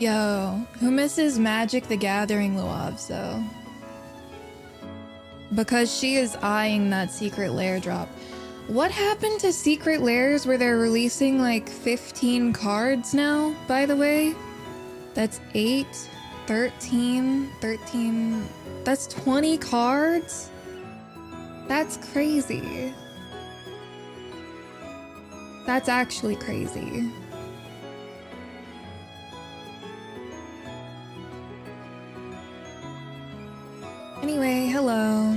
Yo, who misses Magic the Gathering Loaves, though? Because she is eyeing that secret lair drop. What happened to secret lairs where they're releasing like 15 cards now, by the way? That's 8, 13, that's 20 cards? That's crazy. That's actually crazy. Anyway, hello.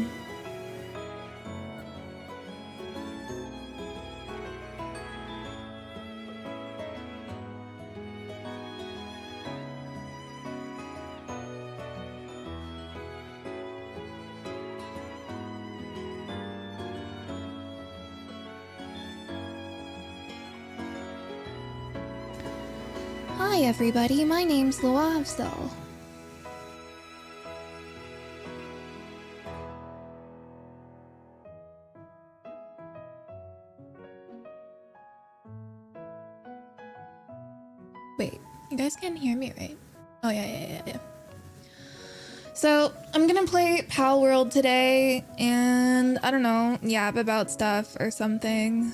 Hi everybody, my name's Loavzo. Wait, you guys can't hear me, right? Oh yeah. So, I'm gonna play palworld today, and I don't know, yap about stuff or something.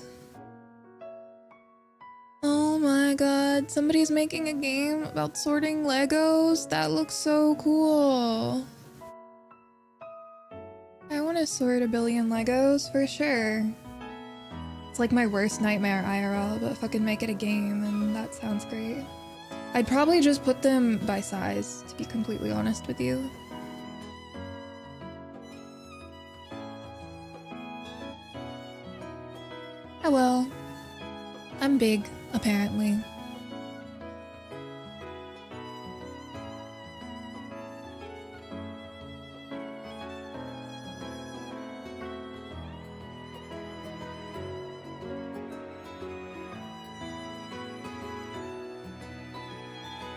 Oh my god, somebody's making a game about sorting Legos? That looks so cool. I want to sort a billion Legos for sure. It's like my worst nightmare IRL, but fucking make it a game, and that sounds great. I'd probably just put them by size, to be completely honest with you. Oh well. I'm big, apparently.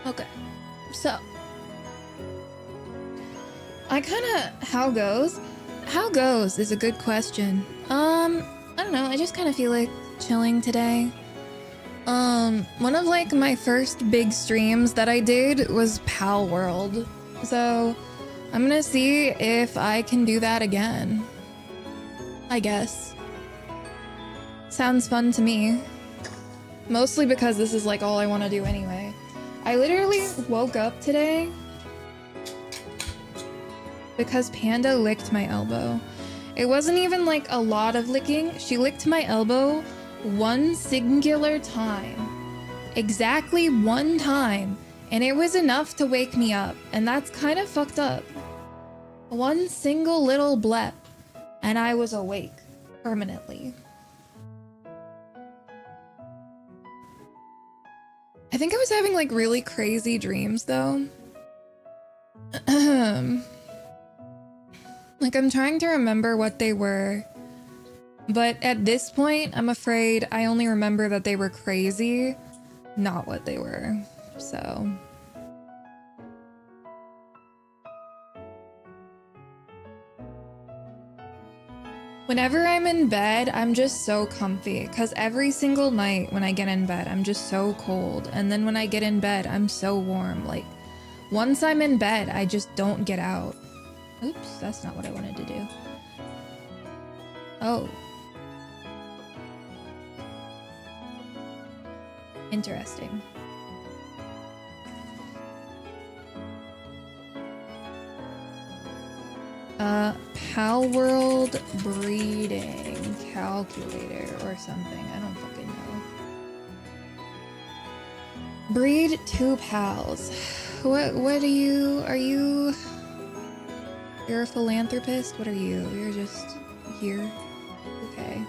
Okay, so how goes? How goes is a good question. I don't know, I just kind of feel like chilling today. One of like my first big streams that I did was palworld, so I'm gonna see if I can do that again. I guess. Sounds fun to me. Mostly because this is like all I want to do anyway. I literally woke up today because Panda licked my elbow. It wasn't even like a lot of licking. She licked my elbow one singular time. Exactly one time. And it was enough to wake me up. And that's kind of fucked up. One single little blep. And I was awake permanently. I think I was having like really crazy dreams though. Like I'm trying to remember what they were. But at this point, I'm afraid I only remember that they were crazy, not what they were. So. Whenever I'm in bed, I'm just so comfy because every single night when I get in bed, I'm just so cold. And then when I get in bed, I'm so warm. Like once I'm in bed, I just don't get out. Oops, that's not what I wanted to do. Oh. Interesting. Palworld breeding calculator or something. I don't fucking know. Breed 2 pals. What are you? You're a philanthropist? What are you? You're just here? Okay.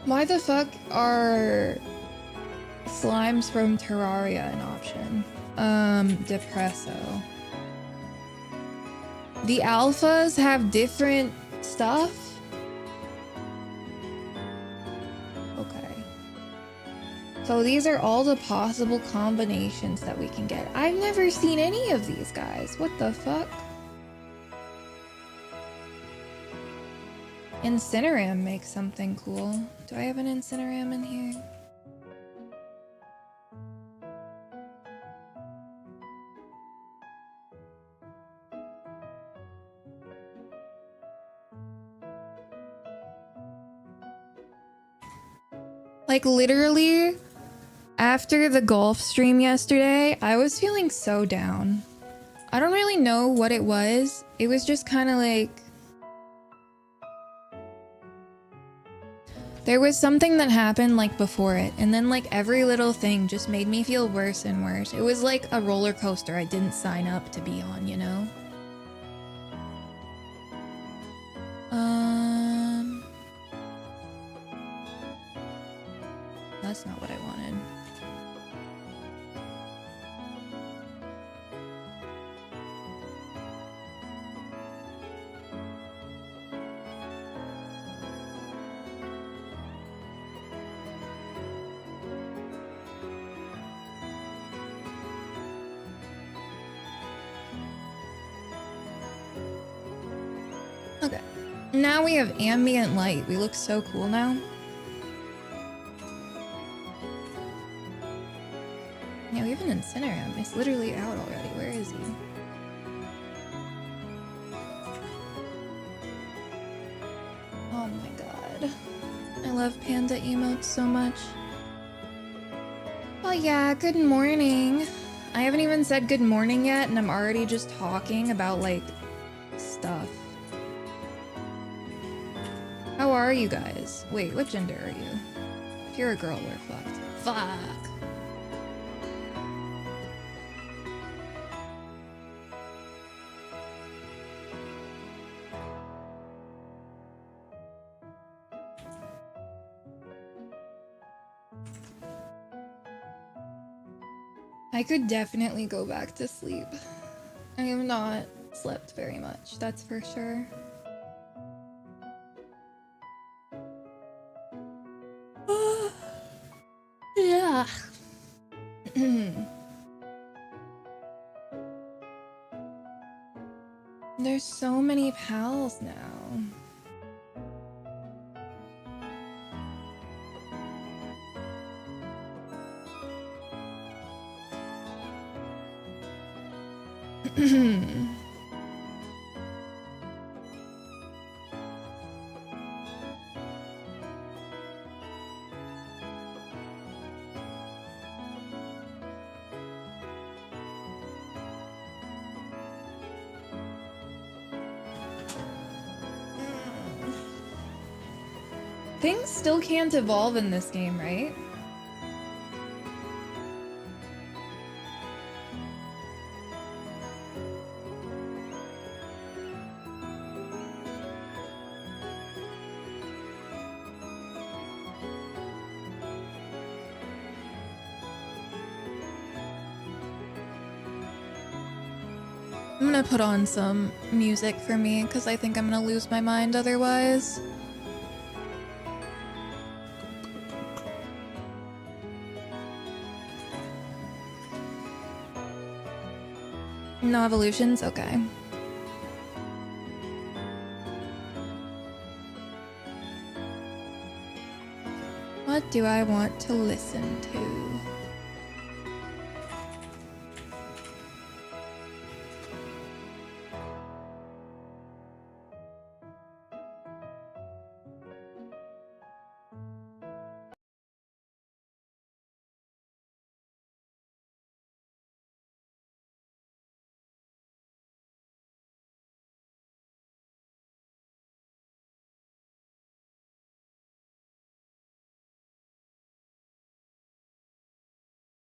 Why the fuck are slimes from Terraria an option? Depresso. The alphas have different stuff? Okay. So these are all the possible combinations that we can get. I've never seen any of these guys. What the fuck? Incineram makes something cool. Do I have an Incineram in here? Like literally, after the golf stream yesterday, I was feeling so down. I don't really know what it was. It was just kind of like... There was something that happened like before it, and then like every little thing just made me feel worse and worse. It was like a roller coaster I didn't sign up to be on, you know? That's not what I wanted. Okay. Now we have ambient light. We look so cool now. Yeah, we have an Incineram. It's literally out already. Where is he? Oh my god. I love panda emotes so much. Oh yeah, good morning. I haven't even said good morning yet, and I'm already just talking about, like, stuff. How are you guys? Wait, what gender are you? If you're a girl, we're fucked. Fuck! I could definitely go back to sleep. I have not slept very much, that's for sure. Yeah. There's so many pals now. Things still can't evolve in this game, right? I'm gonna put on some music for me because I think I'm gonna lose my mind otherwise. No evolutions? Okay. What do I want to listen to?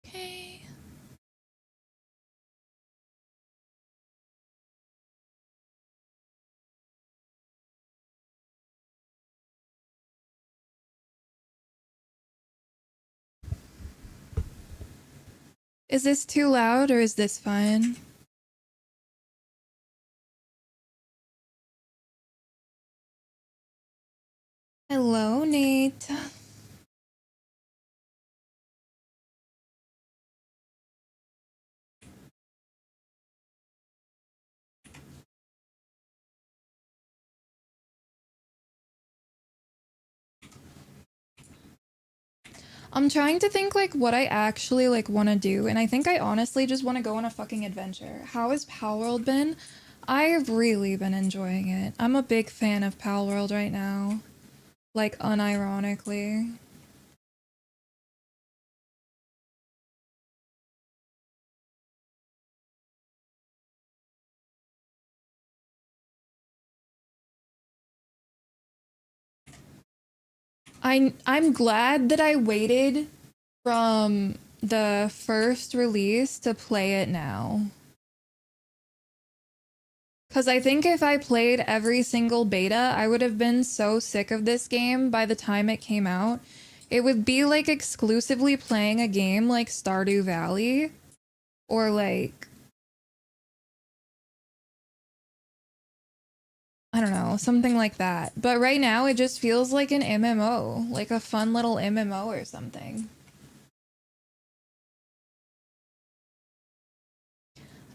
Okay. Is this too loud or is this fine? Hello, Nate. I'm trying to think like what I actually like want to do, and I think I honestly just want to go on a fucking adventure. How has Palworld been? I've really been enjoying it. I'm a big fan of Palworld right now. Like unironically. I'm glad that I waited from the first release to play it now. Because I think if I played every single beta, I would have been so sick of this game by the time it came out. It would be like exclusively playing a game like Stardew Valley or like, I don't know, something like that. But right now it just feels like an MMO, like a fun little MMO or something.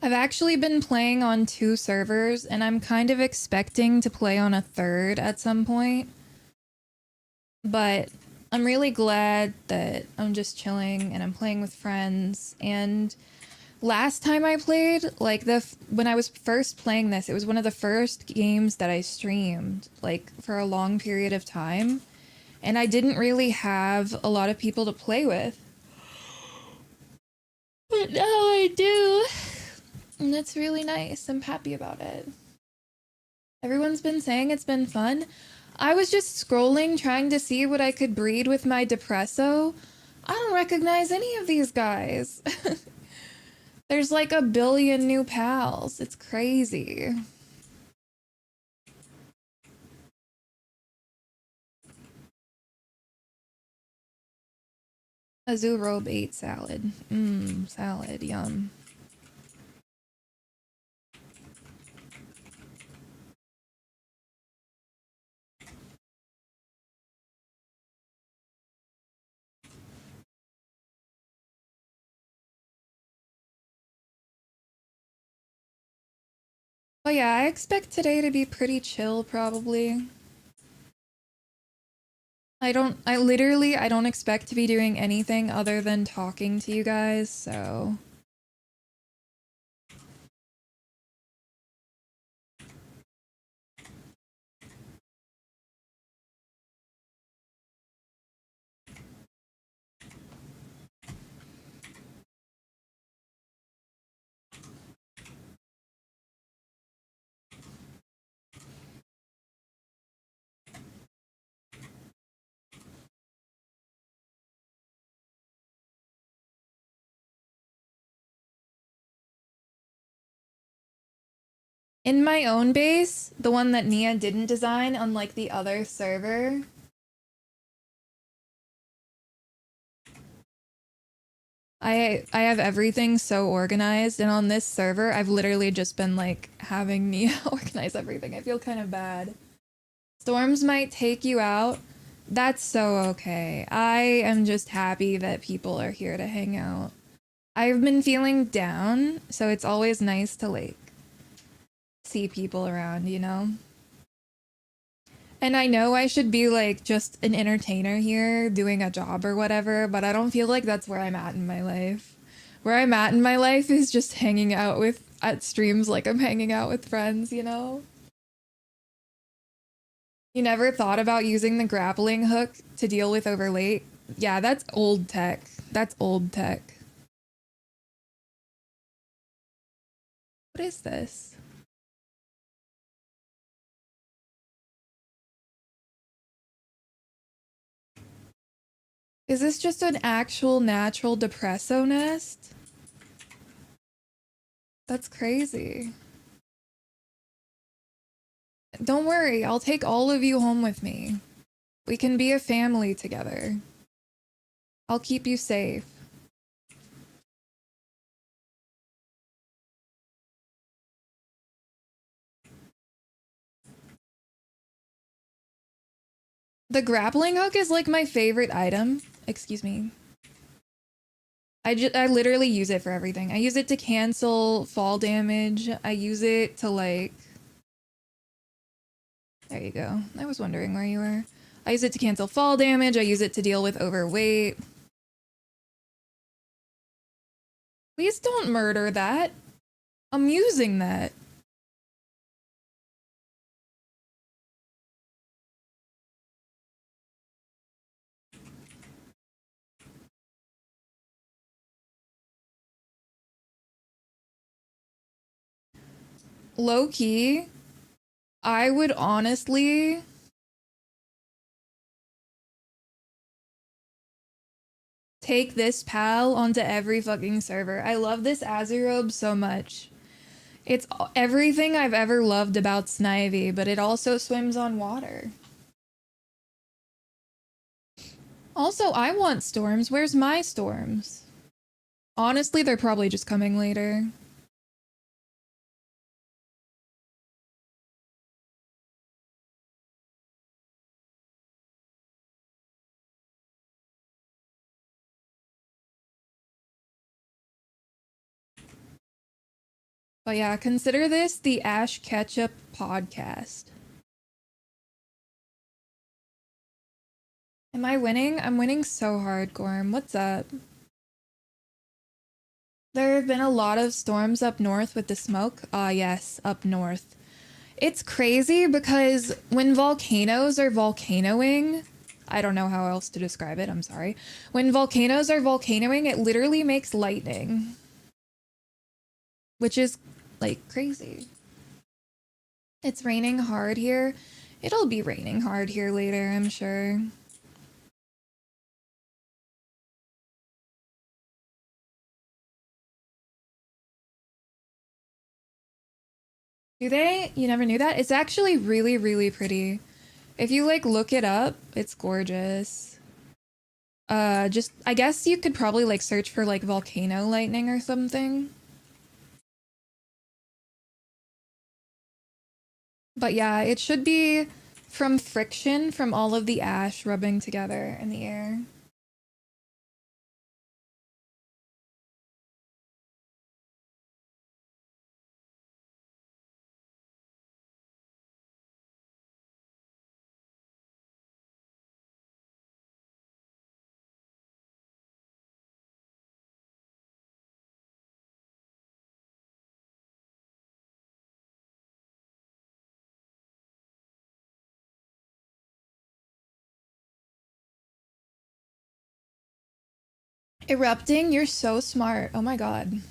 I've actually been playing on 2 servers, and I'm kind of expecting to play on a third at some point. But I'm really glad that I'm just chilling and I'm playing with friends. And last time I played, like when I was first playing this, it was one of the first games that I streamed, like for a long period of time. And I didn't really have a lot of people to play with. But now I do. And that's really nice. I'm happy about it. Everyone's been saying it's been fun. I was just scrolling trying to see what I could breed with my Depresso. I don't recognize any of these guys. There's like a billion new pals. It's crazy. Azul robe ate salad. Mmm, salad, yum. Oh yeah, I expect today to be pretty chill probably. I don't expect to be doing anything other than talking to you guys, so. In my own base, the one that Nia didn't design, unlike the other server, I have everything so organized, and on this server, I've literally just been like having Nia organize everything. I feel kind of bad. Storms might take you out. That's so okay. I am just happy that people are here to hang out. I've been feeling down, so it's always nice to like see people around, you know? And I know I should be like just an entertainer here doing a job or whatever, but I don't feel like that's where I'm at in my life. Where I'm at in my life is just hanging out with at streams like I'm hanging out with friends, you know? You never thought about using the grappling hook to deal with overweight? Yeah, that's old tech. That's old tech. What is this? Is this just an actual natural depresso nest? That's crazy. Don't worry, I'll take all of you home with me. We can be a family together. I'll keep you safe. The grappling hook is like my favorite item. Excuse me. I literally use it for everything. I use it to cancel fall damage. I use it to like... There you go. I was wondering where you were. I use it to cancel fall damage. I use it to deal with overweight. Please don't murder that. I'm using that. Low-key, I would honestly... take this pal onto every fucking server. I love this Azurobe so much. It's everything I've ever loved about Snivy, but it also swims on water. Also, I want storms. Where's my storms? Honestly, they're probably just coming later. But yeah, consider this the Ash Ketchum podcast. Am I winning? I'm winning so hard, Gorm. What's up? There have been a lot of storms up north with the smoke. Ah, yes, up north. It's crazy because when volcanoes are volcanoing, I don't know how else to describe it, I'm sorry. When volcanoes are volcanoing, it literally makes lightning. Which is, like, crazy. It's raining hard here. It'll be raining hard here later, I'm sure. Do they? You never knew that? It's actually really, really pretty. If you, like, look it up, it's gorgeous. Just, I guess you could probably, like, search for, like, volcano lightning or something. But yeah, it should be from friction from all of the ash rubbing together in the air. Erupting? You're so smart. Oh my god.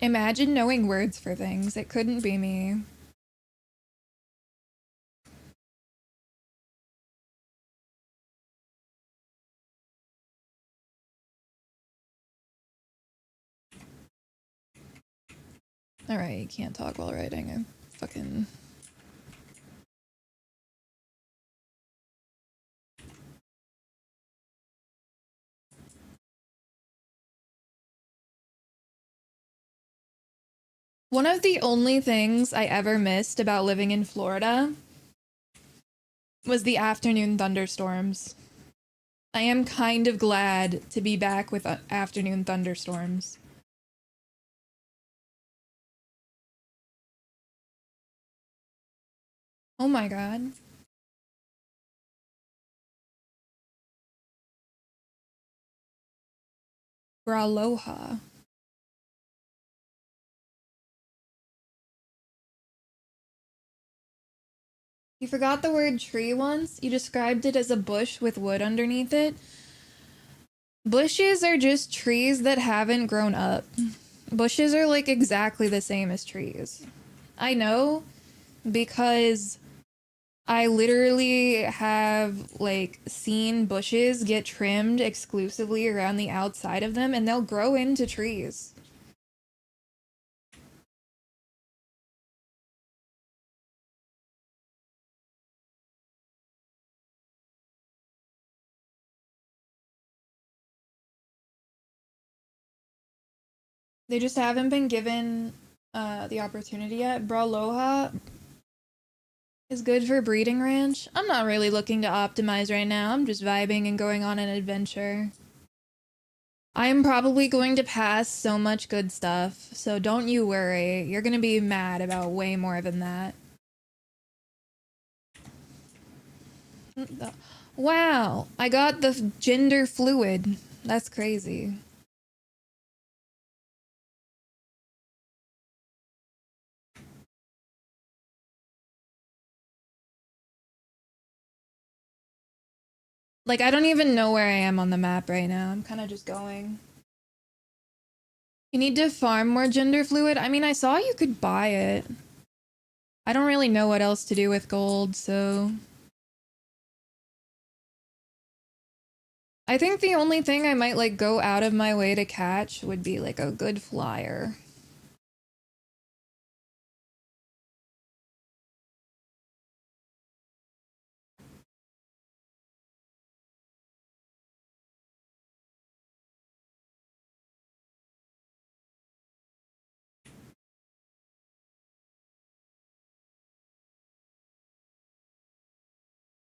Imagine knowing words for things. It couldn't be me. Alright, you can't talk while writing. I'm fucking... One of the only things I ever missed about living in Florida was the afternoon thunderstorms. I am kind of glad to be back with afternoon thunderstorms. Oh my god. Braloha. You forgot the word tree once? You described it as a bush with wood underneath it. Bushes are just trees that haven't grown up. Bushes are like exactly the same as trees. I know because I literally have like seen bushes get trimmed exclusively around the outside of them and they'll grow into trees. They just haven't been given the opportunity yet. Braloha is good for breeding ranch. I'm not really looking to optimize right now. I'm just vibing and going on an adventure. I am probably going to pass so much good stuff, so don't you worry. You're gonna be mad about way more than that. Wow, I got the gender fluid. That's crazy. Like, I don't even know where I am on the map right now. I'm kind of just going. You need to farm more gender fluid? I mean, I saw you could buy it. I don't really know what else to do with gold, so... I think the only thing I might, like, go out of my way to catch would be, like, a good flyer.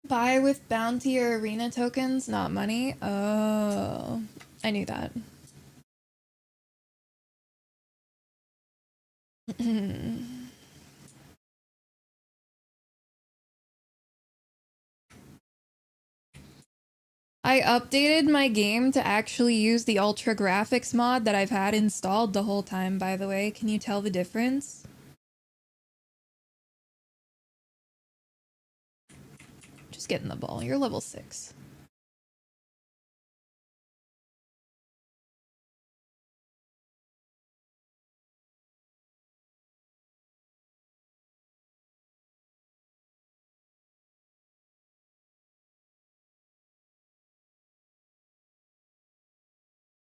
Buy with bounty or arena tokens, not money? Oh, I knew that. I updated my game to actually use the Ultra Graphics mod that I've had installed the whole time, by the way. Can you tell the difference? Just get in the ball. You're level 6.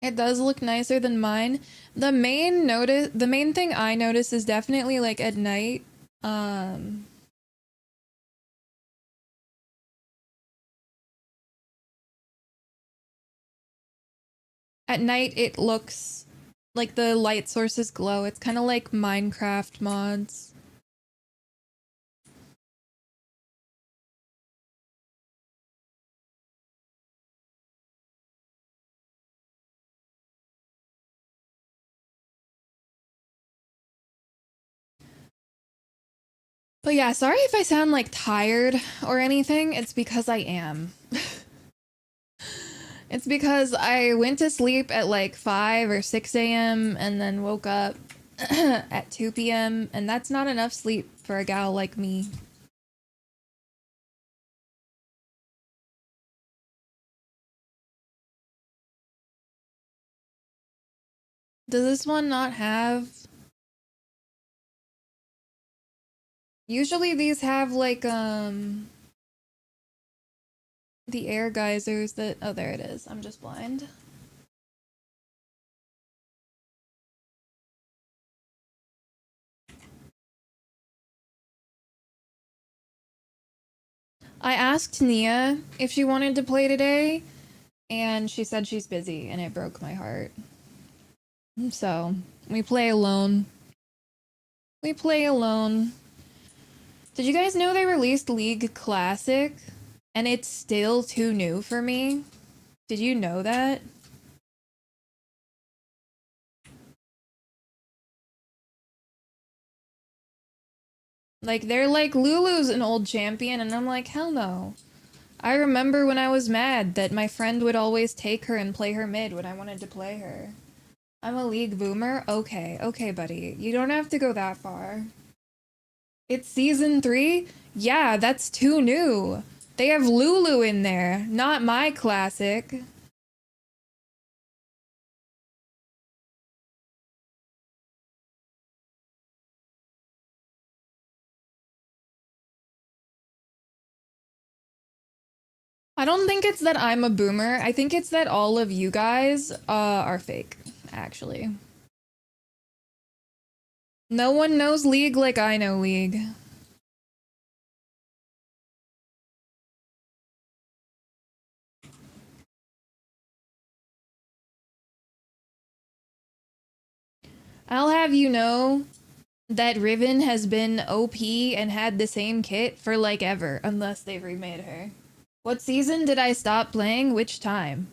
It does look nicer than mine. The main thing I notice is definitely like at night. At night it looks like the light sources glow. It's kind of like Minecraft mods. But yeah, sorry if I sound like tired or anything. It's because I am. It's because I went to sleep at like 5 or 6 a.m. and then woke up at 2 p.m. and that's not enough sleep for a gal like me. Does this one not have... Usually these have like the air geysers that... Oh, there it is. I'm just blind. I asked Nia if she wanted to play today, and she said she's busy, and it broke my heart. So, we play alone. We play alone. Did you guys know they released League Classic? And it's still too new for me? Did you know that? Like, they're like, Lulu's an old champion, and I'm like, hell no. I remember when I was mad that my friend would always take her and play her mid when I wanted to play her. I'm a League boomer? Okay, okay, buddy. You don't have to go that far. It's season 3? Yeah, that's too new. They have Lulu in there, not my classic. I don't think it's that I'm a boomer. I think it's that all of you guys are fake, actually. No one knows League like I know League. I'll have you know that Riven has been OP and had the same kit for like ever, unless they've remade her. What season did I stop playing? Which time?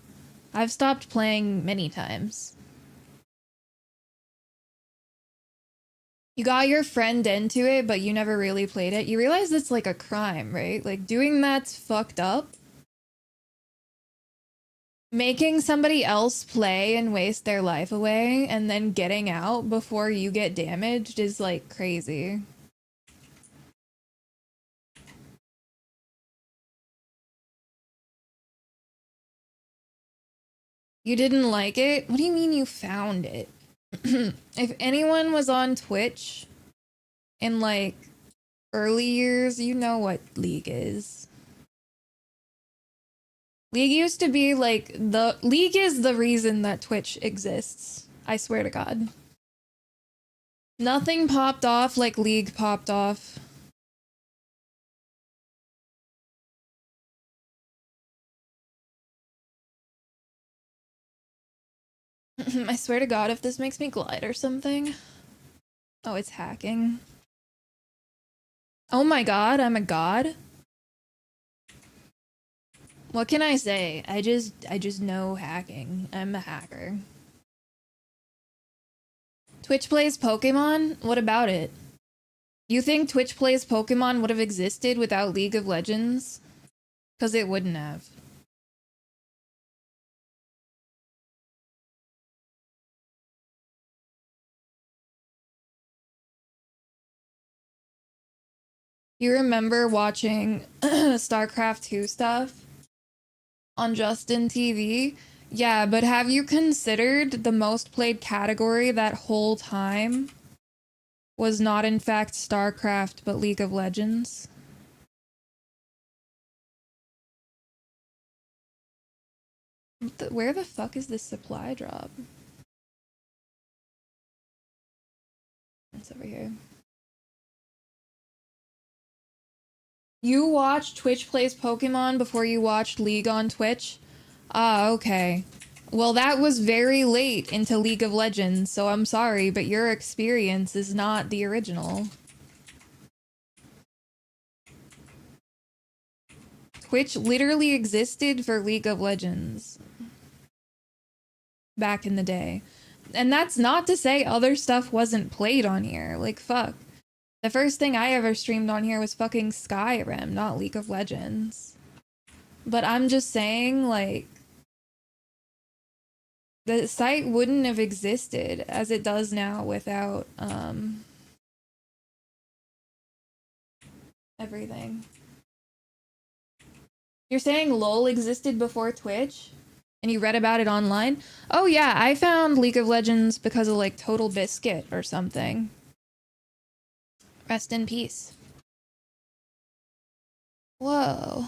I've stopped playing many times. You got your friend into it, but you never really played it. You realize it's like a crime, right? Like, doing that's fucked up. Making somebody else play and waste their life away and then getting out before you get damaged is like crazy. You didn't like it? What do you mean you found it? If anyone was on Twitch in like early years, you know what League is. League used to be like League is the reason that Twitch exists. I swear to God. Nothing popped off like League popped off. I swear to God, if this makes me glide or something. Oh, it's hacking. Oh my God, I'm a god? What can I say? I just know hacking. I'm a hacker. Twitch plays Pokemon? What about it? You think Twitch plays Pokemon would have existed without League of Legends? Because it wouldn't have. You remember watching StarCraft 2 stuff on Justin TV? Yeah, but have you considered the most played category that whole time was not in fact StarCraft but League of Legends? Where the fuck is this supply drop? It's over here. You watched Twitch Plays Pokemon before you watched League on Twitch? Ah, okay. Well, that was very late into League of Legends, so I'm sorry, but your experience is not the original. Twitch literally existed for League of Legends back in the day. And that's not to say other stuff wasn't played on here. Like, fuck. The first thing I ever streamed on here was fucking Skyrim, not League of Legends. But I'm just saying, like, the site wouldn't have existed as it does now without, everything. You're saying LOL existed before Twitch? And you read about it online? Oh yeah, I found League of Legends because of, like, Total Biscuit or something. Rest in peace. Whoa.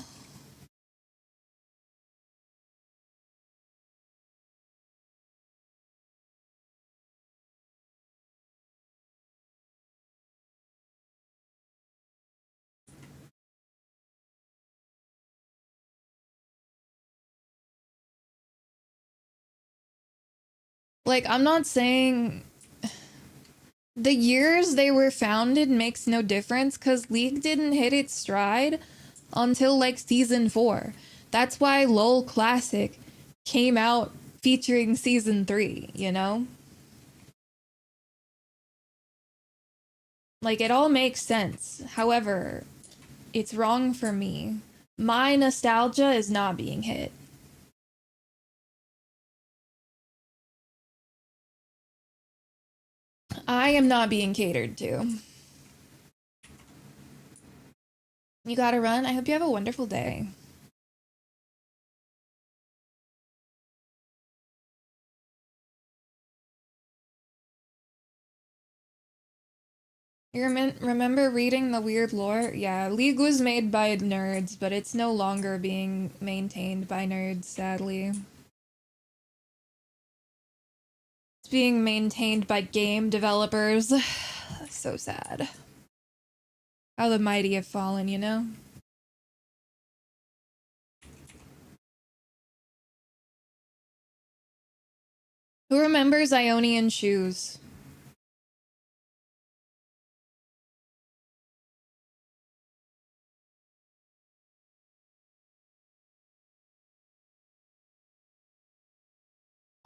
Like, I'm not saying the years they were founded makes no difference because League didn't hit its stride until like season 4. That's why LOL Classic came out featuring season 3, you know? Like, it all makes sense. However, it's wrong for me. My nostalgia is not being hit. I am not being catered to. You gotta run. I hope you have a wonderful day. You remember reading the weird lore? Yeah, League was made by nerds, but it's no longer being maintained by nerds, sadly. It's being maintained by game developers. So sad. How the mighty have fallen, you know? Who remembers Ionian shoes?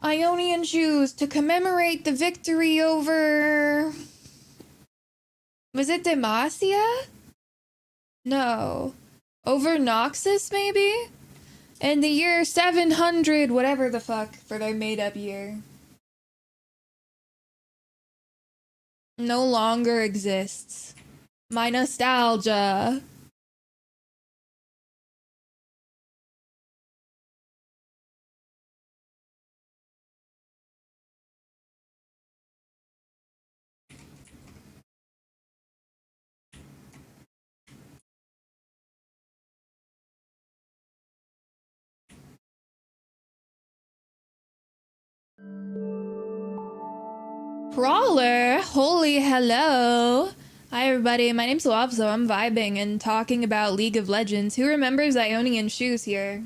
Ionian shoes to commemorate the victory over... Was it Demacia? No. Over Noxus, maybe? And the year 700, whatever the fuck, for their made-up year, no longer exists. My nostalgia. Brawler, holy hello. Hi everybody, my name's Lobzo. I'm vibing and talking about League of Legends. Who remembers Ionian shoes here?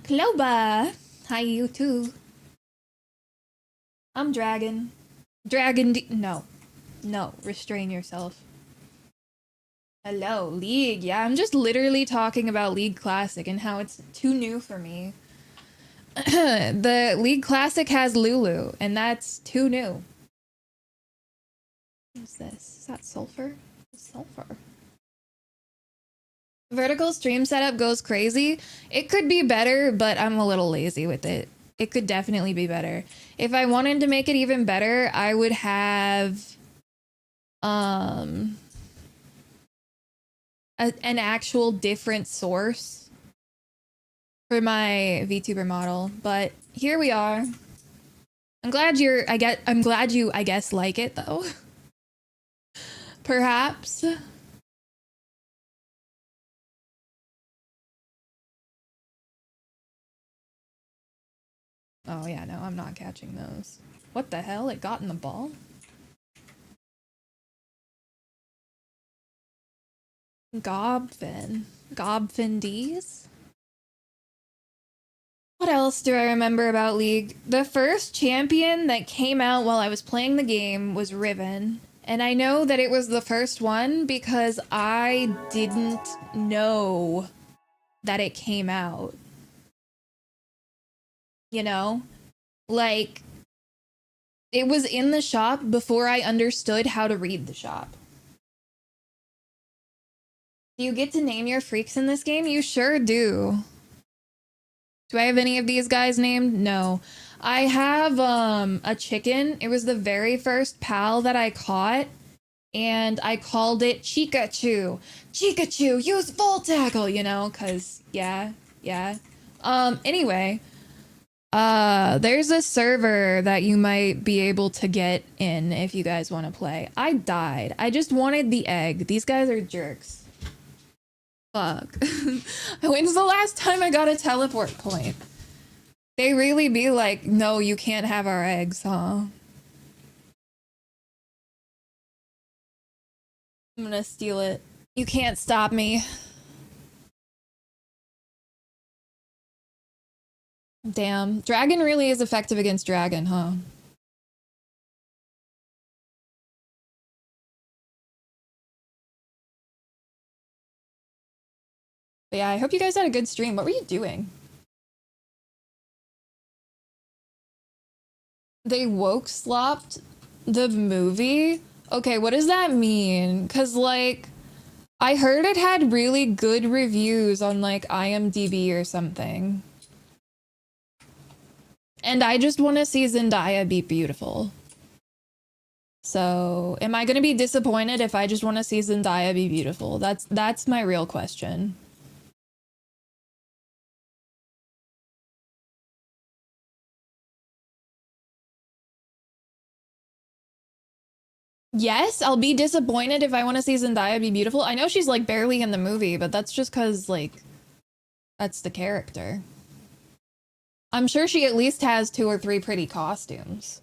Kloba! Hi you too. I'm Dragon. No. No, restrain yourself. Hello, League. Yeah, I'm just literally talking about League Classic and how it's too new for me. The League Classic has Lulu, and that's too new. What's this? Is that sulfur? Sulfur. Vertical stream setup goes crazy. It could be better, but I'm a little lazy with it. It could definitely be better. If I wanted to make it even better, I would have an actual different source for my VTuber model, but here we are. I'm glad you I guess like it though. Perhaps. Oh yeah, no, I'm not catching those. What the hell? It got in the ball? Gobfin. Gobfin D's? What else do I remember about League? The first champion that came out while I was playing the game was Riven. And I know that it was the first one because I didn't know that it came out. You know? Like, it was in the shop before I understood how to read the shop. Do you get to name your freaks in this game? You sure do. Do I have any of these guys named? No. I have a chicken. It was the very first pal that I caught, and I called it Chikachu. Chikachu, use full tackle, you know, cause yeah. Anyway, there's a server that you might be able to get in if you guys want to play. I died. I just wanted the egg. These guys are jerks. Fuck. When's the last time I got a teleport point? They really be like, no, you can't have our eggs, huh? I'm gonna steal it. You can't stop me. Damn. Dragon really is effective against dragon, huh? But yeah, I hope you guys had a good stream. What were you doing? They woke slopped the movie? Okay, what does that mean? Cause like, I heard it had really good reviews on like IMDb or something. And I just want to see Zendaya be beautiful. So, am I going to be disappointed if I just want to see Zendaya be beautiful? That's my real question. Yes, I'll be disappointed if I want to see Zendaya be beautiful. I know she's like barely in the movie, but that's just because like that's the character. I'm sure she at least has 2 or 3 pretty costumes.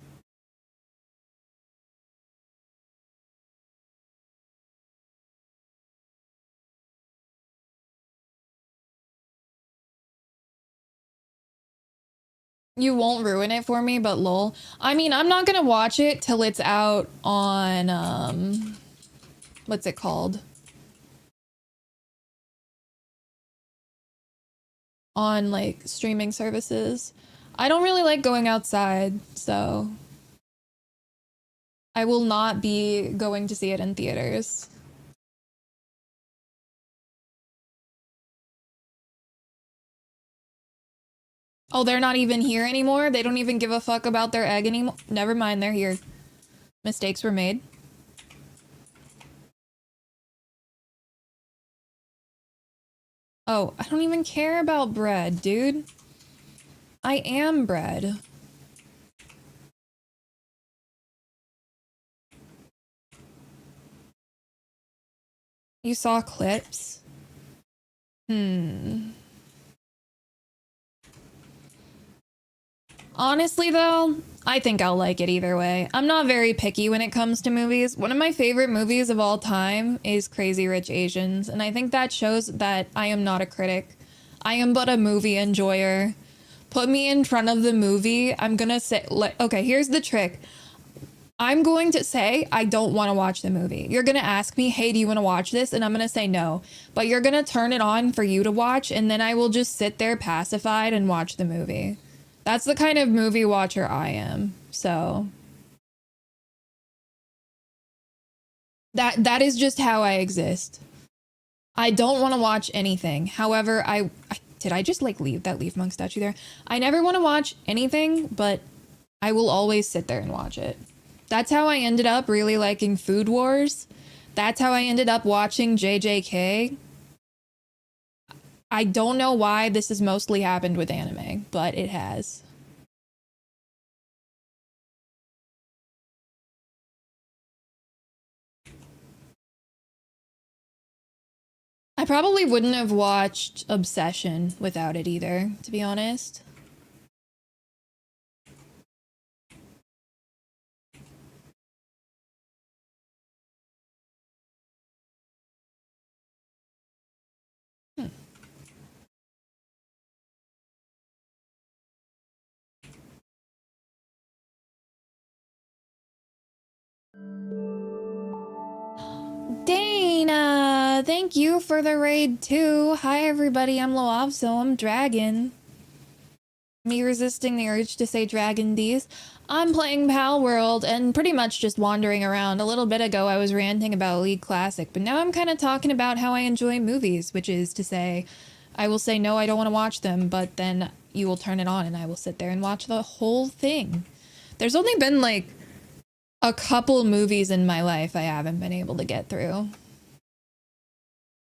You won't ruin it for me, but lol. I mean, I'm not gonna watch it till it's out on, what's it called? On, like, streaming services. I don't really like going outside, so I will not be going to see it in theaters. Oh, they're not even here anymore? They don't even give a fuck about their egg anymore? Never mind, they're here. Mistakes were made. Oh, I don't even care about bread, dude. I am bread. You saw clips? Honestly, though, I think I'll like it either way. I'm not very picky when it comes to movies. One of my favorite movies of all time is Crazy Rich Asians, and I think that shows that I am not a critic. I am but a movie enjoyer. Put me in front of the movie, I'm gonna say, like, okay, here's the trick. I'm going to say I don't want to watch the movie. You're going to ask me, hey, do you want to watch this? And I'm going to say no. But you're going to turn it on for you to watch, and then I will just sit there pacified and watch the movie. That's the kind of movie watcher I am. So that is just how I exist. I don't want to watch anything. However, did I just like leave that leaf monk statue there? I never want to watch anything, but I will always sit there and watch it. That's how I ended up really liking Food Wars. That's how I ended up watching JJK. I don't know why this has mostly happened with anime, but it has. I probably wouldn't have watched Obsession without it either, to be honest. Dana, thank you for the raid too. Hi everybody, I'm Loavso, I'm Dragon. Me resisting the urge to say Dragon D's. I'm playing Palworld and pretty much just wandering around. A little bit ago I was ranting about League Classic, but now I'm kind of talking about how I enjoy movies, which is to say, I will say no, I don't want to watch them, but then you will turn it on and I will sit there and watch the whole thing. There's only been like a couple movies in my life I haven't been able to get through.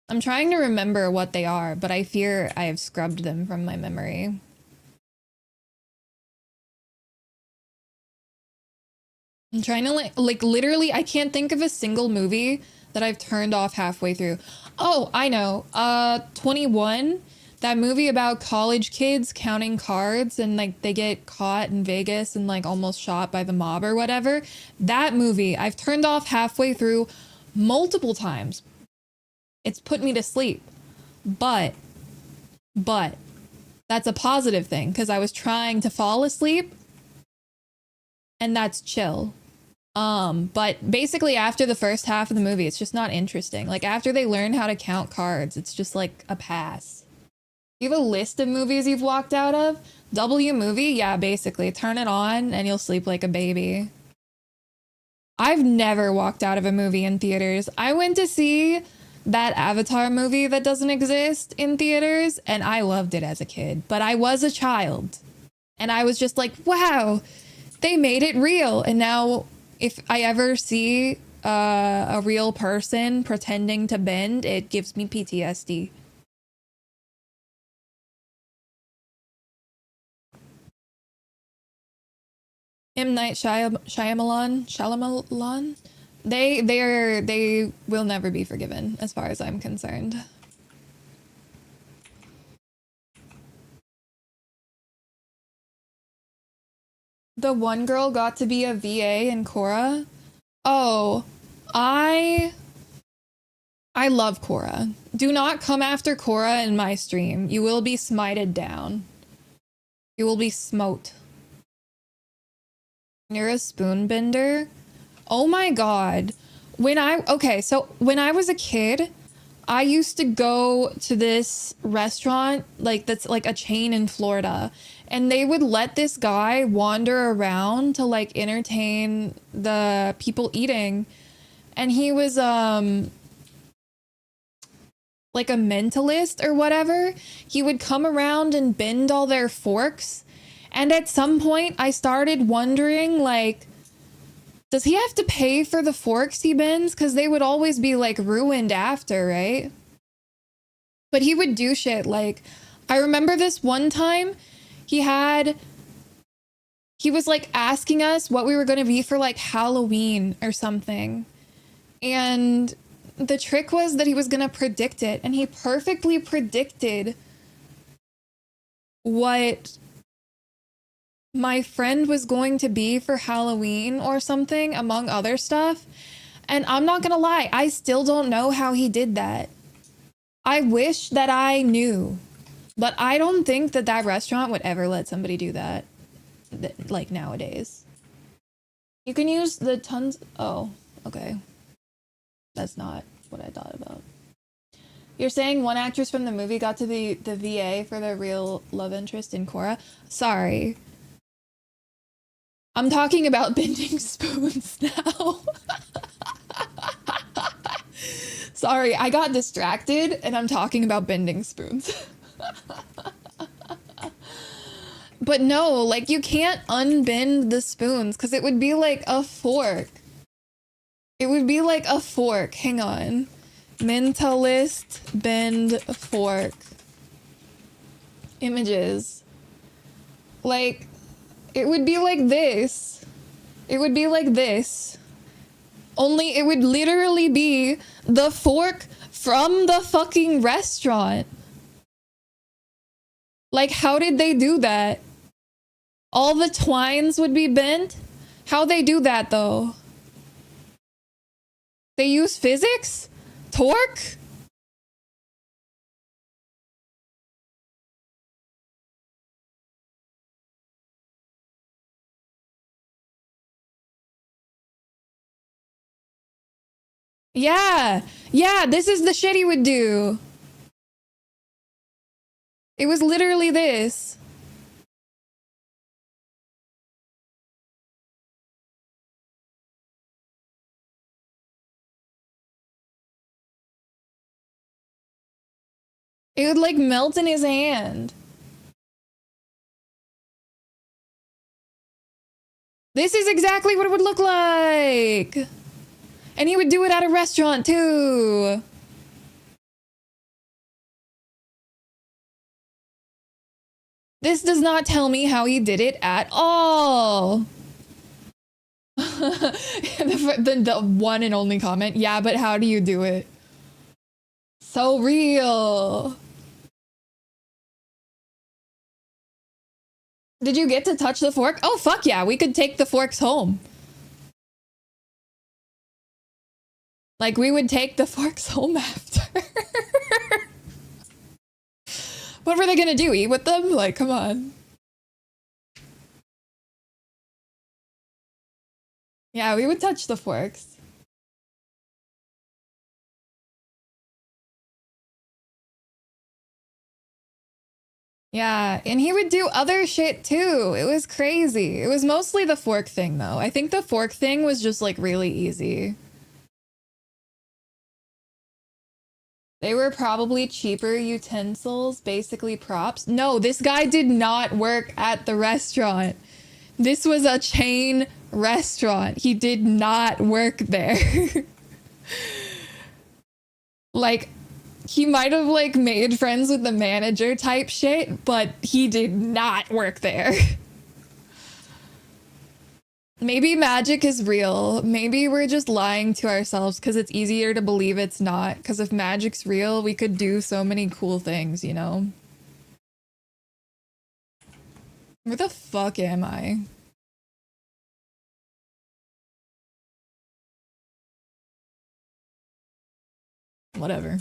I'm trying to remember what they are, but I fear I have scrubbed them from my memory. I'm trying to like literally, I can't think of a single movie that I've turned off halfway through. Oh, I know. 21, that movie about college kids counting cards and like they get caught in Vegas and like almost shot by the mob or whatever. That movie I've turned off halfway through multiple times. It's put me to sleep. But that's a positive thing because I was trying to fall asleep and that's chill. But basically after the first half of the movie, it's just not interesting. Like after they learn how to count cards, it's just like a pass. You have a list of movies you've walked out of? W movie? Yeah, basically. Turn it on and you'll sleep like a baby. I've never walked out of a movie in theaters. I went to see that Avatar movie that doesn't exist in theaters and I loved it as a kid, but I was a child. And I was just like, wow, they made it real. And now if I ever see a real person pretending to bend, it gives me PTSD. M. Night Shyamalan, they will never be forgiven as far as I'm concerned. The one girl got to be a VA in Korra. Oh, I love Korra. Do not come after Korra in my stream. You will be smited down. You will be smote. You're a spoonbender? Oh my god. When I was a kid, I used to go to this restaurant, like that's like a chain in Florida, and they would let this guy wander around to like entertain the people eating. And he was like a mentalist or whatever, he would come around and bend all their forks. And at some point I started wondering, like, does he have to pay for the forks he bends? Because they would always be like ruined after, right? But he would do shit like, I remember this one time he was like asking us what we were going to be for like Halloween or something. And the trick was that he was going to predict it. And he perfectly predicted what my friend was going to be for Halloween or something, among other stuff. And I'm not going to lie, I still don't know how he did that. I wish that I knew. But I don't think that that restaurant would ever let somebody do that. Like nowadays. You can use the tons. Oh, okay. That's not what I thought about. You're saying one actress from the movie got to the VA for their real love interest in Korra? Sorry. I'm talking about bending spoons now. Sorry, I got distracted and I'm talking about bending spoons. But no, like you can't unbend the spoons because it would be like a fork. It would be like a fork. Hang on. Mentalist bend fork. Images. Like, it would be like this. It would be like this. Only it would literally be the fork from the fucking restaurant. Like, how did they do that? All the twines would be bent? How they do that, though? They use physics? Torque? Yeah! Yeah, this is the shit he would do. It was literally this. It would like melt in his hand. This is exactly what it would look like. And he would do it at a restaurant too. This does not tell me how he did it at all. the one and only comment. Yeah, but how do you do it? So real. Did you get to touch the fork? Oh, fuck yeah. We could take the forks home. Like, we would take the forks home after. What were they gonna do? Eat with them? Like, come on. Yeah, we would touch the forks. Yeah, and he would do other shit too. It was crazy. It was mostly the fork thing though. I think the fork thing was just like really easy. They were probably cheaper utensils, basically props. No, this guy did not work at the restaurant. This was a chain restaurant. He did not work there. Like, he might have like made friends with the manager type shit, but he did not work there. Maybe magic is real. Maybe we're just lying to ourselves because it's easier to believe it's not. Because if magic's real, we could do so many cool things, you know? Where the fuck am I? Whatever.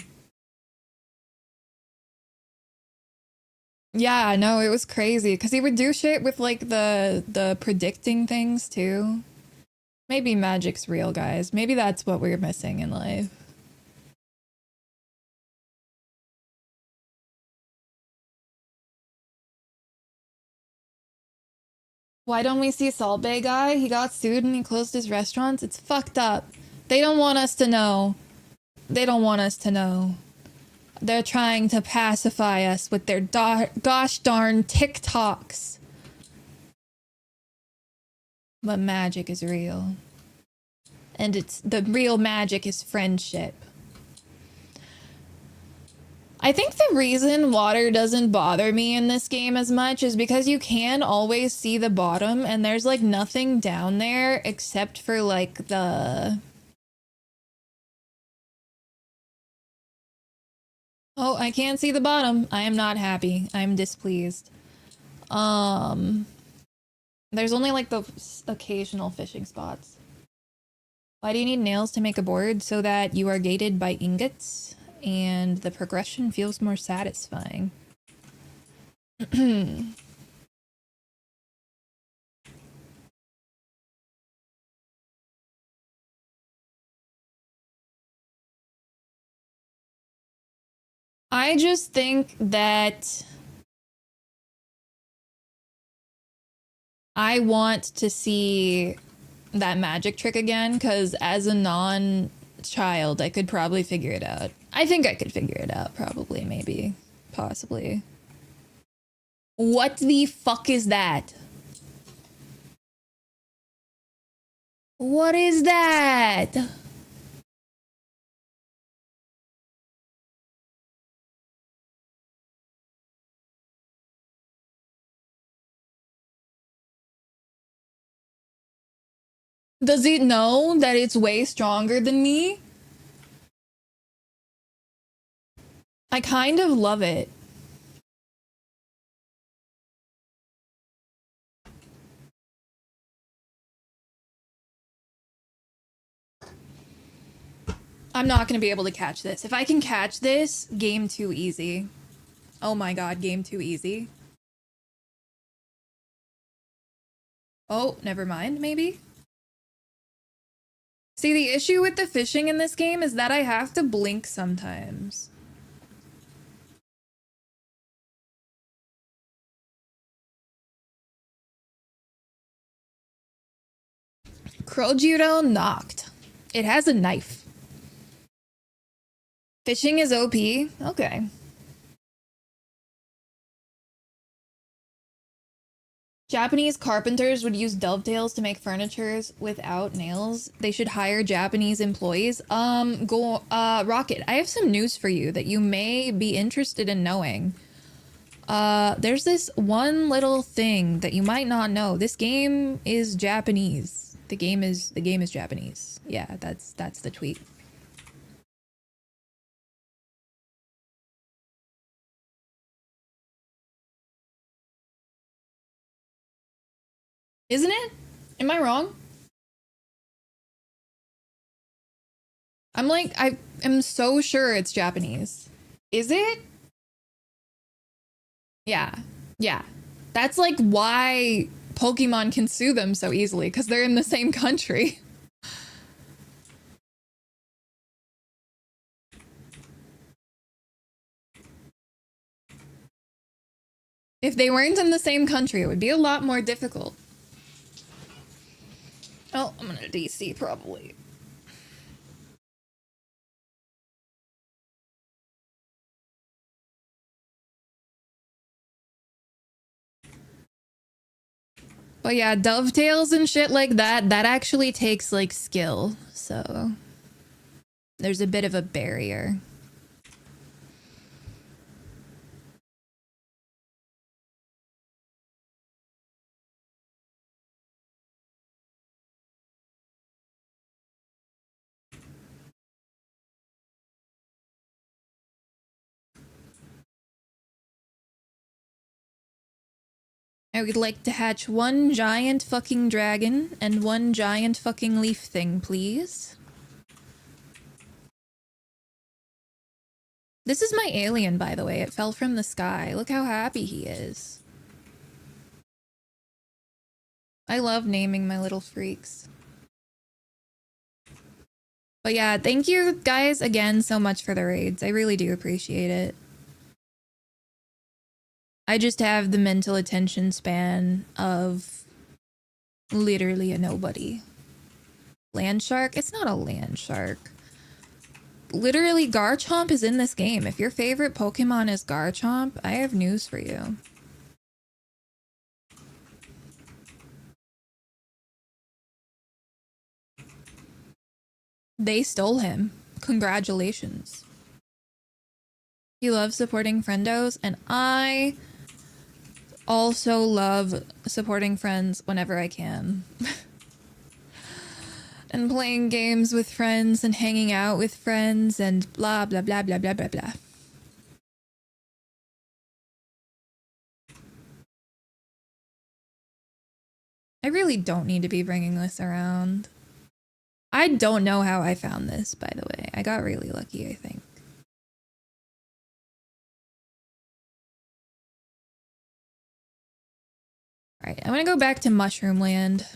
Yeah, no, it was crazy because he would do shit with like the predicting things too. Maybe magic's real, guys. Maybe that's what we're missing in life. Why don't we see Salt Bay guy? He got sued and he closed his restaurants. It's fucked up. They don't want us to know. They don't want us to know. They're trying to pacify us with their gosh darn TikToks. But magic is real. And the real magic is friendship. I think the reason water doesn't bother me in this game as much is because you can always see the bottom and there's like nothing down there except for like the... Oh, I can't see the bottom. I am not happy. I'm displeased. There's only like the occasional fishing spots. Why do you need nails to make a board? So that you are gated by ingots and the progression feels more satisfying. I just think that I want to see that magic trick again, because as a non-child, I could probably figure it out. I think I could figure it out, probably, maybe, possibly. What the fuck is that? What is that? Does it know that it's way stronger than me? I kind of love it. I'm not gonna be able to catch this. If I can catch this, game too easy. Oh my god, game too easy. Oh, never mind, maybe? See, the issue with the fishing in this game is that I have to blink sometimes. Crojudo knocked. It has a knife. Fishing is OP? Okay. Japanese carpenters would use dovetails to make furniture without nails. They should hire Japanese employees. Rocket, I have some news for you that you may be interested in knowing. There's this one little thing that you might not know. This game is Japanese. The game is Japanese. Yeah, that's the tweet. Isn't it? Am I wrong? I'm like, I am so sure it's Japanese. Is it? Yeah. Yeah. That's like why Pokemon can sue them so easily, because they're in the same country. If they weren't in the same country, it would be a lot more difficult. Oh, I'm gonna DC probably. But yeah, dovetails and shit like that actually takes like skill, so there's a bit of a barrier. I would like to hatch one giant fucking dragon and one giant fucking leaf thing, please. This is my alien, by the way. It fell from the sky. Look how happy he is. I love naming my little freaks. But yeah, thank you guys again so much for the raids. I really do appreciate it. I just have the mental attention span of literally a nobody. Land shark? It's not a land shark. literally Garchomp is in this game. If your favorite Pokemon is Garchomp, I have news for you. They stole him. Congratulations. He loves supporting friendos, and I also love supporting friends whenever I can. And playing games with friends and hanging out with friends and blah, blah, blah, blah, blah, blah, blah. I really don't need to be bringing this around. I don't know how I found this, by the way. I got really lucky, I think. All right, I'm gonna go back to Mushroom Land.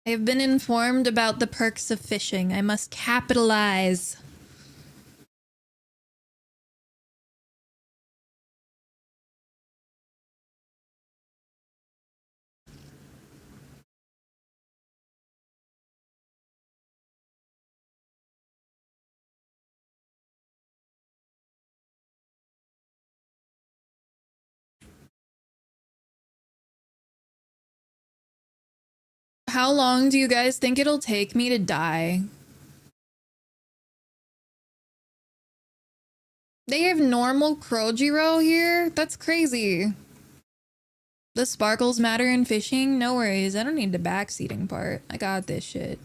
I have been informed about the perks of fishing. I must capitalize. How long do you guys think it'll take me to die? They have normal Krojiro here? That's crazy. The sparkles matter in fishing? No worries, I don't need the backseating part. I got this shit.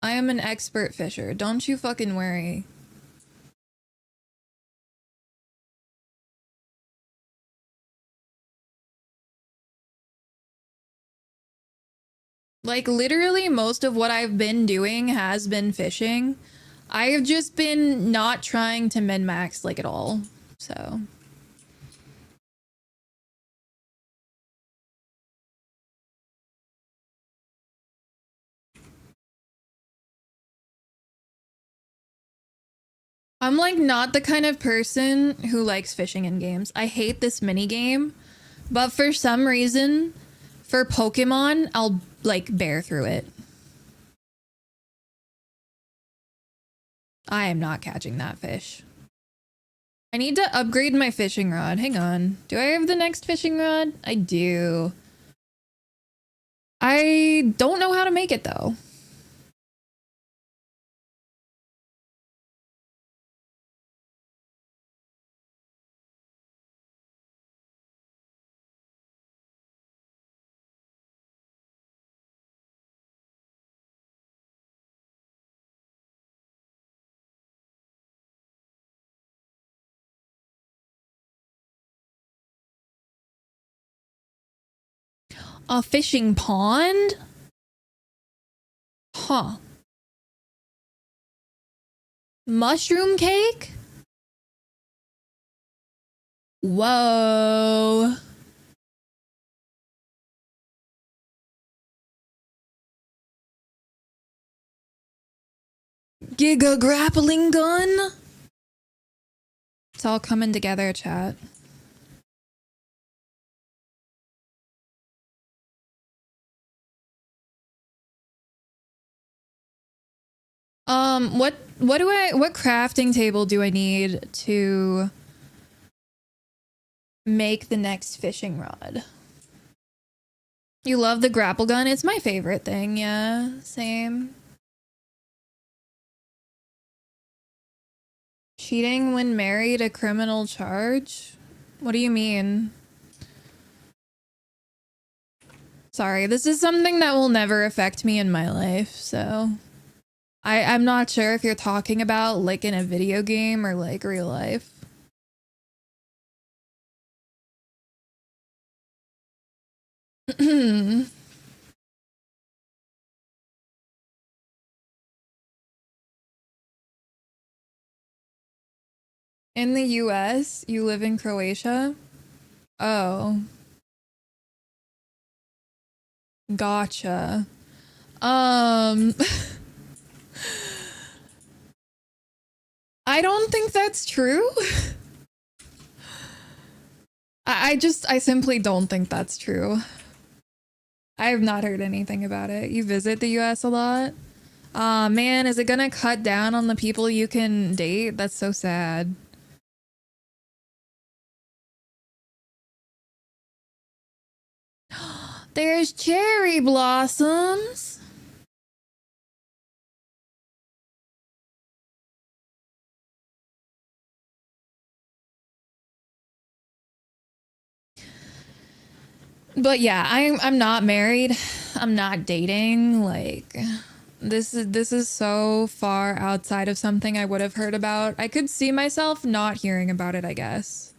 I am an expert fisher. Don't you fucking worry. Like, literally, most of what I've been doing has been fishing. I have just been not trying to min-max, like, at all. So... I'm, like, not the kind of person who likes fishing in games. I hate this minigame, but for some reason, for Pokemon, I'll, like, bear through it. I am not catching that fish. I need to upgrade my fishing rod. Hang on. Do I have the next fishing rod? I do. I don't know how to make it, though. A fishing pond? Huh. Mushroom cake? Whoa. Giga grappling gun? It's all coming together, chat. What crafting table do I need to make the next fishing rod? You love the grapple gun? It's my favorite thing, yeah. Same. Cheating when married, a criminal charge? What do you mean? Sorry, this is something that will never affect me in my life, so... I'm not sure if you're talking about, like, in a video game or, like, real life. In the US, you live in Croatia? Oh, gotcha. Um, I don't think that's true. I simply don't think that's true. I have not heard anything about it. You visit the US a lot? Aw, man, is it gonna cut down on the people you can date? That's so sad. There's cherry blossoms. But yeah, I'm not married. I'm not dating. Like this is so far outside of something I would have heard about. I could see myself not hearing about it, I guess.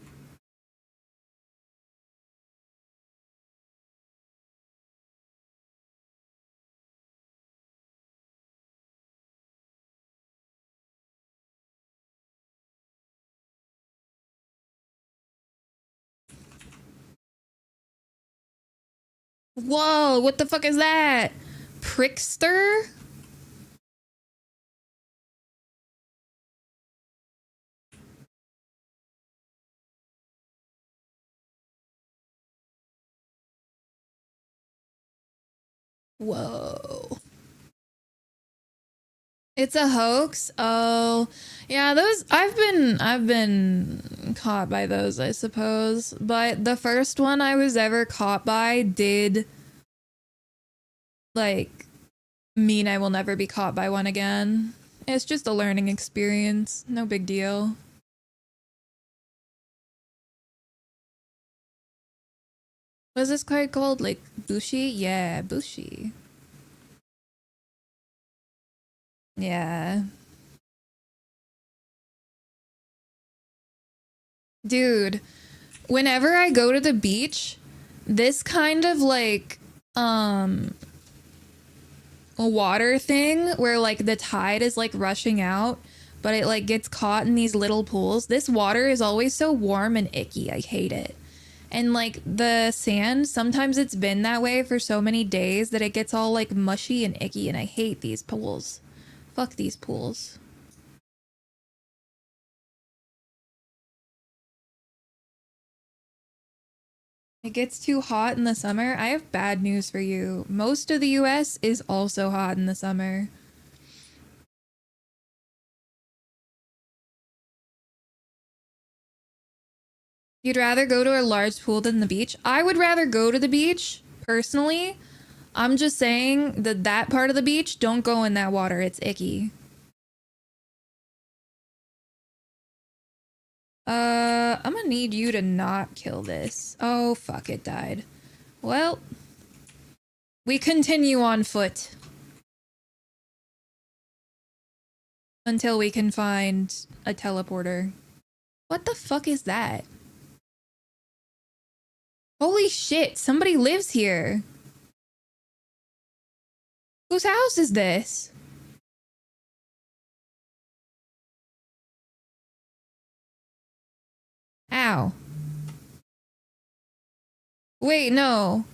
Whoa, what the fuck is that? Prickster? Whoa. It's a hoax? Oh. Yeah, those I've been caught by those, I suppose. But the first one I was ever caught by did like mean I will never be caught by one again. It's just a learning experience. No big deal. Was this card called like Bushi? Yeah, Bushi. Yeah. Dude, whenever I go to the beach, this kind of like a water thing where like the tide is like rushing out, but it like gets caught in these little pools. This water is always so warm and icky. I hate it. And like the sand, sometimes it's been that way for so many days that it gets all like mushy and icky, and I hate these pools. Fuck these pools. It gets too hot in the summer. I have bad news for you. Most of the US is also hot in the summer. You'd rather go to a large pool than the beach? I would rather go to the beach, personally. I'm just saying that that part of the beach, don't go in that water. It's icky. I'm gonna need you to not kill this. Oh, fuck, it died. Well, we continue on foot. Until we can find a teleporter. What the fuck is that? Holy shit, somebody lives here. Whose house is this? Ow. Wait, no.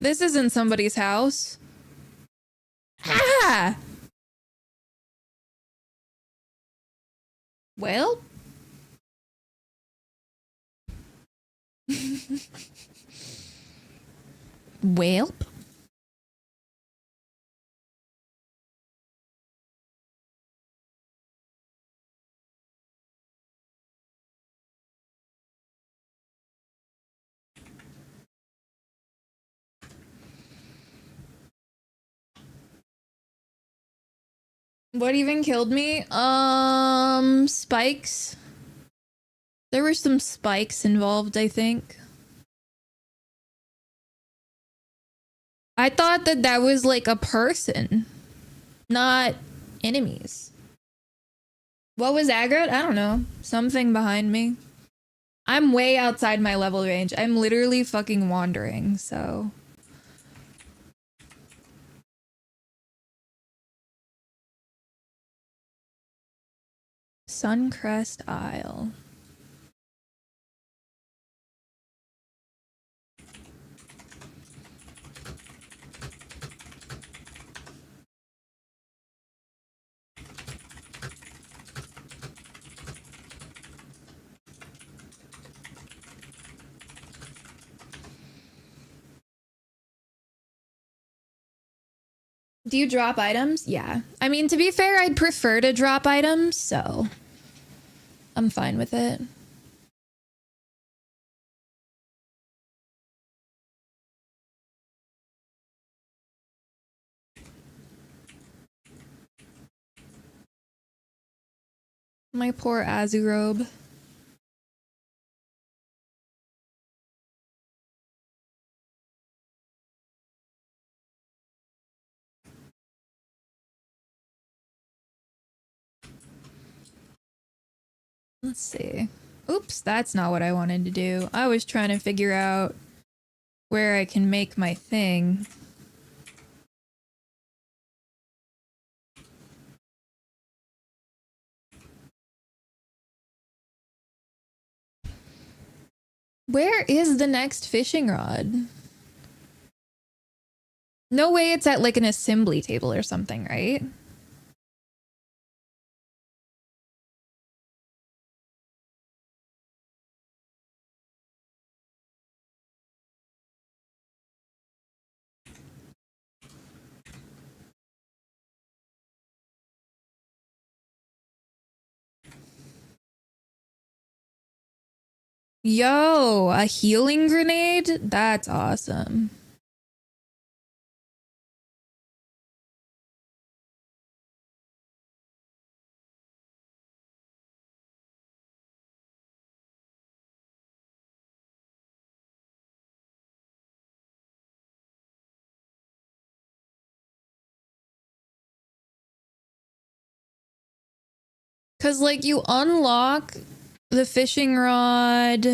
This isn't somebody's house. Ah! Well? Well? What even killed me? Spikes. There were some spikes involved, I think. I thought that that was like a person, not enemies. What was aggro? I don't know. Something behind me. I'm way outside my level range. I'm literally fucking wandering, so. Suncrest Isle. Do you drop items? Yeah. I mean, to be fair, I'd prefer to drop items, so I'm fine with it. My poor Azurobe. Let's see. Oops, that's not what I wanted to do. I was trying to figure out where I can make my thing. Where is the next fishing rod? No way it's at like an assembly table or something, right? Yo, a healing grenade? That's awesome. Cause like you unlock the fishing rod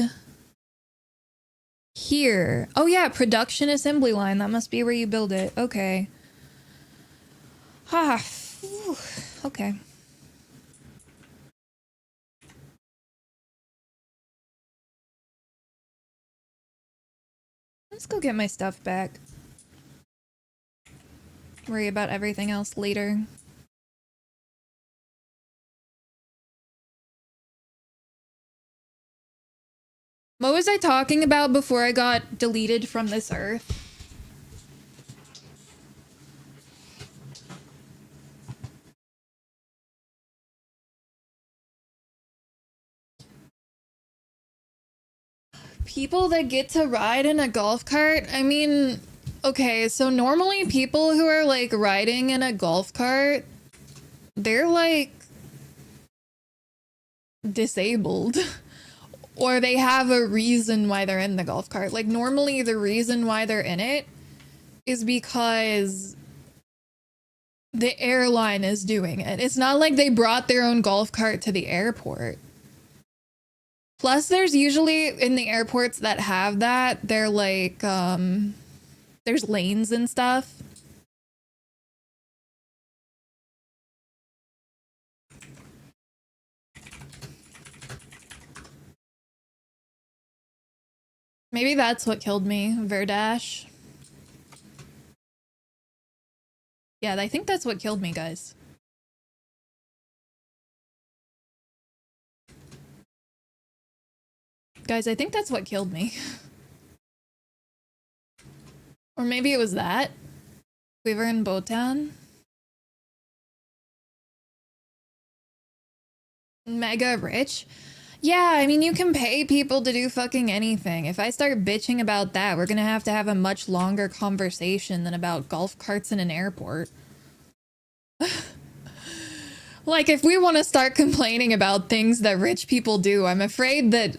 here. Oh yeah, production assembly line. That must be where you build it. Okay. Ah, okay. Let's go get my stuff back. Worry about everything else later. What was I talking about before I got deleted from this earth? People that get to ride in a golf cart? I mean, okay, so normally people who are like riding in a golf cart, they're like disabled. Or they have a reason why they're in the golf cart. Like normally the reason why they're in it is because the airline is doing it. It's not like they brought their own golf cart to the airport. Plus there's usually in the airports that have that, they're like, there's lanes and stuff. Maybe that's what killed me, Verdash. Yeah, I think that's what killed me, guys. Guys, I think that's what killed me. Or maybe it was that. We were in Botan. Mega rich. Yeah, I mean, you can pay people to do fucking anything. If I start bitching about that, we're gonna have to have a much longer conversation than about golf carts in an airport. Like, if we want to start complaining about things that rich people do, I'm afraid that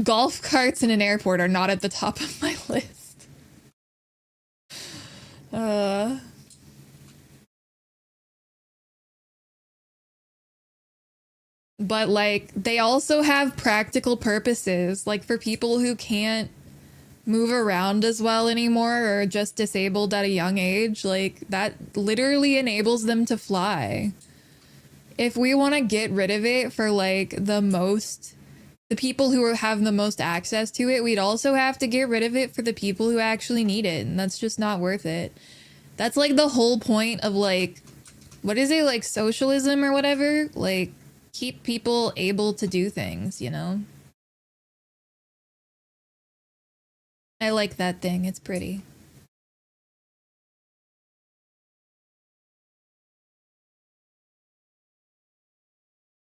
golf carts in an airport are not at the top of my list. But like they also have practical purposes, like for people who can't move around as well anymore or are just disabled at a young age, like that literally enables them to fly. if we want to get rid of it for like the people who have the most access to it, we'd also have to get rid of it for the people who actually need it, and that's just not worth it. That's like the whole point of like, what is it, like socialism or whatever? Like, keep people able to do things, you know? I like that thing, it's pretty.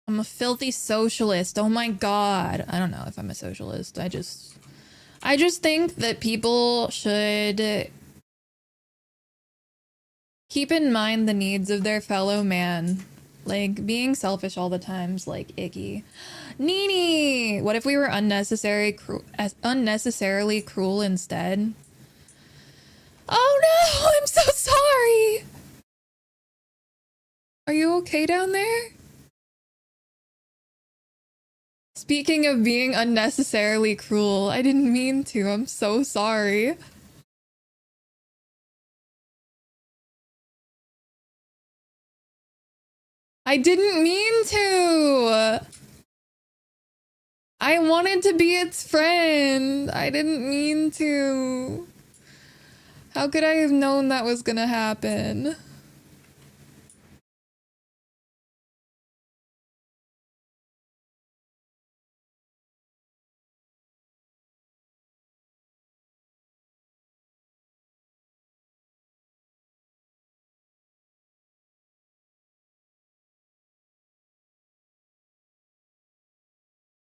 I'm a filthy socialist. Oh my god. I don't know if I'm a socialist. I just think that people should keep in mind the needs of their fellow man. Like, being selfish all the time's like icky. Nini! What if we were unnecessarily cruel instead? Oh no! I'm so sorry! Are you okay down there? Speaking of being unnecessarily cruel, I didn't mean to. I'm so sorry. I didn't mean to! I wanted to be its friend. I didn't mean to. How could I have known that was gonna happen?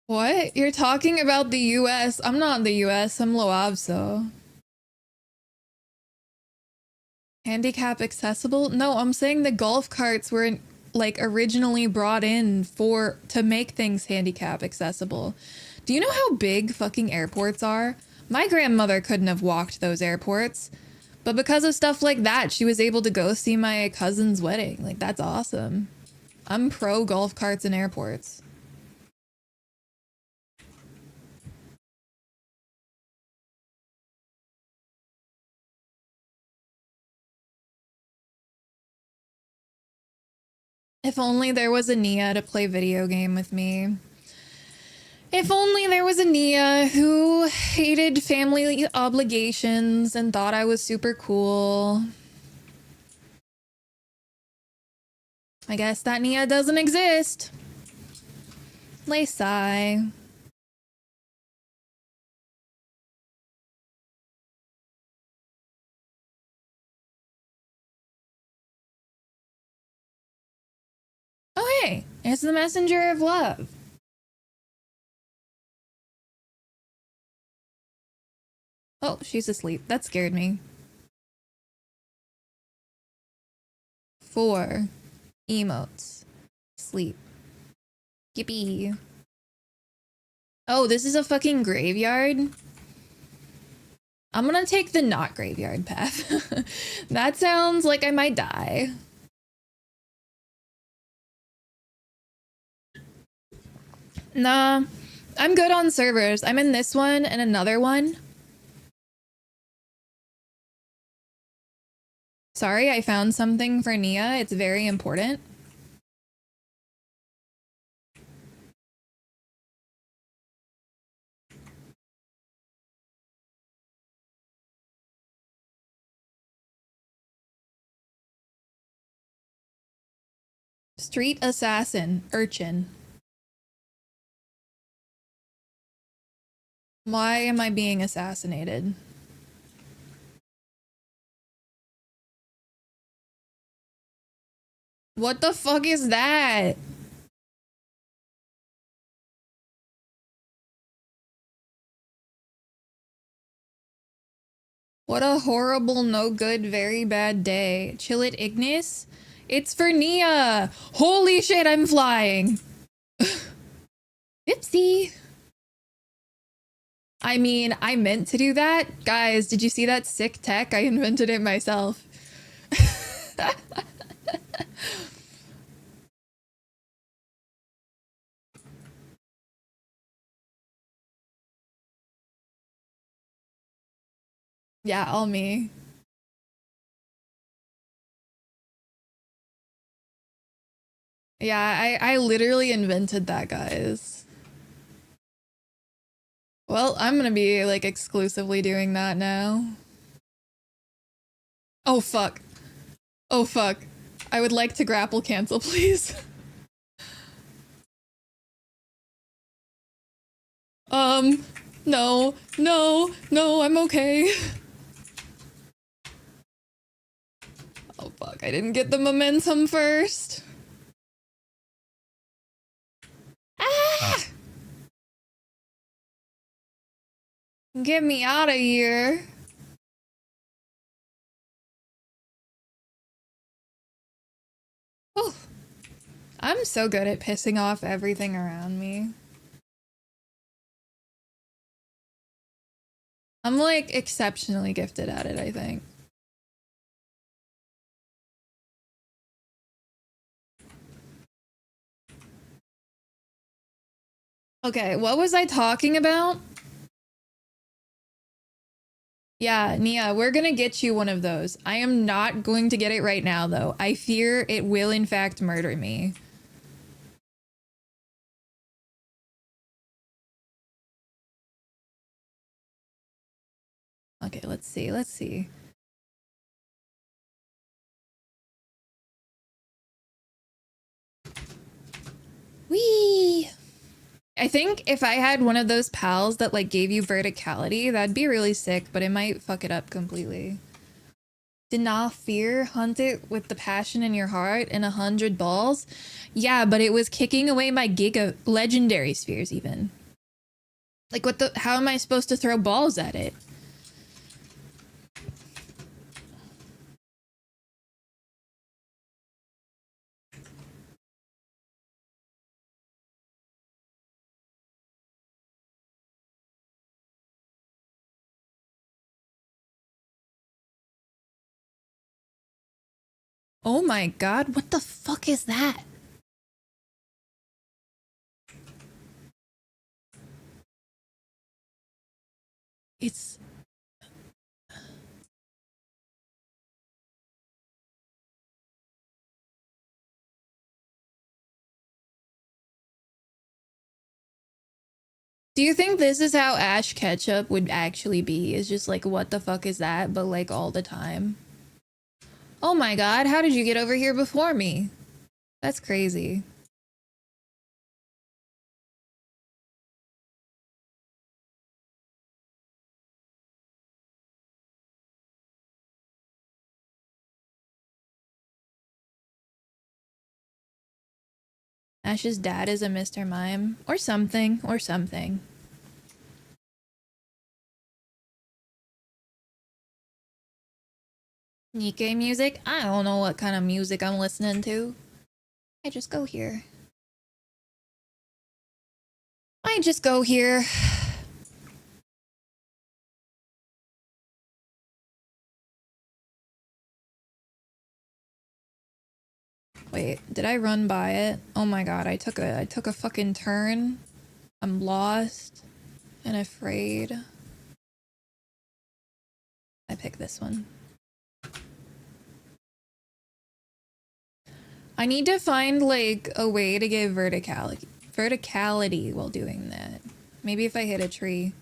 What? You're talking about the US. I'm not the US, I'm Loabso. Handicap accessible? No, I'm saying the golf carts were like originally brought in to make things handicap accessible. Do you know how big fucking airports are? My grandmother couldn't have walked those airports, but because of stuff like that, she was able to go see my cousin's wedding. Like, that's awesome. I'm pro golf carts and airports. If only there was a Nia to play video game with me. If only there was a Nia who hated family obligations and thought I was super cool. I guess that Nia doesn't exist. Lay sigh. Oh hey, it's the messenger of love. Oh, she's asleep. That scared me. 4 emotes. Sleep. Yippee. Oh, this is a fucking graveyard? I'm gonna take the not graveyard path. That sounds like I might die. Nah, I'm good on servers. I'm in this one and another one. Sorry, I found something for Nia. It's very important. Street assassin, urchin. Why am I being assassinated? What the fuck is that? What a horrible, no good, very bad day. Chill it, Ignis? It's for Nia! Holy shit, I'm flying! Oopsie. I mean, I meant to do that. Guys, did you see that sick tech? I invented it myself. Yeah, all me. Yeah, I literally invented that, guys. Well, I'm gonna be like exclusively doing that now. Oh fuck. Oh fuck. I would like to grapple cancel, please. No, no, no, I'm okay. Oh fuck, I didn't get the momentum first. Ah! Get me out of here. Oh, I'm so good at pissing off everything around me. I'm like exceptionally gifted at it, I think. Okay, what was I talking about? Yeah, Nia, we're gonna get you one of those. I am not going to get it right now, though. I fear it will, in fact, murder me. Okay, let's see, let's see. Whee! I think if I had one of those pals that like gave you verticality, that'd be really sick, but it might fuck it up completely. Did not fear, hunt it with the passion in your heart and 100 balls. Yeah, but it was kicking away my giga legendary spheres even. Like what the, how am I supposed to throw balls at it? Oh my god, what the fuck is that? It's... Do you think this is how Ash Ketchum would actually be? Is just like, what the fuck is that? But like all the time. Oh my god, how did you get over here before me? That's crazy. Ash's dad is a Mr. Mime. Or something. Or something. Nikkei music? I don't know what kind of music I'm listening to. I just go here. I just go here. Wait, did I run by it? Oh my god, I took a fucking turn. I'm lost and afraid. I pick this one. I need to find like a way to get verticality while doing that. Maybe if I hit a tree.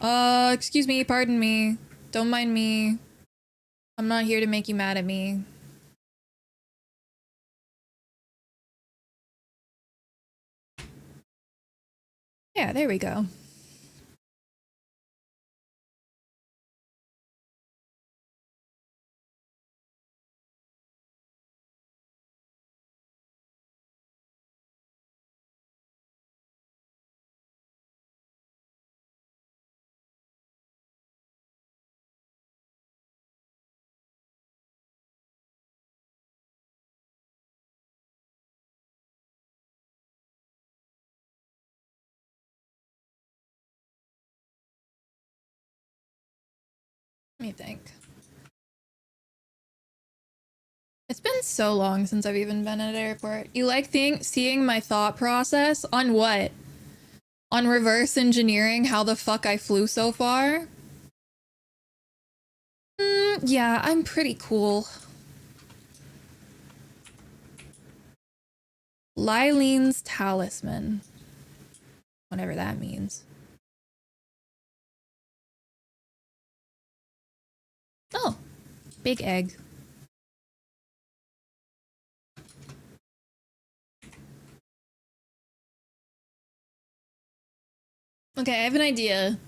Excuse me, pardon me. Don't mind me. I'm not here to make you mad at me. Yeah, there we go. Let me think. It's been so long since I've even been at an airport. You like seeing my thought process? On what? On reverse engineering how the fuck I flew so far? Yeah, I'm pretty cool. Lyleen's talisman. Whatever that means. Oh, big egg. Okay, I have an idea.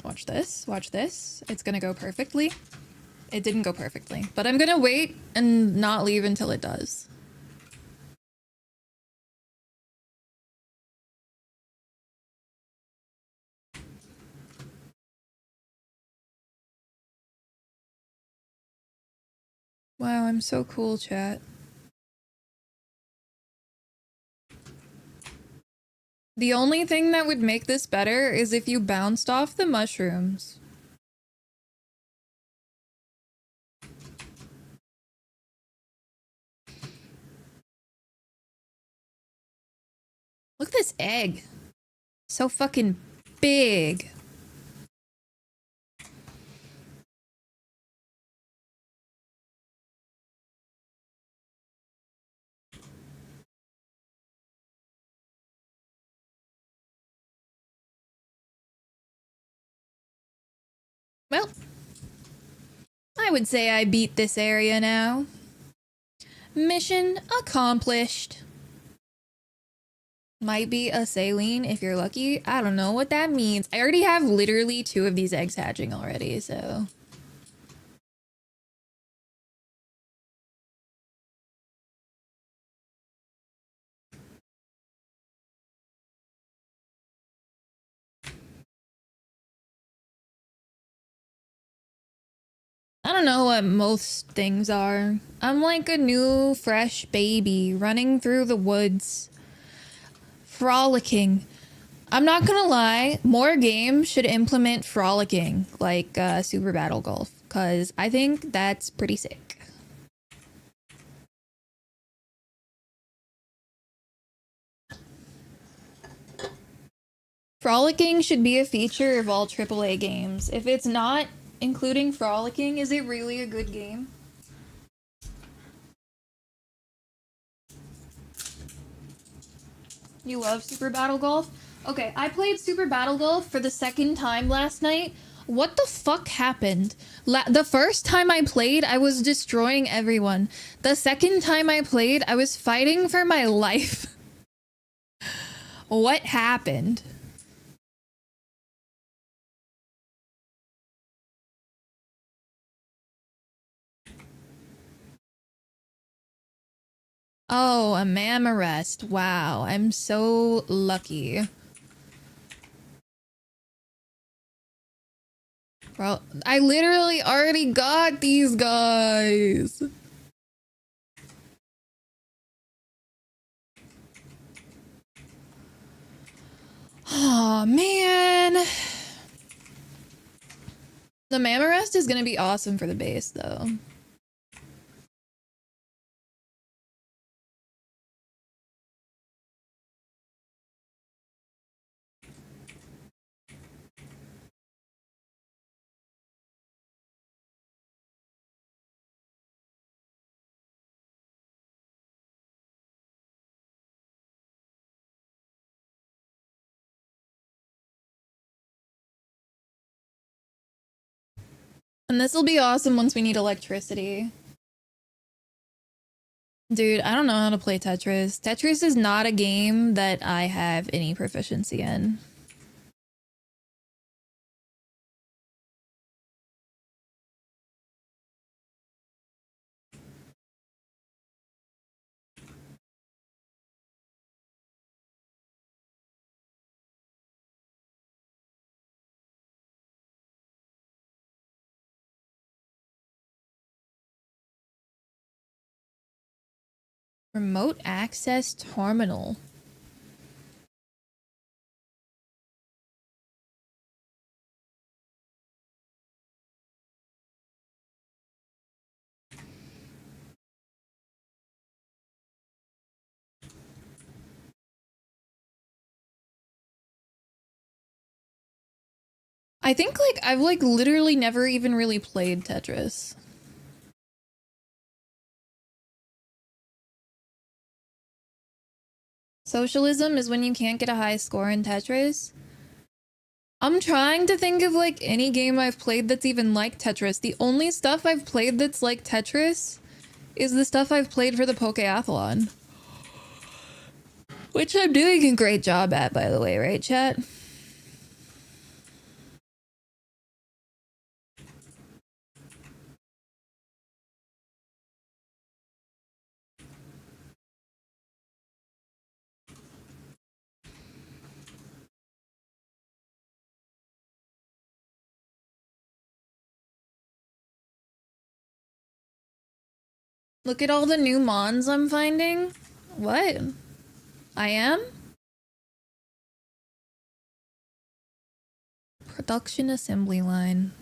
Watch this, watch this. It's gonna go perfectly. It didn't go perfectly, but I'm gonna wait and not leave until it does. Wow, I'm so cool, chat. The only thing that would make this better is if you bounced off the mushrooms. Look at this egg. So fucking big. Well, I would say I beat this area now. Mission accomplished. Might be a saline if you're lucky. I don't know what that means. I already have literally 2 of these eggs hatching already, so... I don't know what most things are. I'm like a new, fresh baby running through the woods. Frolicking. I'm not gonna lie, more games should implement frolicking, like Super Battle Golf, because I think that's pretty sick. Frolicking should be a feature of all AAA games. If it's not including frolicking, is it really a good game? You love Super Battle Golf? Okay, I played Super Battle Golf for the 2nd time last night. What the fuck happened? The first time I played, I was destroying everyone. The 2nd time I played, I was fighting for my life. What happened? Oh, a Mamarest. Wow, I'm so lucky. Bro, I literally already got these guys. Oh, man. The Mamarest is gonna be awesome for the base, though. And this will be awesome once we need electricity. Dude, I don't know how to play Tetris. Tetris is not a game that I have any proficiency in. Remote access terminal. I think like I've like literally never even really played Tetris. Socialism is when you can't get a high score in Tetris. I'm trying to think of like any game I've played that's even like Tetris. The only stuff I've played that's like Tetris is the stuff I've played for the Pokeathlon. Which I'm doing a great job at, by the way, right, chat? Look at all the new mons I'm finding. What? I am? Production assembly line.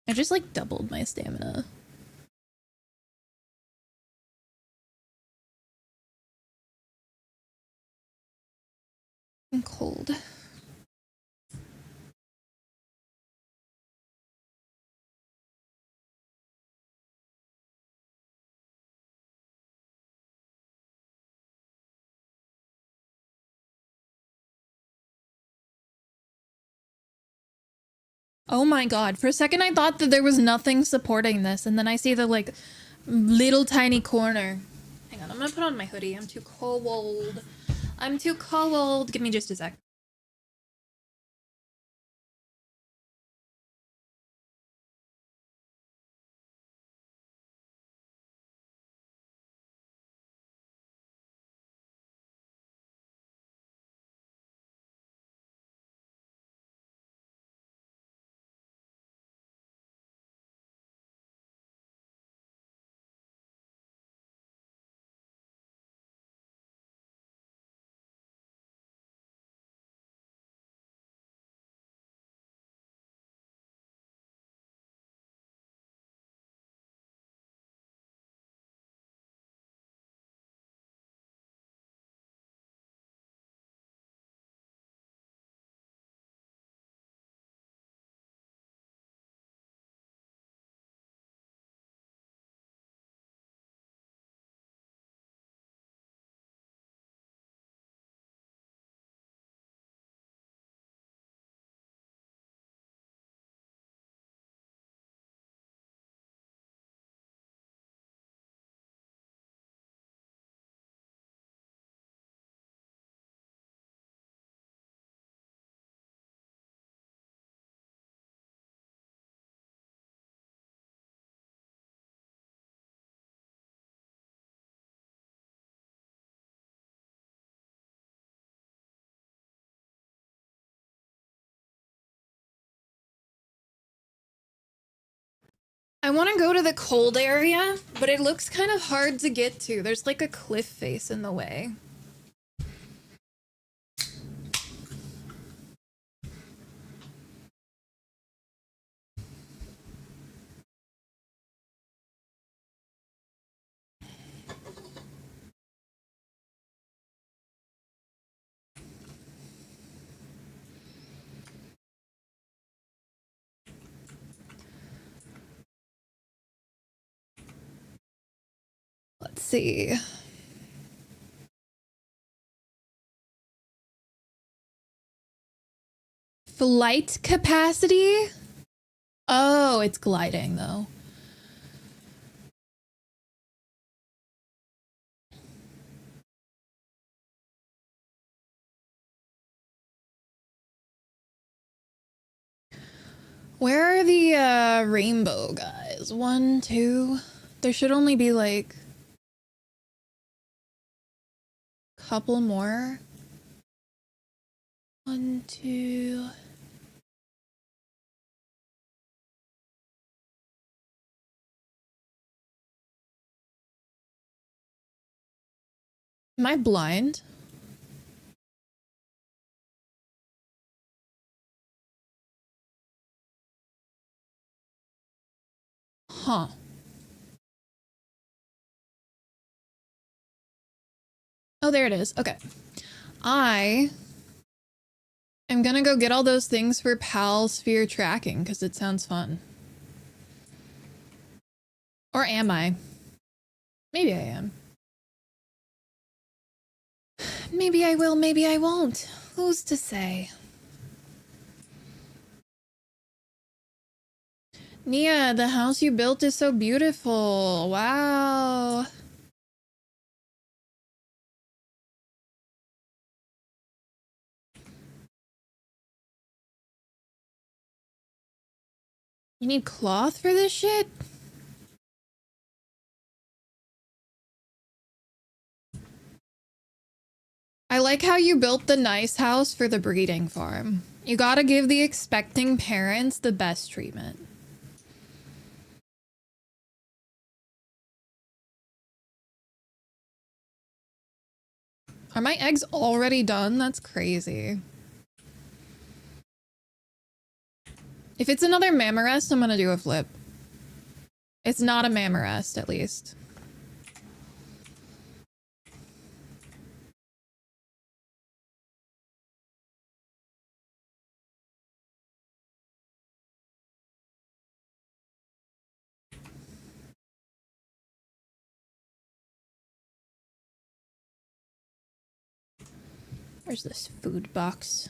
I just like doubled my stamina. I'm cold. Oh my god, for a second I thought that there was nothing supporting this, and then I see the like little tiny corner. Hang on, I'm gonna put on my hoodie. I'm too cold. I'm too cold. Give me just a sec. I want to go to the cold area, but it looks kind of hard to get to. There's like a cliff face in the way. Let's see. Flight capacity? Oh, it's gliding though. Where are the rainbow guys? 1, 2. There should only be like a couple more. 1, 2. Am I blind? Huh. Oh, there it is. Okay. I am gonna go get all those things for PAL sphere tracking because it sounds fun. Or am I? Maybe I am. Maybe I will, maybe I won't. Who's to say? Nia, the house you built is so beautiful. Wow. You need cloth for this shit? I like how you built the nice house for the breeding farm. You gotta give the expecting parents the best treatment. Are my eggs already done? That's crazy. If it's another Mammorest, I'm gonna do a flip. It's not a Mammorest, at least. Where's this food box?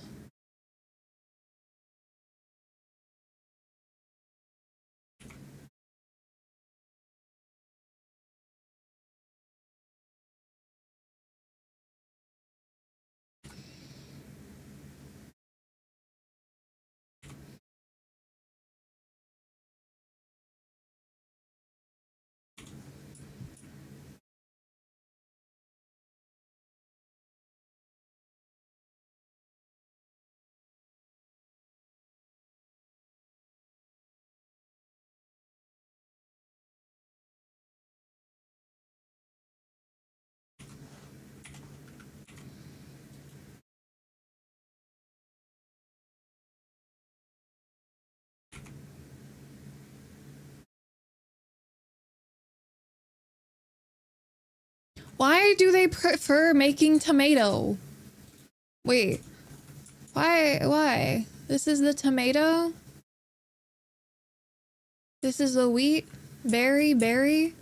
Why do they prefer making tomato? Wait. Why? This is the tomato? This is the wheat? Berry?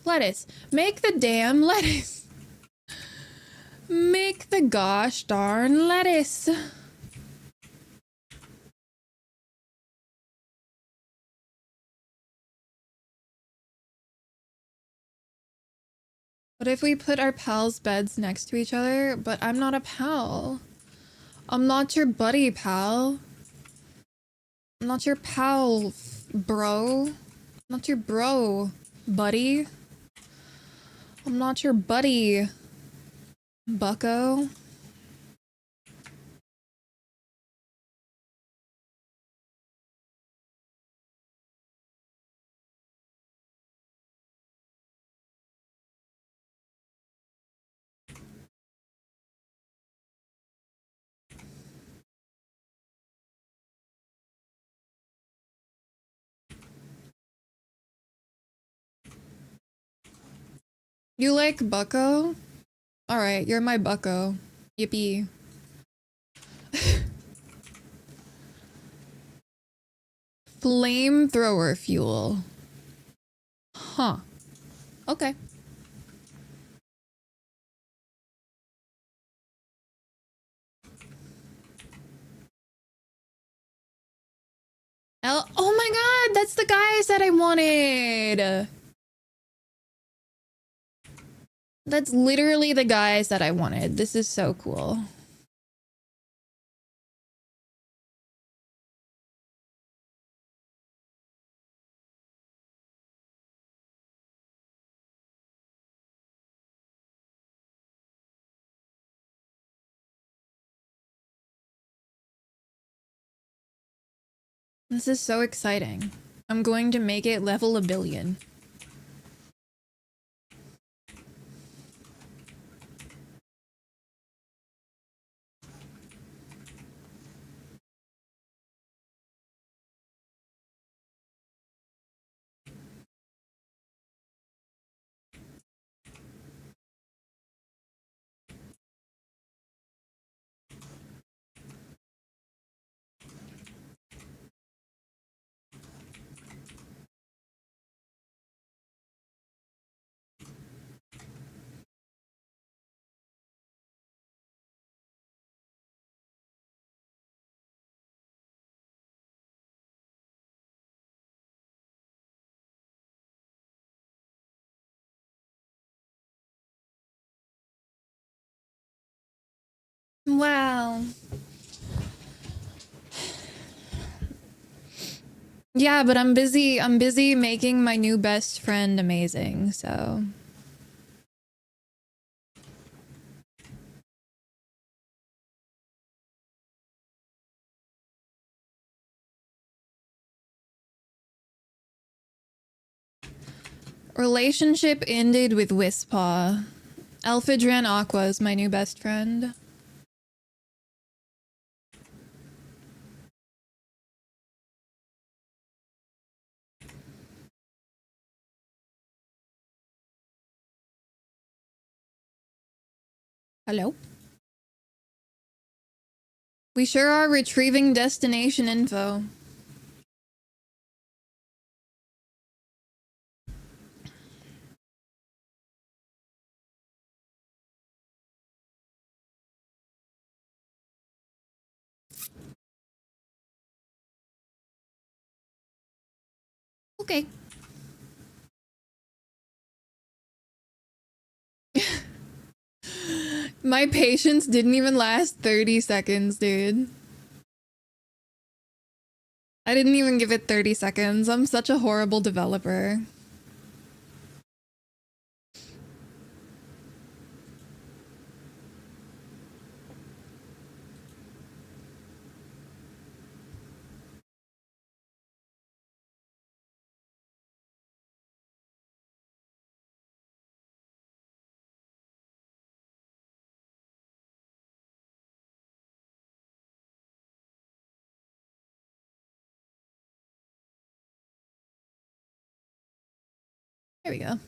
Lettuce. Make the damn lettuce. Make the gosh darn lettuce. What if we put our pals' beds next to each other? But I'm not a pal. I'm not your buddy, pal. I'm not your pal, bro. I'm not your bro, buddy. I'm not your buddy, bucko. You like bucko? Alright, you're my bucko. Yippee. Flamethrower fuel. Huh. Okay. Oh my god, that's the guys that I wanted. That's literally the guys that I wanted. This is so cool. This is so exciting. I'm going to make it level 1 billion. Wow. Yeah, but I'm busy making my new best friend amazing, so. Relationship ended with Wispaw. Elphidran Aqua is my new best friend. Hello? We sure are retrieving destination info. Okay. My patience didn't even last 30 seconds, dude. I didn't even give it 30 seconds. I'm such a horrible developer. There we go.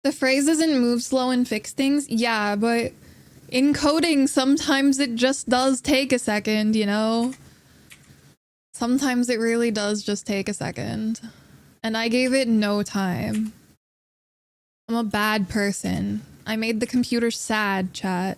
The phrase isn't move slow and fix things. Yeah, but in coding, sometimes it just does take a second, you know? Sometimes it really does just take a second. And I gave it no time. I'm a bad person. I made the computer sad, chat.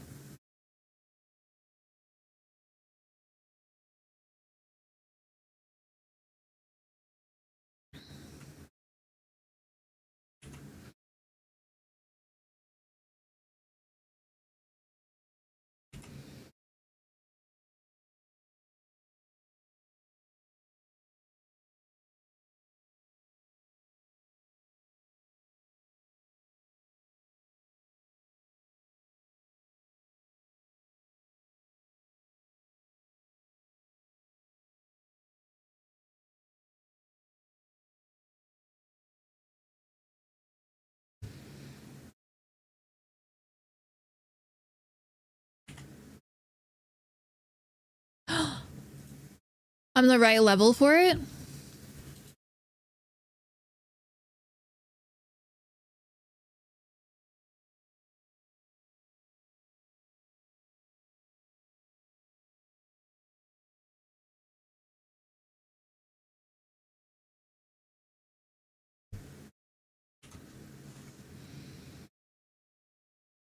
I'm the right level for it?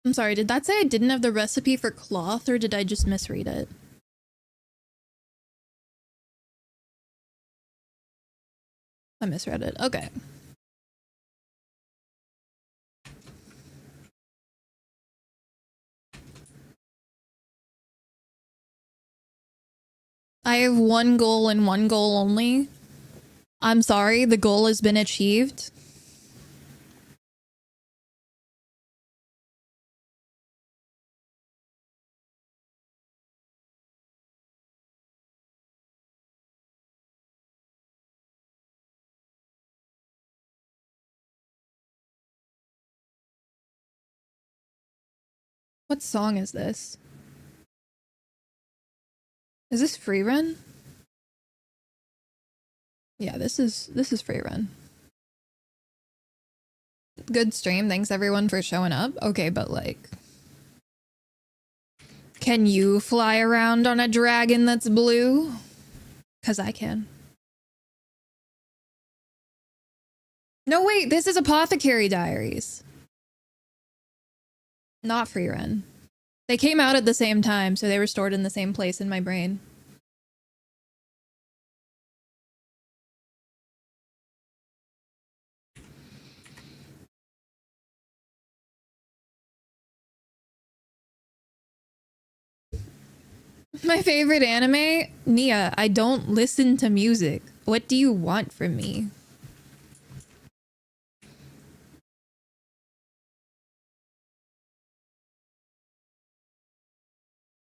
I'm sorry, did that say I didn't have the recipe for cloth, or did I just misread it? I misread it. Okay. I have one goal and one goal only. I'm sorry, the goal has been achieved. What song is this? Is this free run? Yeah, this is free run. Good stream. Thanks everyone for showing up. Okay, but like, can you fly around on a dragon that's blue? 'Cause I can. No, wait, this is Apothecary Diaries. Not free run. They came out at the same time, so they were stored in the same place in my brain. My favorite anime? Nia, I don't listen to music. What do you want from me?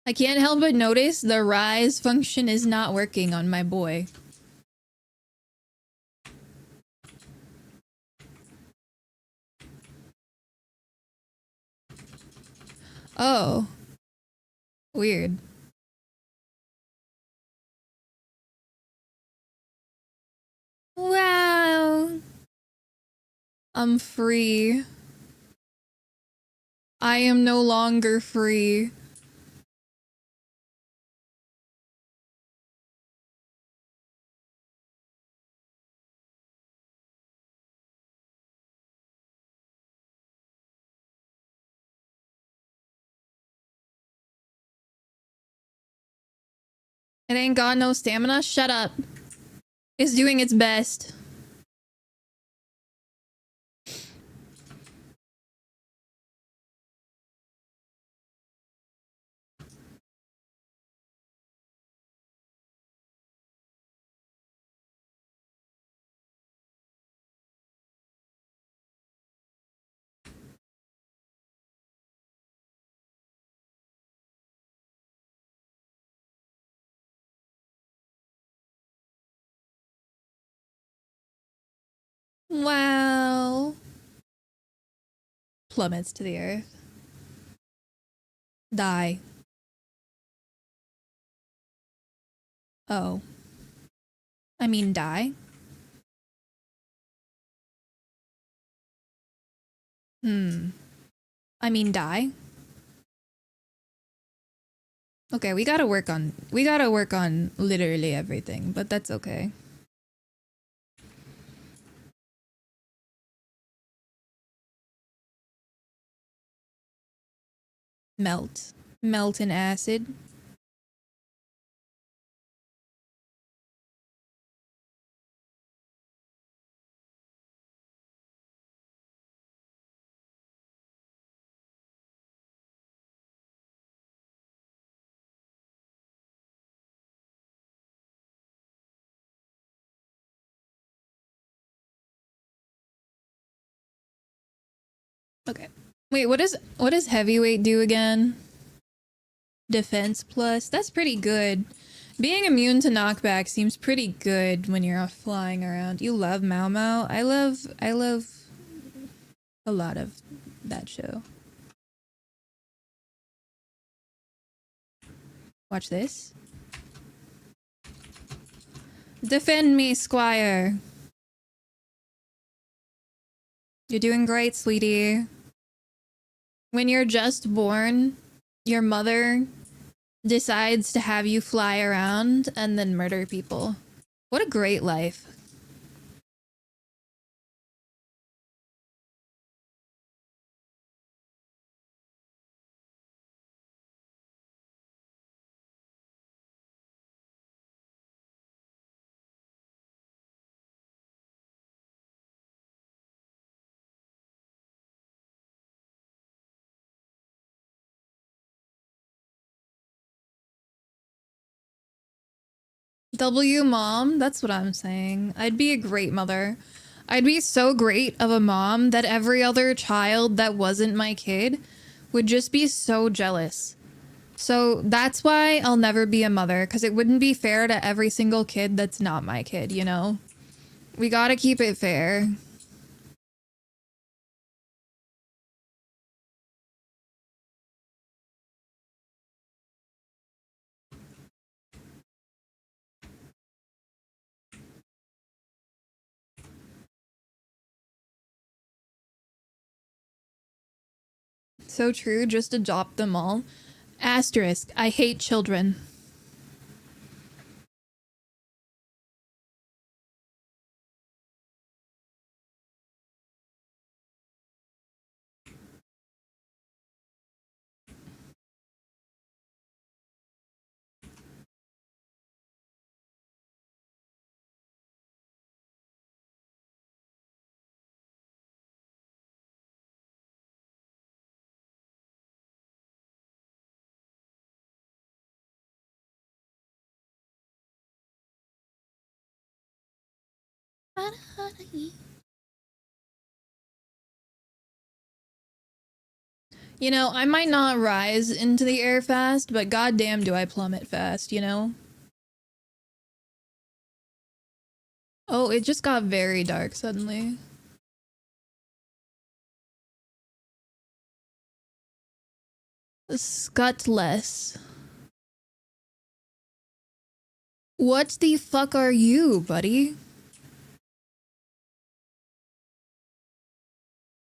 I can't help but notice the rise function is not working on my boy. Oh. Weird. Wow. I'm free. I am no longer free. It ain't got no stamina? Shut up. It's doing its best. Wow. Plummets to the earth. Die. Oh. I mean die? I mean die? Okay, we gotta work on literally everything, but that's okay. Melt. Melt in acid. Okay. Wait, what does heavyweight do again? Defense plus? That's pretty good. Being immune to knockback seems pretty good when you're flying around. You love Mao Mao. I love a lot of that show. Watch this. Defend me, Squire. You're doing great, sweetie. When you're just born, your mother decides to have you fly around and then murder people. What a great life. W mom, that's what I'm saying. I'd be a great mother. I'd be so great of a mom that every other child that wasn't my kid would just be so jealous. So that's why I'll never be a mother, because it wouldn't be fair to every single kid that's not my kid, you know? We gotta keep it fair. So true, just adopt them all. Asterisk, I hate children. You know, I might not rise into the air fast, but goddamn do I plummet fast, you know? Oh, it just got very dark suddenly. Scutless. What the fuck are you, buddy?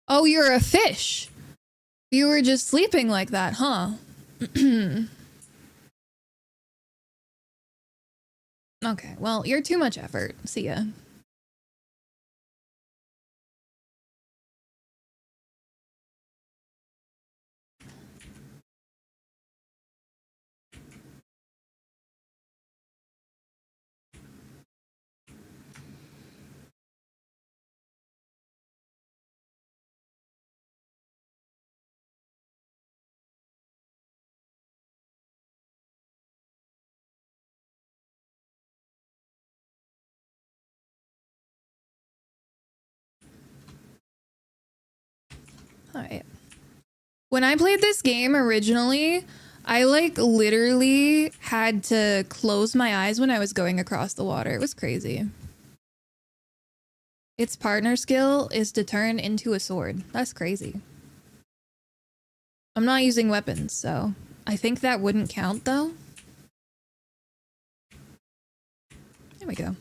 Oh, you're a fish. You were just sleeping like that, huh? Okay, well, you're too much effort. See ya. Alright. When I played this game originally, I like literally had to close my eyes when I was going across the water. It was crazy. Its partner skill is to turn into a sword. That's crazy. I'm not using weapons, so I think that wouldn't count though. There we go.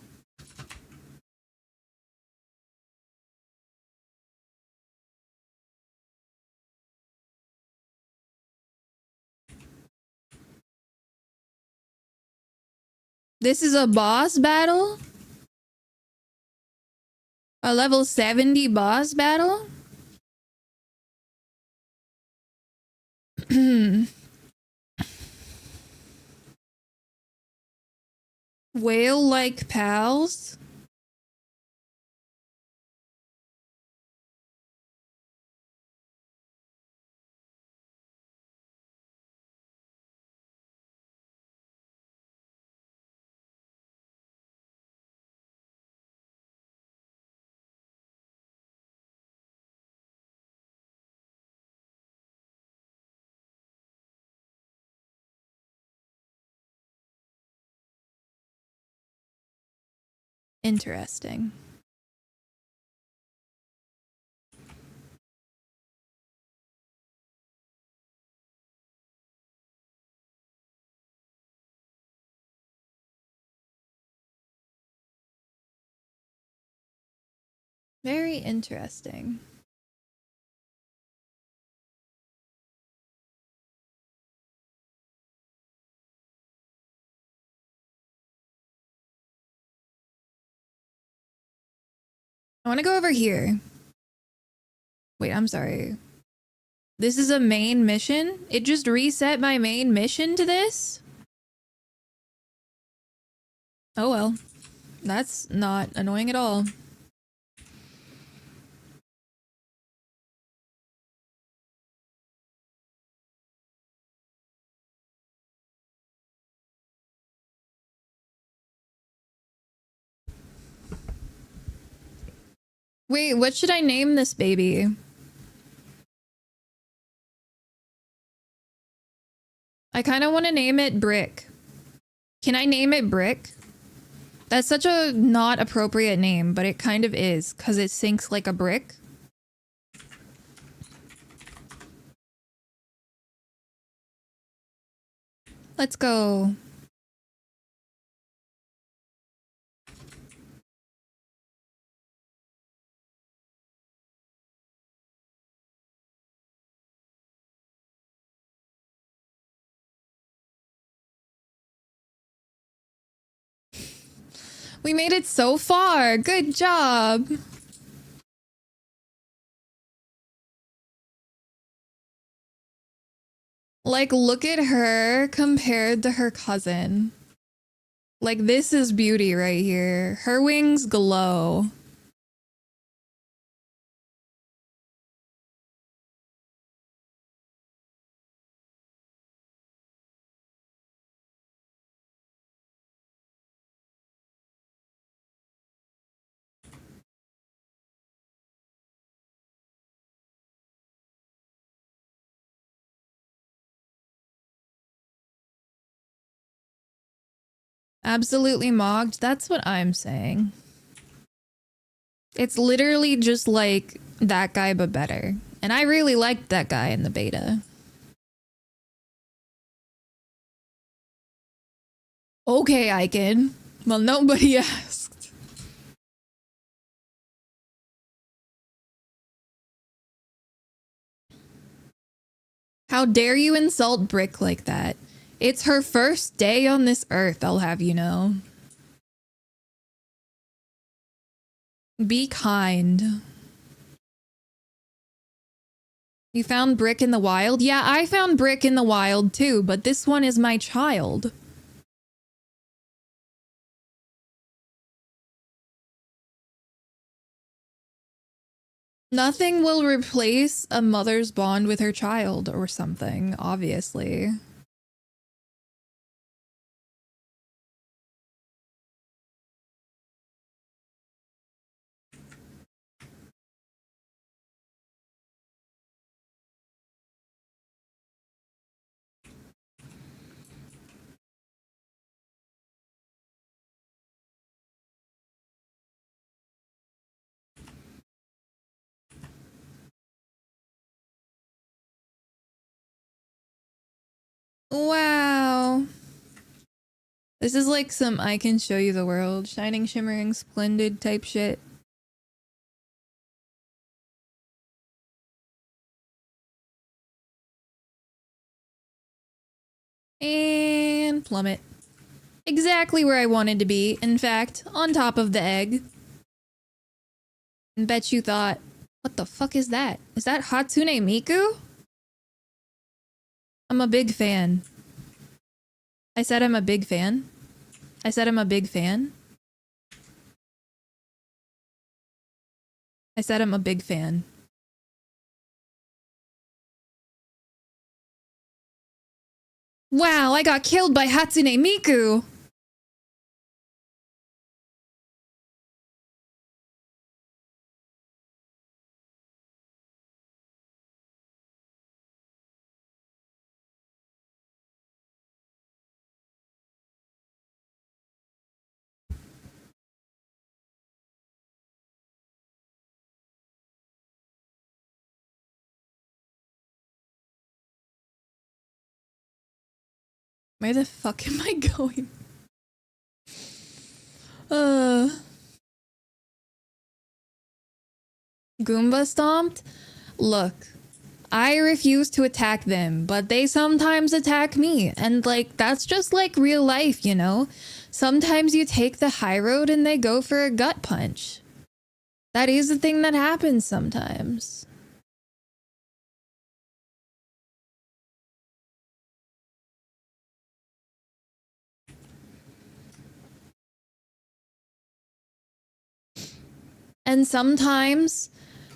This is a boss battle? A level 70 boss battle? Whale-like pals? Interesting. Very interesting. I want to go over here. Wait, I'm sorry. This is a main mission? It just reset my main mission to this? Oh well. That's not annoying at all. Wait, what should I name this baby? I kind of want to name it Brick. Can I name it Brick? That's such a not appropriate name, but it kind of is, because it sinks like a brick. Let's go. We made it so far. Good job. Like, look at her compared to her cousin. Like, this is beauty right here. Her wings glow. Absolutely mogged. That's what I'm saying. It's literally just like that guy, but better. And I really liked that guy in the beta. Okay, Icon. Well, nobody asked. How dare you insult Brick like that? It's her first day on this earth, I'll have you know. Be kind. You found Brick in the wild? Yeah, I found Brick in the wild too, but this one is my child. Nothing will replace a mother's bond with her child or something, obviously. Wow. This is like some I can show you the world, shining, shimmering, splendid type shit. And plummet. Exactly where I wanted to be. In fact, on top of the egg. And bet you thought, what the fuck is that? Is that Hatsune Miku? I'm a big fan. I said I'm a big fan. I said I'm a big fan. I said I'm a big fan. Wow, I got killed by Hatsune Miku! Where the fuck am I going? Goomba stomped? Look, I refuse to attack them, but they sometimes attack me. And like, that's just like real life, you know? Sometimes you take the high road and they go for a gut punch. That is the thing that happens sometimes. And sometimes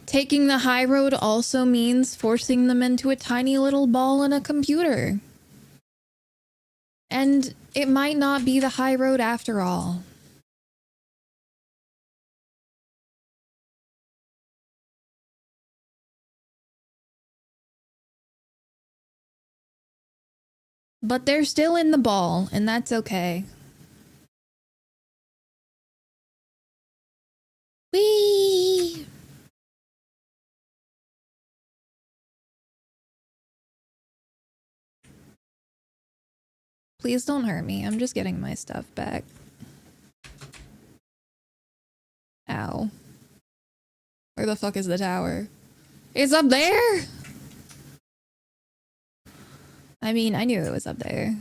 taking the high road also means forcing them into a tiny little ball in a computer. And it might not be the high road after all. But they're still in the ball, and that's okay. Whee! Please don't hurt me. I'm just getting my stuff back. Ow. Where the fuck is the tower? It's up there! I mean, I knew it was up there.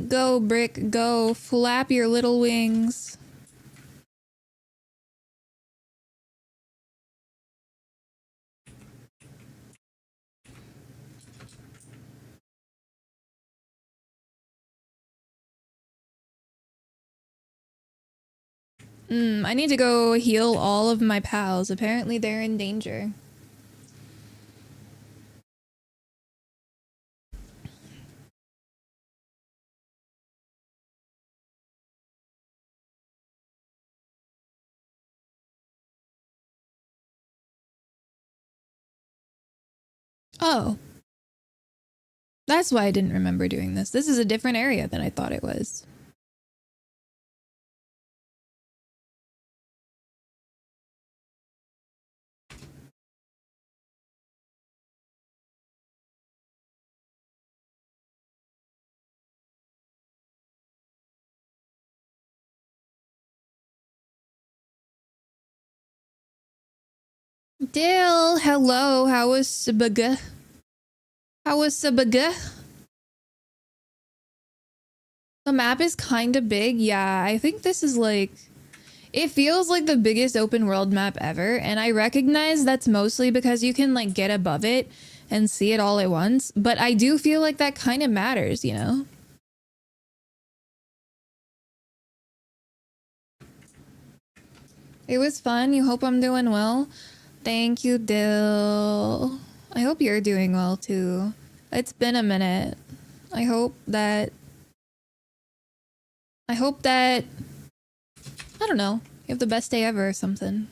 Go, Brick, go. Flap your little wings. I need to go heal all of my pals. Apparently they're in danger. Oh. That's why I didn't remember doing this. This is a different area than I thought it was. Dill, hello. How was Sabaga? How was Sabaga? The map is kind of big. Yeah, I think this is like... It feels like the biggest open world map ever, and I recognize that's mostly because you can like get above it and see it all at once, but I do feel like that kind of matters, you know? It was fun. You hope I'm doing well? Thank you, Dill. I hope you're doing well too. It's been a minute. I hope that... I don't know. You have the best day ever or something.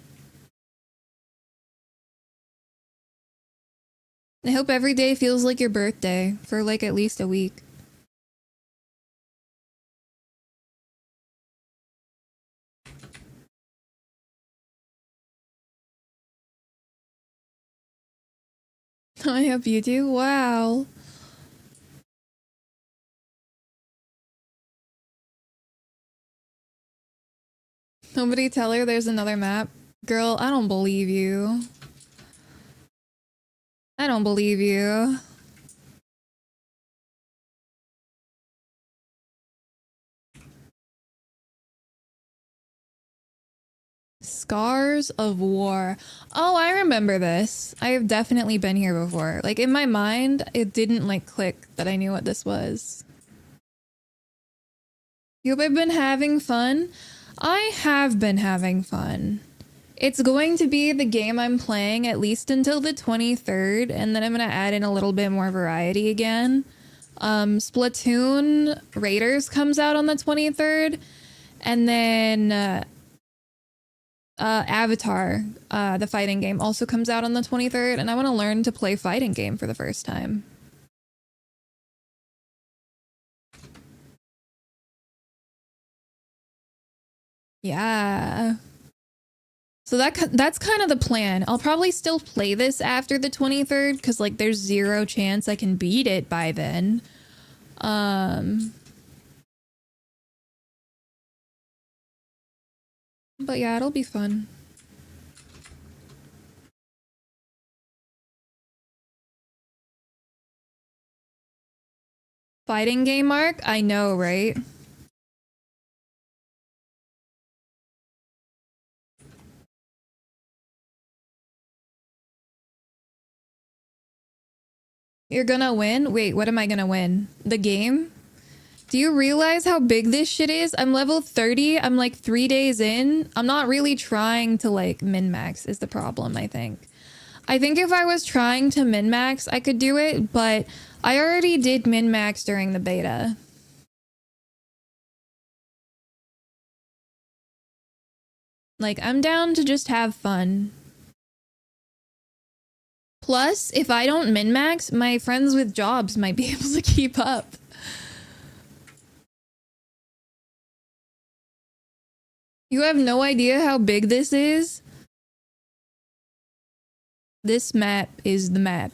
I hope every day feels like your birthday for like at least a week. I hope you do. Wow. Nobody tell her there's another map. Girl, I don't believe you. I don't believe you. Scars of War. Oh, I remember this. I have definitely been here before. Like, in my mind, it didn't, like, click that I knew what this was. You hope I've been having fun? I have been having fun. It's going to be the game I'm playing at least until the 23rd, and then I'm going to add in a little bit more variety again. Splatoon Raiders comes out on the 23rd, and then Avatar, the fighting game, also comes out on the 23rd, and I want to learn to play fighting game for the first time. Yeah. So that's kind of the plan. I'll probably still play this after the 23rd because like there's zero chance I can beat it by then. But yeah, it'll be fun. Fighting game, Mark? I know, right? You're gonna win? Wait, what am I gonna win? The game? Do you realize how big this shit is? I'm level 30. I'm like 3 days in. I'm not really trying to like min-max is the problem, I think. I think if I was trying to min-max, I could do it, but I already did min-max during the beta. Like, I'm down to just have fun. Plus, if I don't min-max, my friends with jobs might be able to keep up. You have no idea how big this is? This map is the map.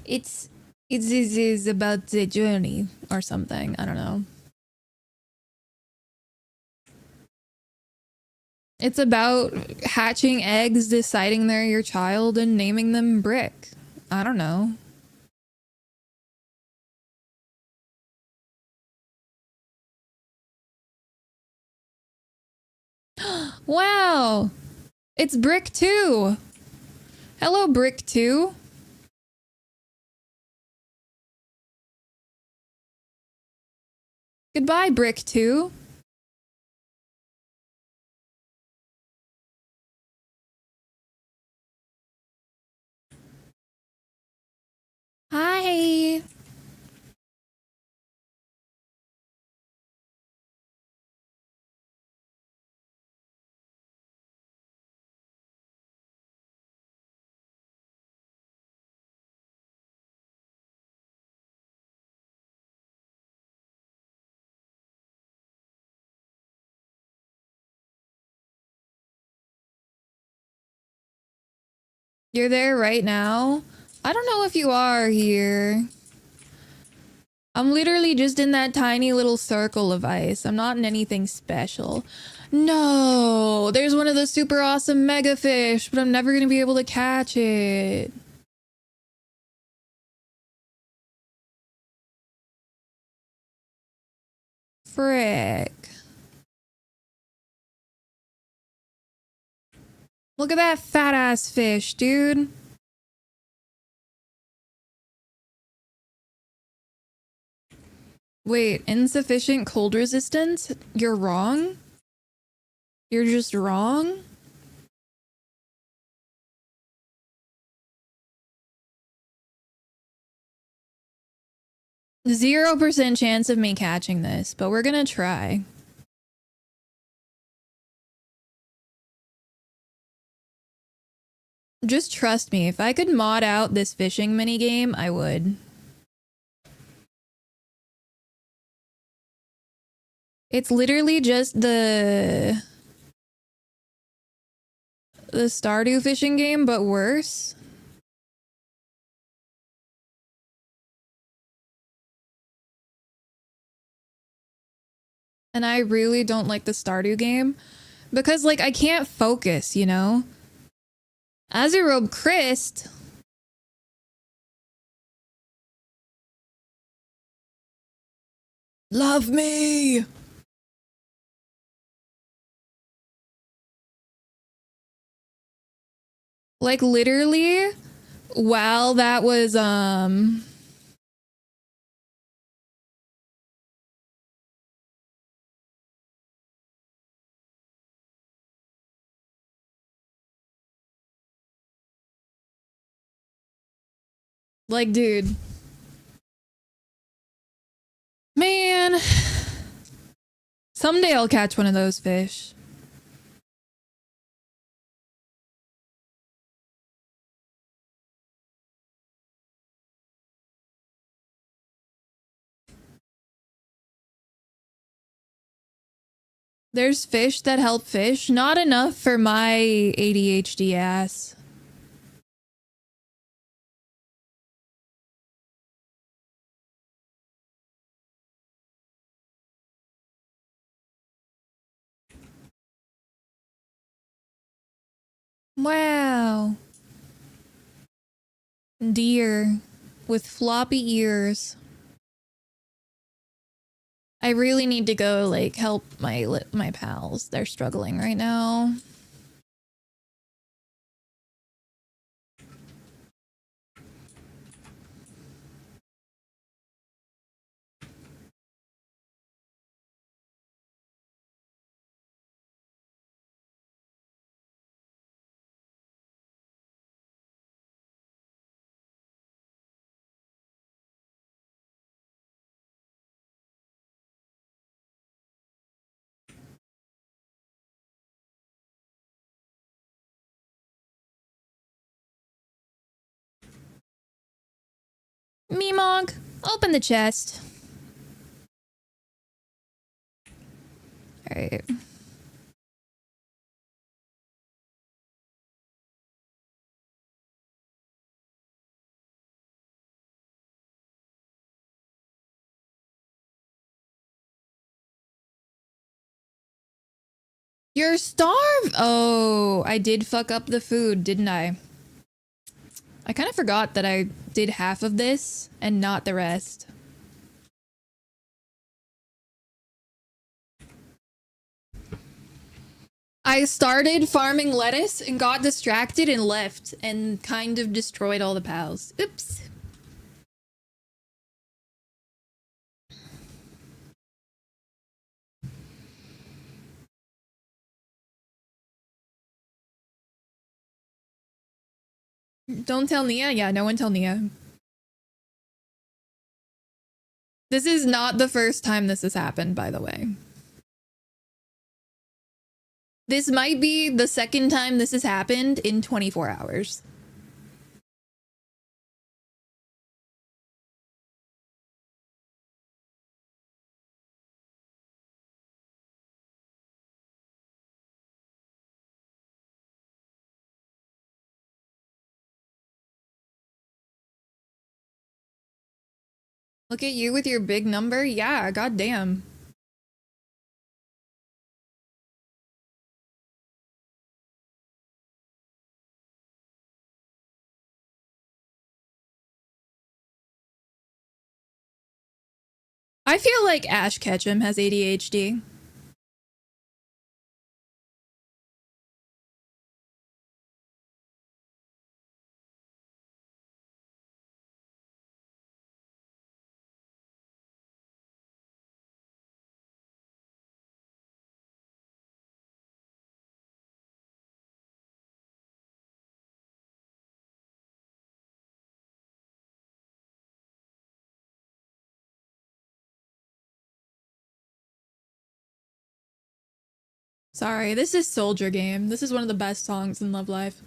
It is about the journey or something. I don't know. It's about hatching eggs, deciding they're your child, and naming them Brick. I don't know. Wow. It's Brick 2. Hello, Brick 2. Goodbye, Brick 2. Hi. You're there right now? I don't know if you are here. I'm literally just in that tiny little circle of ice. I'm not in anything special. No, there's one of the super awesome mega fish, but I'm never going to be able to catch it. Frick. Look at that fat ass fish, dude. Wait, insufficient cold resistance? You're wrong? You're just wrong? %0 chance of me catching this, but we're gonna try. Just trust me, if I could mod out this fishing minigame, I would. It's literally just the Stardew fishing game, but worse. And I really don't like the Stardew game because, like, I can't focus, you know? Azerobe Christ. Love me. Like, literally, while that was, like, dude. Man. Someday I'll catch one of those fish. There's fish that help fish. Not enough for my ADHD ass. Wow. Deer with floppy ears. I really need to go, like, help my pals. They're struggling right now. Meemog, open the chest. Alright. You're starved? Oh, I did fuck up the food, didn't I? I kind of forgot that I did half of this and not the rest. I started farming lettuce and got distracted and left and kind of destroyed all the pals. Oops. Don't tell Nia? Yeah, no one tell Nia. This is not the first time this has happened, by the way. This might be the second time this has happened in 24 hours. Look at you with your big number. Yeah, goddamn. I feel like Ash Ketchum has ADHD. Sorry, this is Soldier Game. This is one of the best songs in Love Life.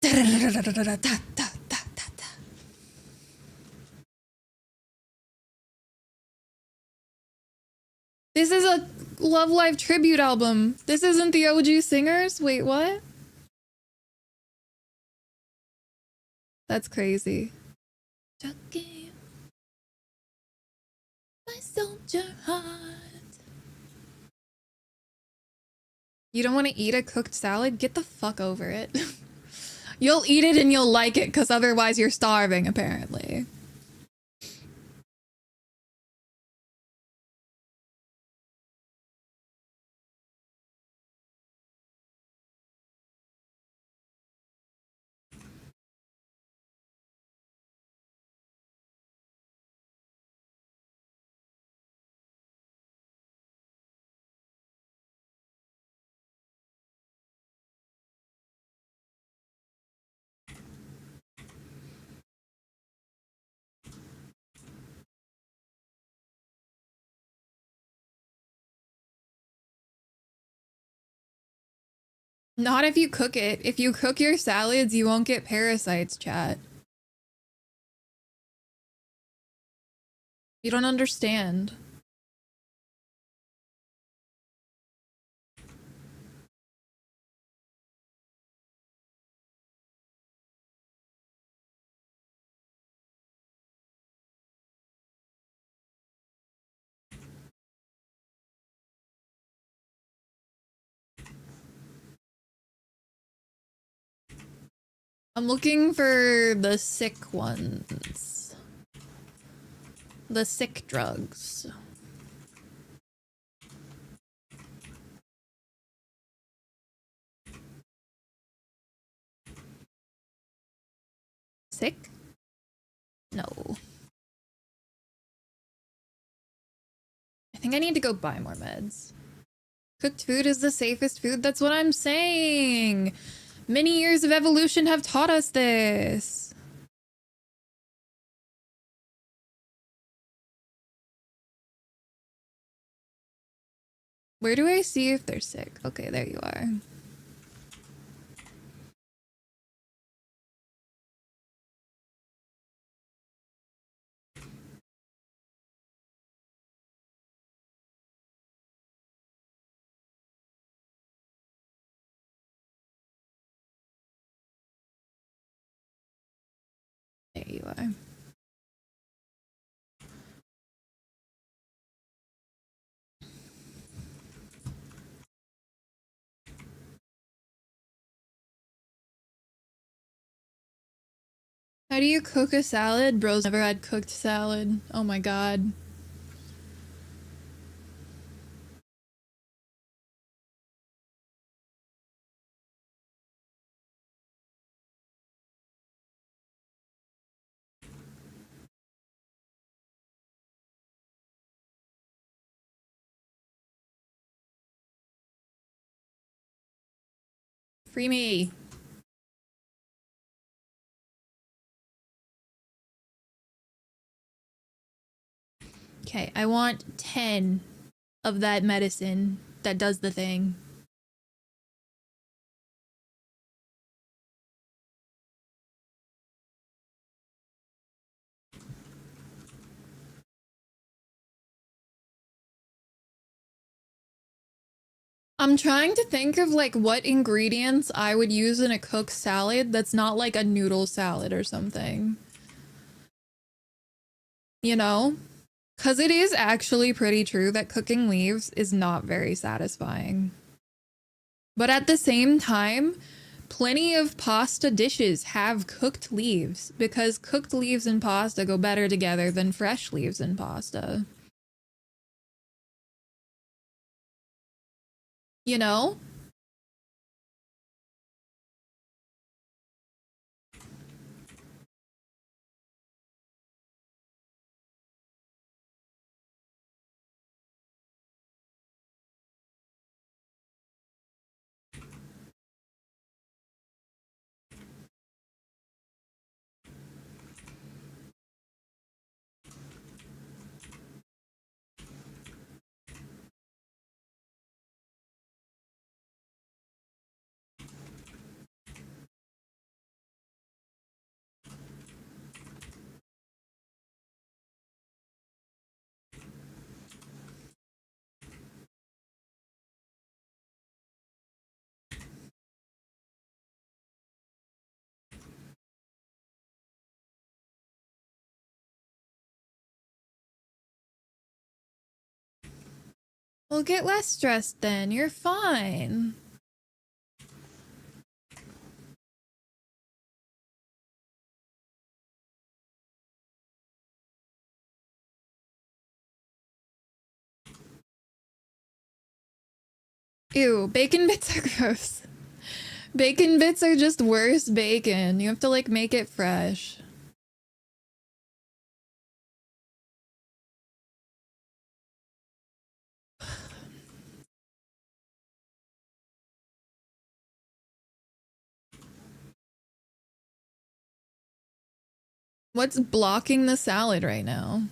This is a Love Life tribute album. This isn't the OG singers? Wait, what? That's crazy. Chucking my soldier heart. You don't want to eat a cooked salad? Get the fuck over it. You'll eat it and you'll like it because otherwise you're starving, apparently. Not if you cook it. If you cook your salads, you won't get parasites, chat. You don't understand. I'm looking for the sick ones. The sick drugs. Sick? No. I think I need to go buy more meds. Cooked food is the safest food. That's what I'm saying. Many years of evolution have taught us this. Where do I see if they're sick? Okay, there you are. There you are. How do you cook a salad? Bro's never had cooked salad. Oh my god. Free me. Okay, I want 10 of that medicine that does the thing. I'm trying to think of like what ingredients I would use in a cooked salad that's not like a noodle salad or something. You know? Because it is actually pretty true that cooking leaves is not very satisfying. But at the same time, plenty of pasta dishes have cooked leaves because cooked leaves and pasta go better together than fresh leaves and pasta. You know? Well, get less stressed then. You're fine. Ew, bacon bits are gross. Bacon bits are just worse bacon. You have to like make it fresh. What's blocking the salad right now?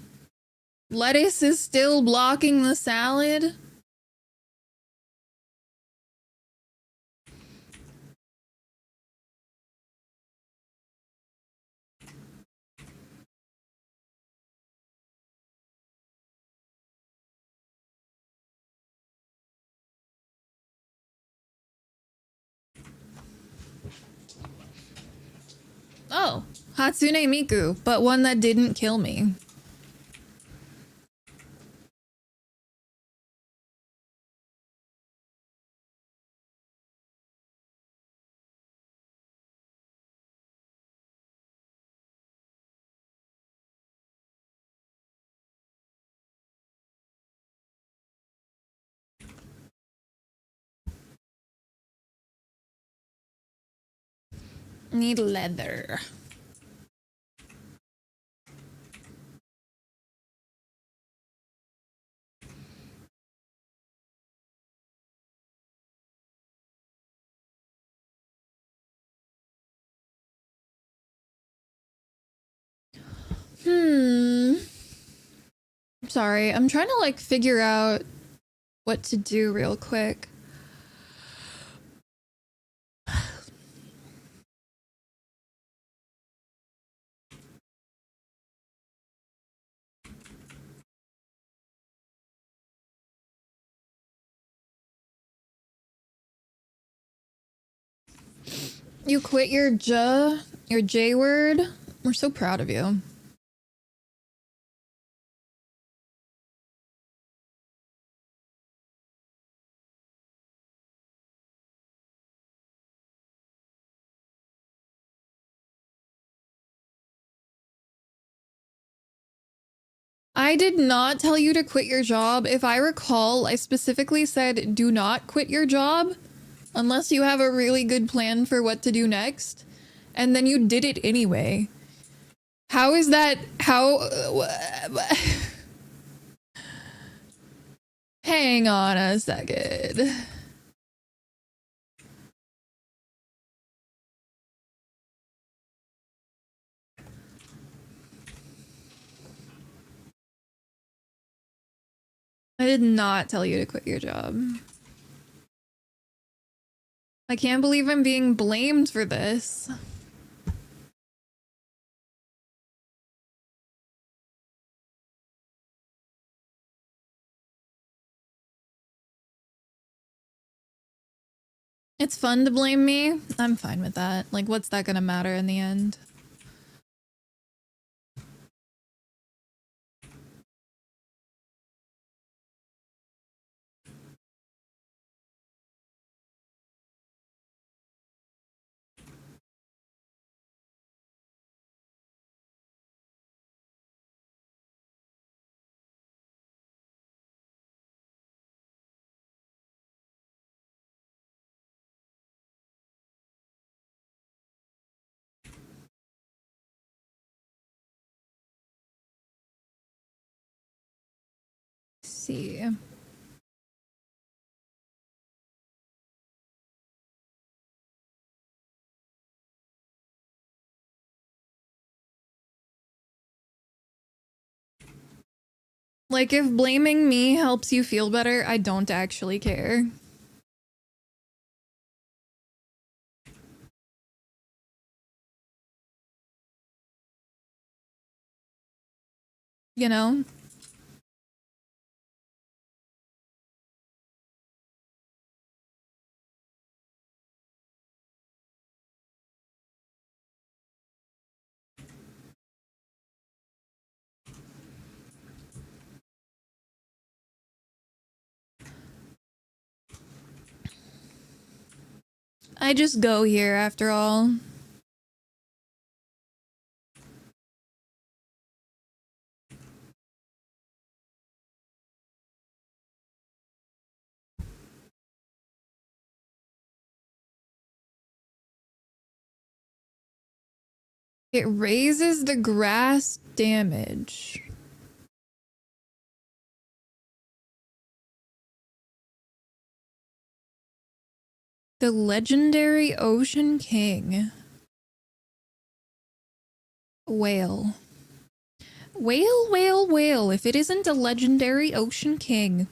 Lettuce is still blocking the salad? Oh, Hatsune Miku, but one that didn't kill me. Need leather. Sorry, I'm trying to like figure out what to do real quick. You quit your J word? We're so proud of you. I did not tell you to quit your job. If I recall, I specifically said do not quit your job unless you have a really good plan for what to do next. And then you did it anyway. How is that? How? Hang on a second. I did not tell you to quit your job. I can't believe I'm being blamed for this. It's fun to blame me. I'm fine with that. Like, what's that gonna matter in the end? Let's see. Like, if blaming me helps you feel better, I don't actually care. You know? I just go here after all. It raises the grass damage. The legendary Ocean King. Whale. Whale, whale, whale. If it isn't a legendary Ocean King.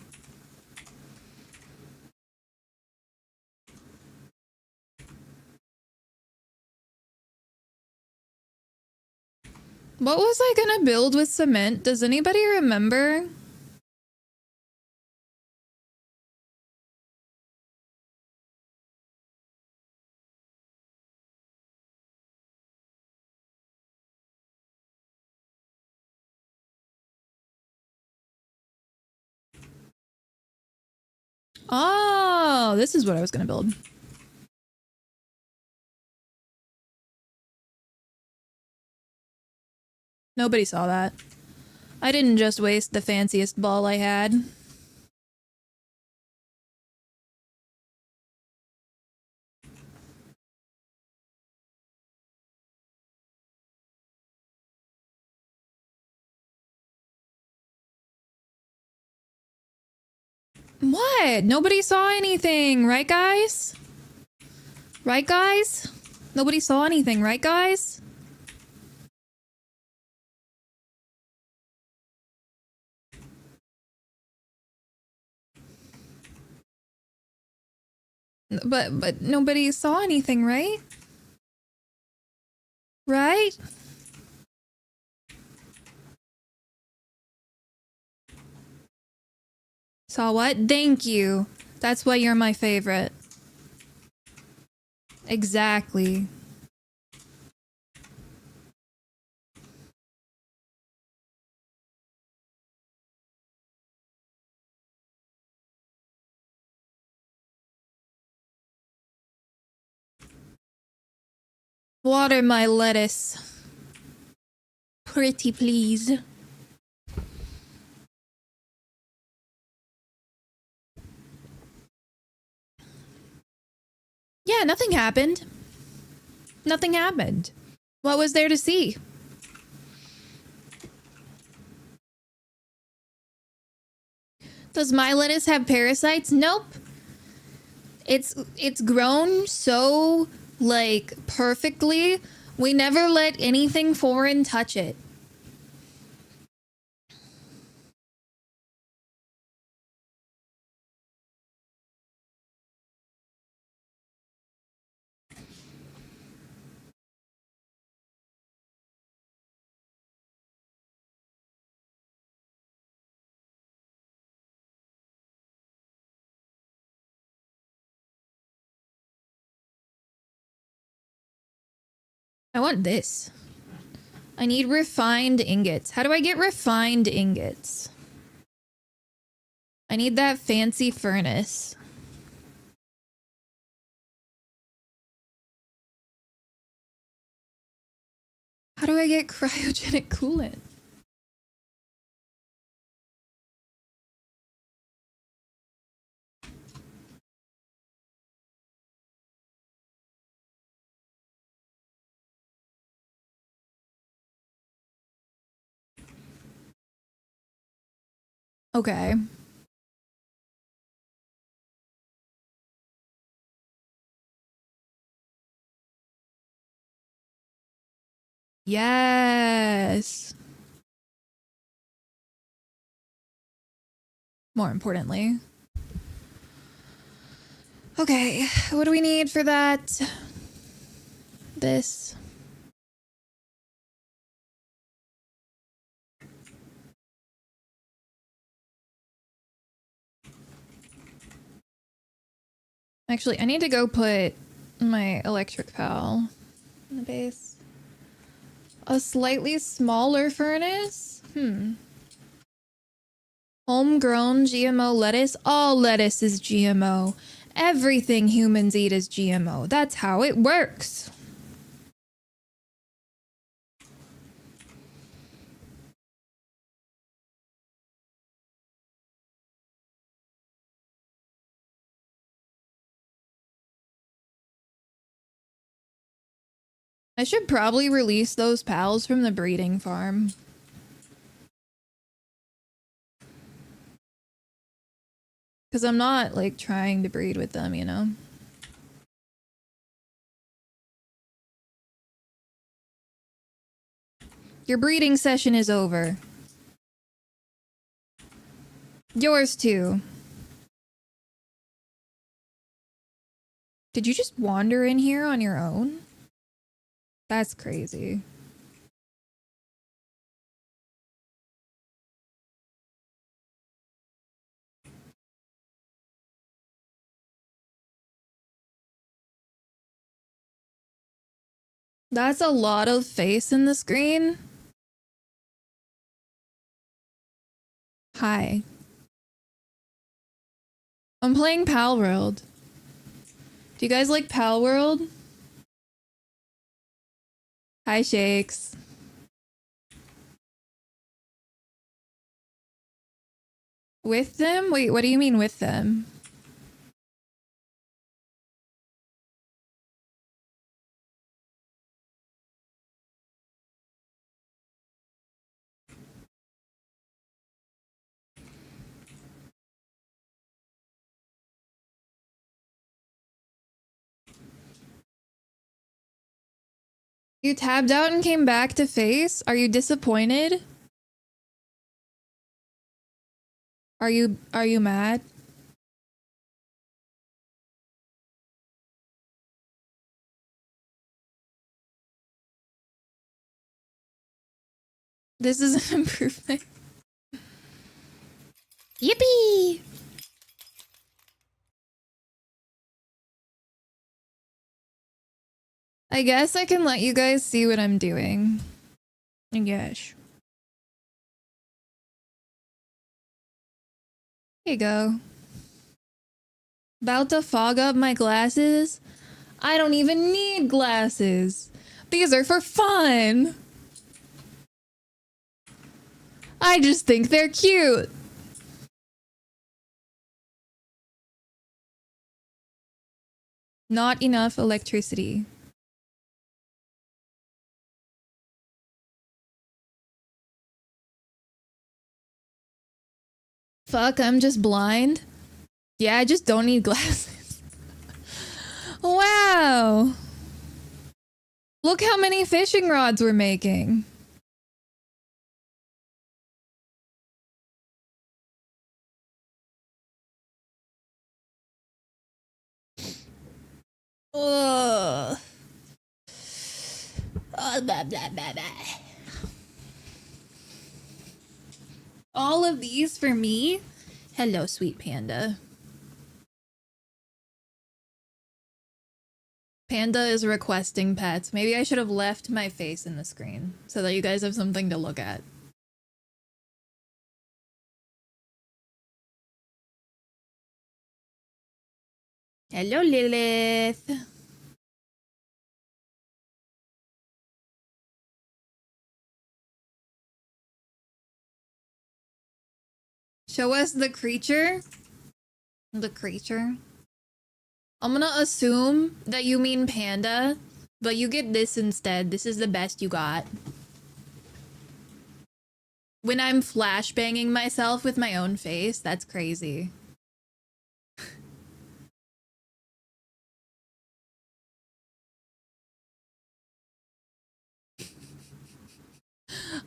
What was I gonna build with cement? Does anybody remember? Oh, this is what I was gonna build. Nobody saw that. I didn't just waste the fanciest ball I had. What? Nobody saw anything, right guys? Right guys? Nobody saw anything, right guys? But nobody saw anything, right? Right? Saw what? Thank you. That's why you're my favorite. Exactly. Water my lettuce. Pretty please. Yeah, nothing happened. Nothing happened. What was there to see? Does my lettuce have parasites? Nope. It's grown so, like, perfectly. We never let anything foreign touch it. I want this. I need refined ingots. How do I get refined ingots? I need that fancy furnace. How do I get cryogenic coolant? Okay. Yes. More importantly. Okay, what do we need for that? This. Actually, I need to go put my electric pal in the base. A slightly smaller furnace? Homegrown GMO lettuce? All lettuce is GMO. Everything humans eat is GMO. That's how it works. I should probably release those pals from the breeding farm. Because I'm not, like, trying to breed with them, you know? Your breeding session is over. Yours too. Did you just wander in here on your own? That's crazy. That's a lot of face in the screen. Hi. I'm playing palworld. Do you guys like palworld? Hi, Shakes. With them? Wait, what do you mean with them? You tabbed out and came back to face? Are you disappointed? Are you mad? This is an improvement. Yippee! I guess I can let you guys see what I'm doing. I guess. Here you go. About to fog up my glasses? I don't even need glasses. These are for fun. I just think they're cute. Not enough electricity. Fuck, I'm just blind. Yeah, I just don't need glasses. Wow. Look how many fishing rods we're making. Ugh. Oh, blah, blah, blah, blah. All of these for me? Hello, sweet panda. Panda is requesting pets. Maybe I should have left my face in the screen so that you guys have something to look at. Hello, Lilith. Show us the creature. The creature. I'm gonna assume that you mean panda, but you get this instead. This is the best you got. When I'm flashbanging myself with my own face, that's crazy.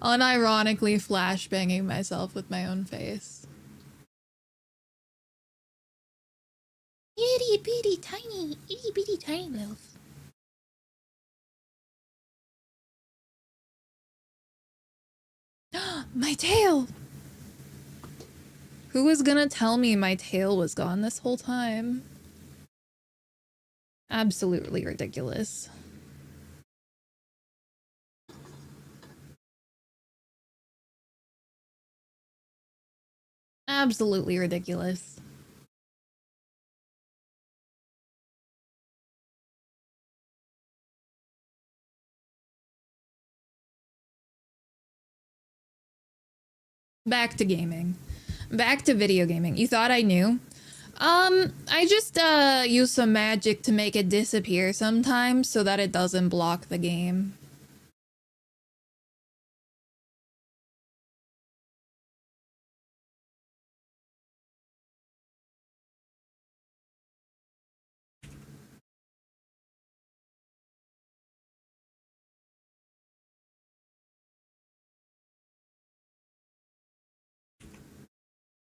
Unironically flashbanging myself with my own face. Itty bitty tiny loaf. My tail! Who was gonna tell me my tail was gone this whole time? Absolutely ridiculous. Absolutely ridiculous. Back to gaming. Back to video gaming. You thought I knew? I just use some magic to make it disappear sometimes so that it doesn't block the game.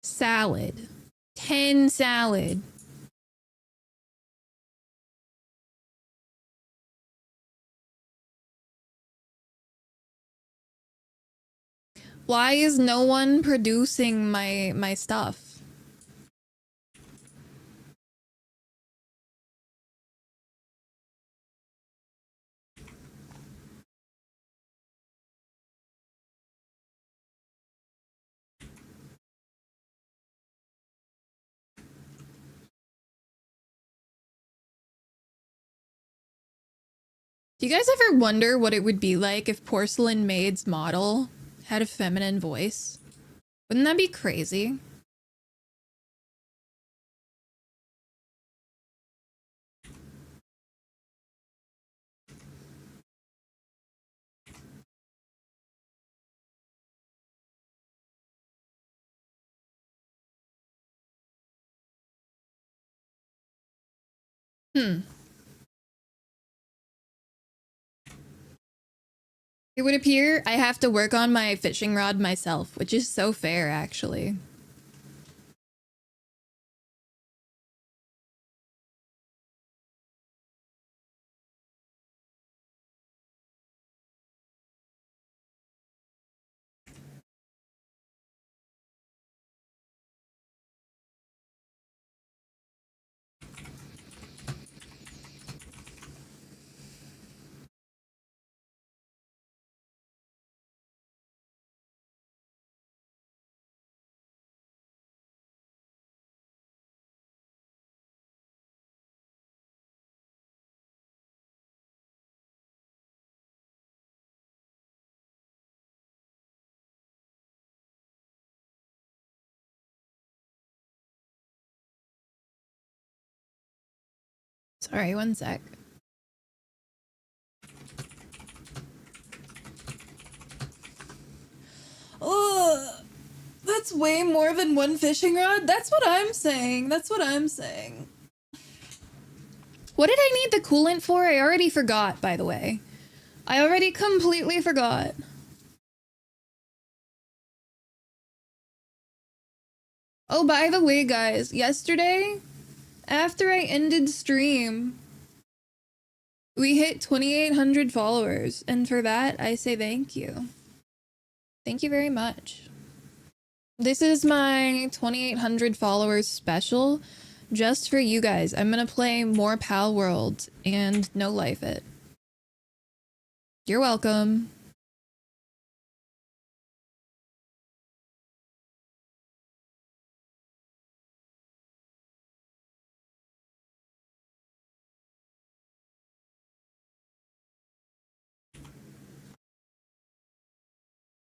Salad. 10 salad. Why is no one producing my stuff? Do you guys ever wonder what it would be like if Porcelain Maid's model had a feminine voice? Wouldn't that be crazy? It would appear I have to work on my fishing rod myself, which is so fair, actually. Sorry, one sec. Oh, that's way more than one fishing rod? That's what I'm saying. That's what I'm saying. What did I need the coolant for? I already forgot, by the way. I already completely forgot. Oh, by the way, guys, yesterday, after I ended stream, we hit 2,800 followers, and for that, I say thank you. Thank you very much. This is my 2,800 followers special, just for you guys, I'm gonna play more Palworld and no life it. You're welcome.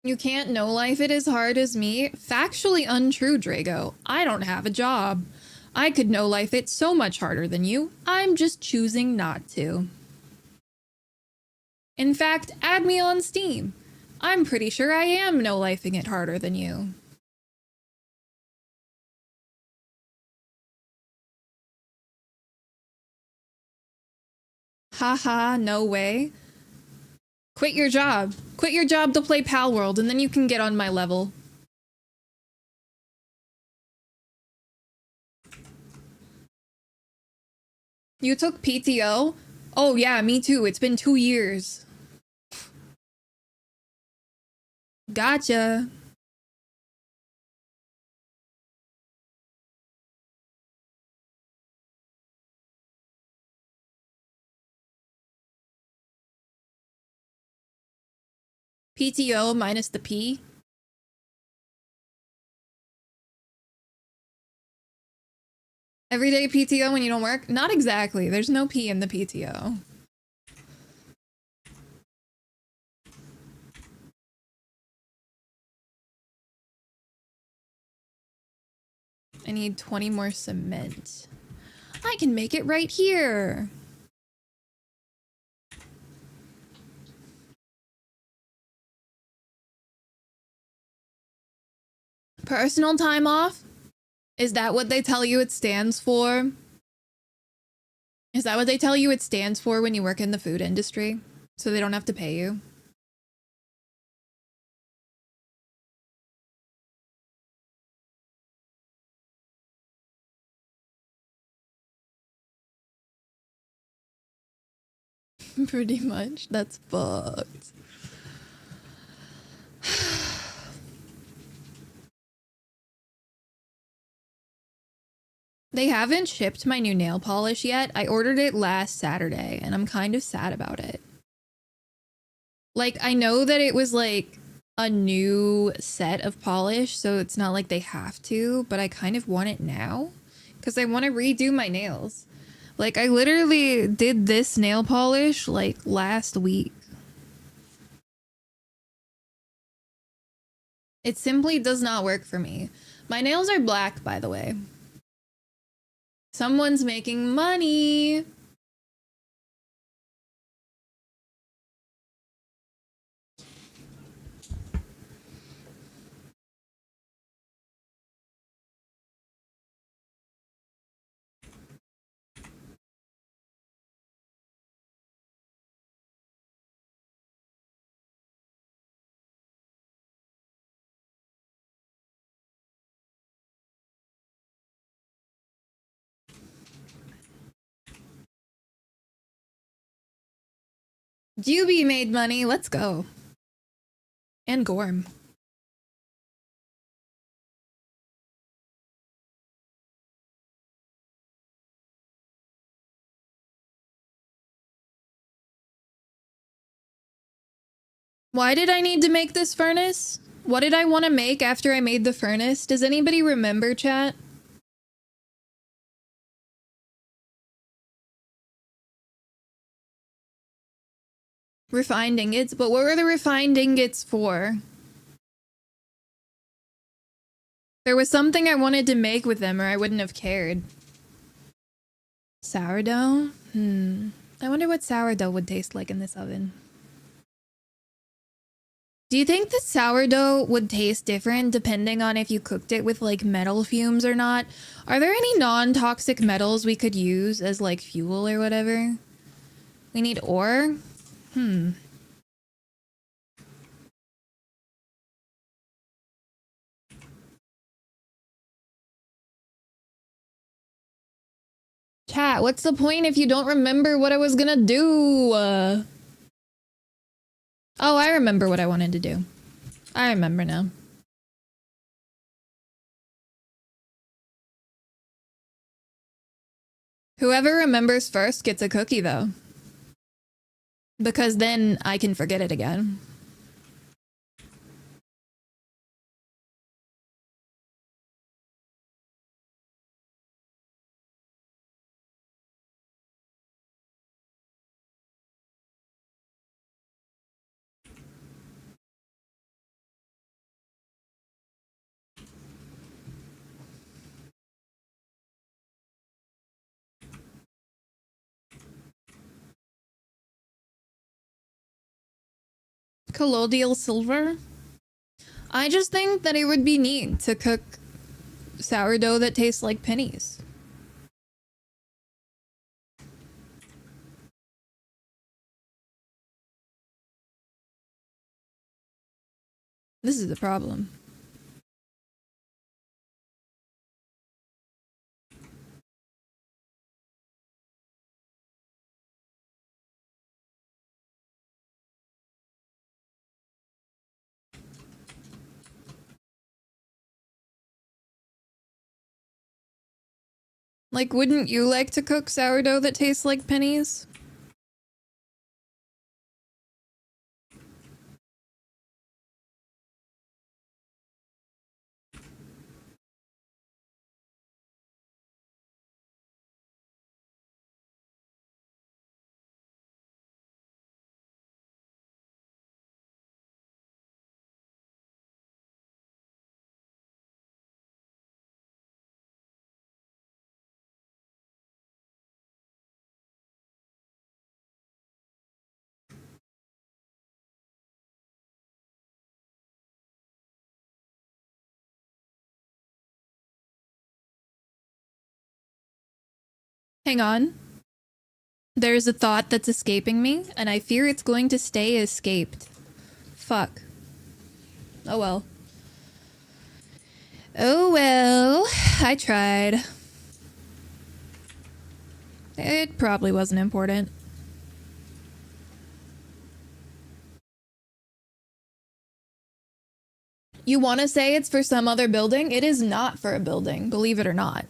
You can't no life it as hard as me? Factually untrue, Drago. I don't have a job. I could no life it so much harder than you. I'm just choosing not to. In fact, add me on Steam. I'm pretty sure I am no lifing it harder than you. Haha, no way. Quit your job. Quit your job to play Palworld, and then you can get on my level. You took PTO? Oh yeah, me too. It's been 2 years. Gotcha. PTO minus the P. Everyday PTO when you don't work? Not exactly. There's no P in the PTO. I need 20 more cement. I can make it right here. Personal time off? Is that what they tell you it stands for? Is that what they tell you it stands for when you work in the food industry? So they don't have to pay you? Pretty much. That's fucked. They haven't shipped my new nail polish yet. I ordered it last Saturday, and I'm kind of sad about it. Like, I know that it was, like, a new set of polish, so it's not like they have to, but I kind of want it now, because I want to redo my nails. Like, I literally did this nail polish, like, last week. It simply does not work for me. My nails are black, by the way. Someone's making money. Juby made money. Let's go. And Gorm. Why did I need to make this furnace? What did I want to make after I made the furnace? Does anybody remember, chat? Refined ingots? But what were the refined ingots for? There was something I wanted to make with them or I wouldn't have cared. Sourdough? I wonder what sourdough would taste like in this oven. Do you think the sourdough would taste different depending on if you cooked it with, like, metal fumes or not? Are there any non-toxic metals we could use as, like, fuel or whatever? We need ore? Chat, what's the point if you don't remember what I was gonna do? Oh, I remember what I wanted to do. I remember now. Whoever remembers first gets a cookie, though. Because then I can forget it again. Colloidal silver? I just think that it would be neat to cook sourdough that tastes like pennies. This is the problem. Like, wouldn't you like to cook sourdough that tastes like pennies? Hang on. There's a thought that's escaping me, and I fear it's going to stay escaped. Fuck. Oh well. Oh well. I tried. It probably wasn't important. You want to say it's for some other building? It is not for a building, believe it or not.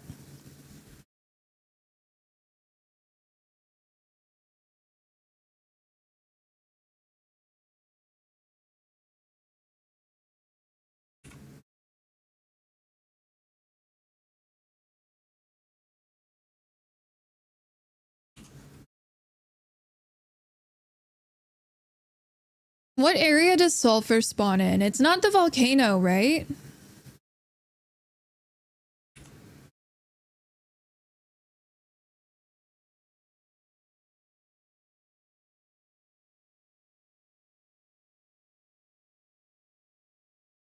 What area does sulfur spawn in? It's not the volcano, right?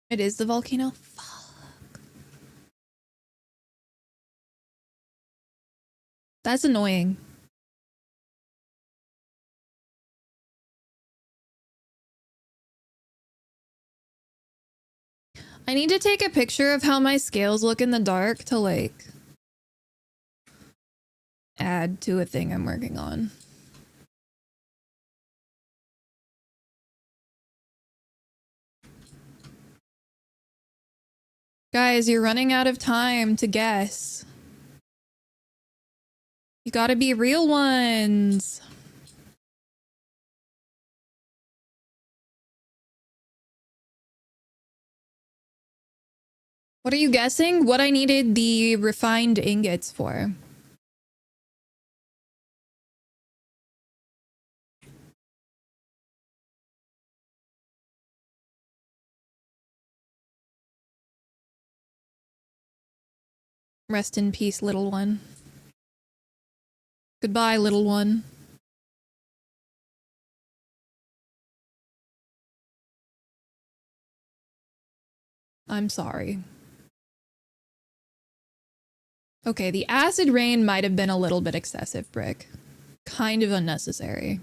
It is the volcano? Fuck. That's annoying. I need to take a picture of how my scales look in the dark to, like, add to a thing I'm working on. Guys, you're running out of time to guess. You gotta be real ones. What are you guessing? What I needed the refined ingots for. Rest in peace, little one. Goodbye, little one. I'm sorry. Okay, the acid rain might have been a little bit excessive, Brick. Kind of unnecessary.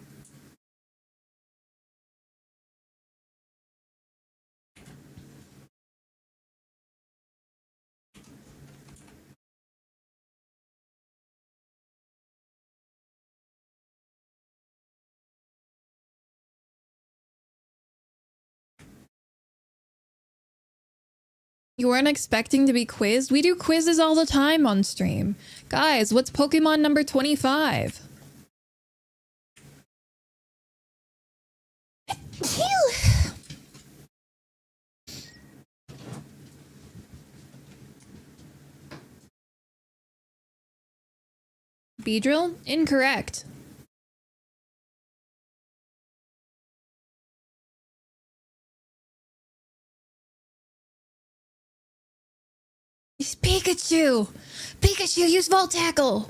You weren't expecting to be quizzed? We do quizzes all the time on stream. Guys, what's Pokemon number 25? Beedrill? Incorrect. It's Pikachu! Pikachu, use Volt Tackle!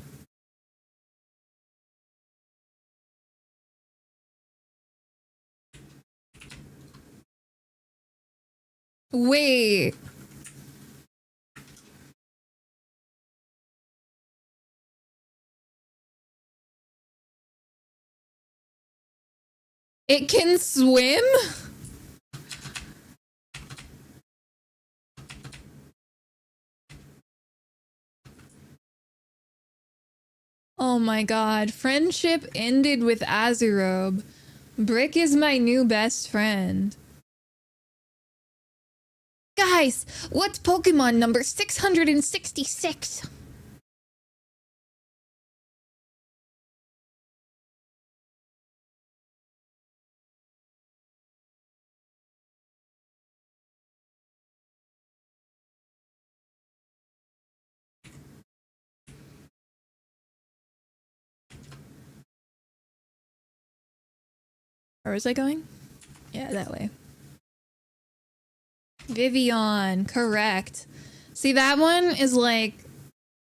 Wait. It can swim? Oh my god. Friendship ended with Azurobe. Brick is my new best friend. Guys, what's Pokemon number 666? Where was I going? Yeah, that way. Vivian, correct. See, that one is like,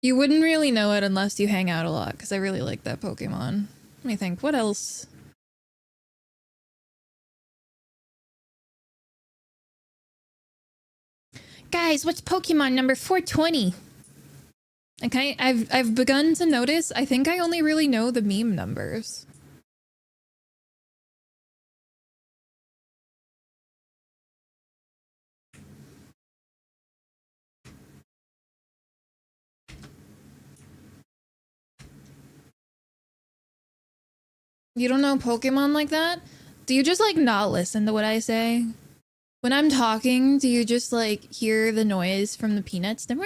you wouldn't really know it unless you hang out a lot, because I really like that Pokemon. Let me think, what else? Guys, what's Pokemon number 420? Okay, I've begun to notice, I think I only really know the meme numbers. You don't know Pokemon like that? Do you just like not listen to what I say? When I'm talking, do you just like hear the noise from the peanuts? And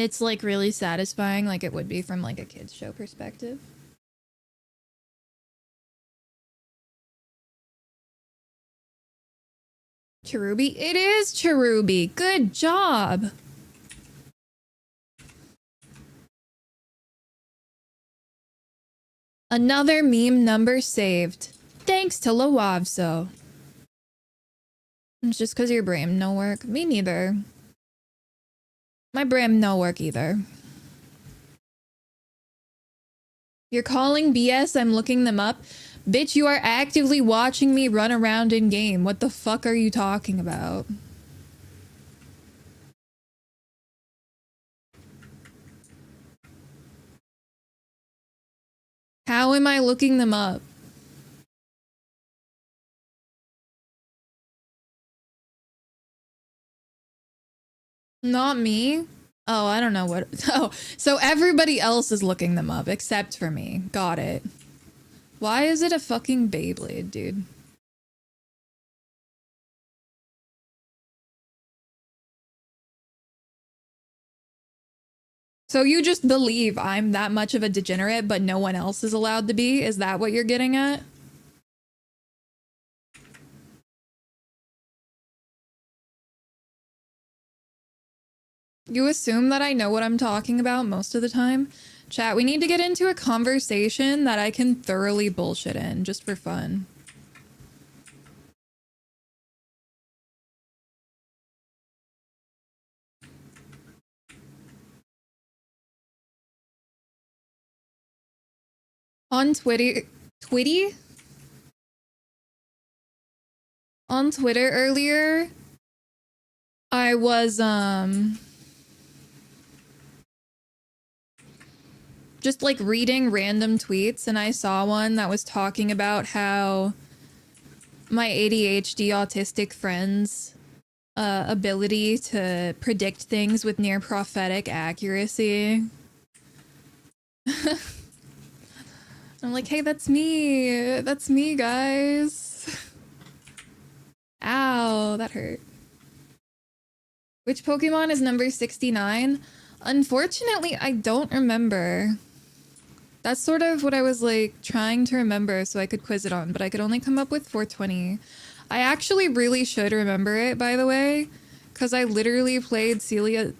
it's like really satisfying, like it would be from like a kid's show perspective. Cherubi? It is Cherubi. Good job. Another meme number saved. Thanks to Lawavso. It's just because your brain no work. Me neither. My brain no work either. You're calling BS, I'm looking them up. Bitch, you are actively watching me run around in game. What the fuck are you talking about? How am I looking them up? Not me? Oh, I don't know what. Oh, so everybody else is looking them up except for me. Got it. Why is it a fucking Beyblade, dude? So you just believe I'm that much of a degenerate, but no one else is allowed to be? Is that what you're getting at? You assume that I know what I'm talking about most of the time? Chat, we need to get into a conversation that I can thoroughly bullshit in, just for fun. On Twitty? On Twitter earlier, I was, just like reading random tweets, and I saw one that was talking about how my ADHD autistic friend's ability to predict things with near prophetic accuracy. I'm like, hey, that's me. That's me, guys. Ow, that hurt. Which Pokemon is number 69? Unfortunately, I don't remember. That's sort of what I was like trying to remember so I could quiz it on, but I could only come up with 420. I actually really should remember it, by the way, because I literally played Celia's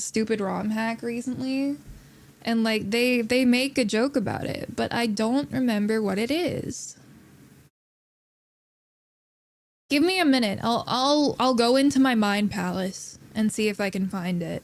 stupid ROM hack recently, and like they make a joke about it, but I don't remember what it is. Give me a minute. I'll go into my mind palace and see if I can find it.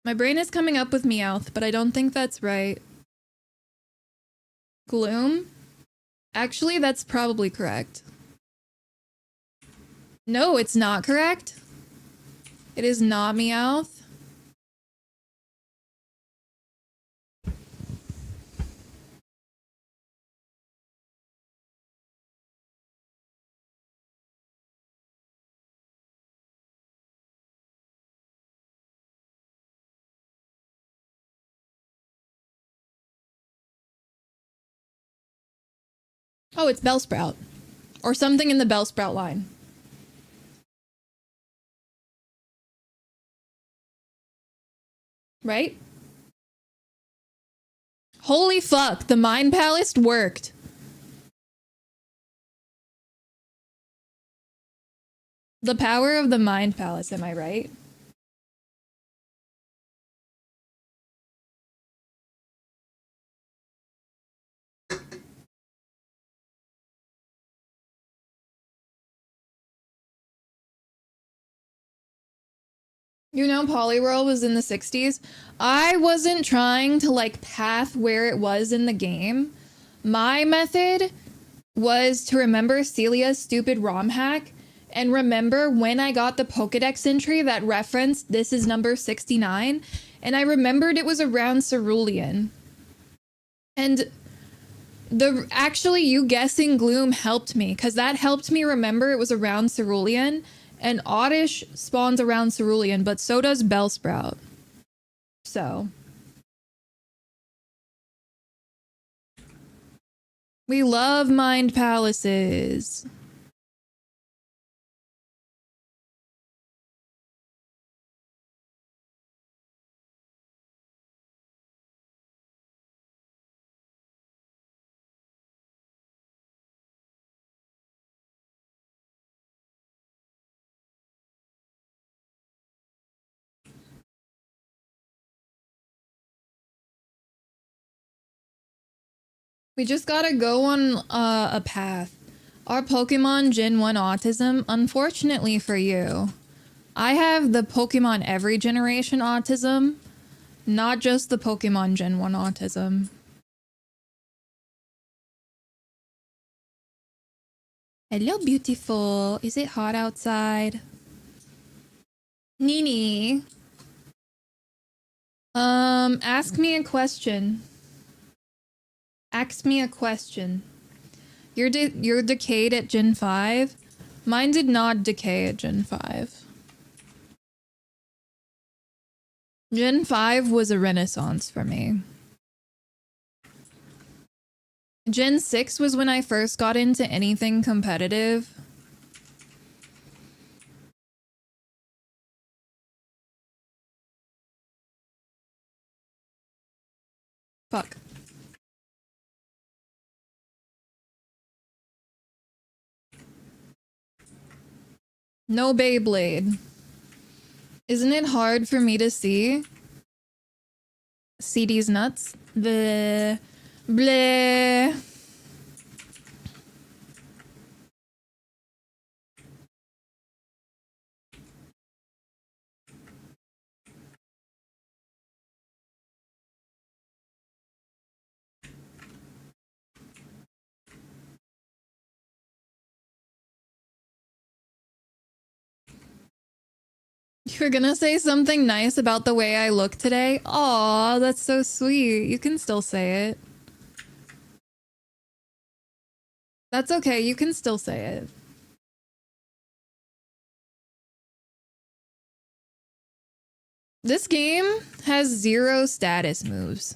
My brain is coming up with Meowth, but I don't think that's right. Gloom? Actually, that's probably correct. No, it's not correct. It is not Meowth. Oh, it's Bellsprout. Or something in the Bellsprout line. Right? Holy fuck, the Mind Palace worked. The power of the Mind Palace, am I right? You know, Palworld was in the 60s. I wasn't trying to like path where it was in the game. My method was to remember Celia's stupid ROM hack and remember when I got the Pokedex entry that referenced this is number 69. And I remembered it was around Cerulean. And actually you guessing Gloom helped me because that helped me remember it was around Cerulean. And Oddish spawns around Cerulean, but so does Bellsprout. So. We love Mind Palaces. We just gotta go on a path. Our Pokemon Gen 1 autism, unfortunately for you, I have the Pokemon every generation autism, not just the Pokemon Gen 1 autism. Hello, beautiful. Is it hot outside? Nini. Ask me a question. Ask me a question. You're decayed at Gen 5? Mine did not decay at Gen 5. Gen 5 was a renaissance for me. Gen 6 was when I first got into anything competitive. Fuck. No Beyblade. Isn't it hard for me to see? CD's nuts. Bleh. Bleh. You're gonna say something nice about the way I look today? Aw, that's so sweet. You can still say it. That's okay, you can still say it. This game has 0 status moves.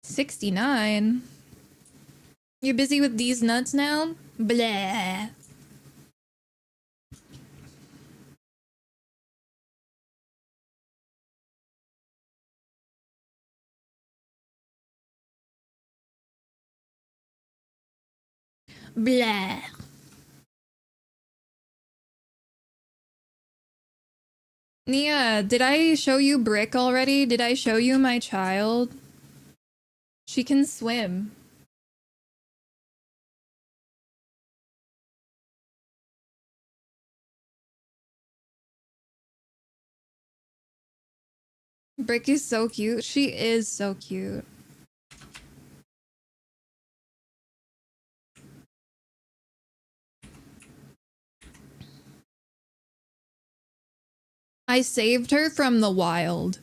$69. You're busy with these nuts now? Blah. Blah. Nia, did I show you Brick already? Did I show you my child? She can swim. Brick is so cute. She is so cute. I saved her from the wild.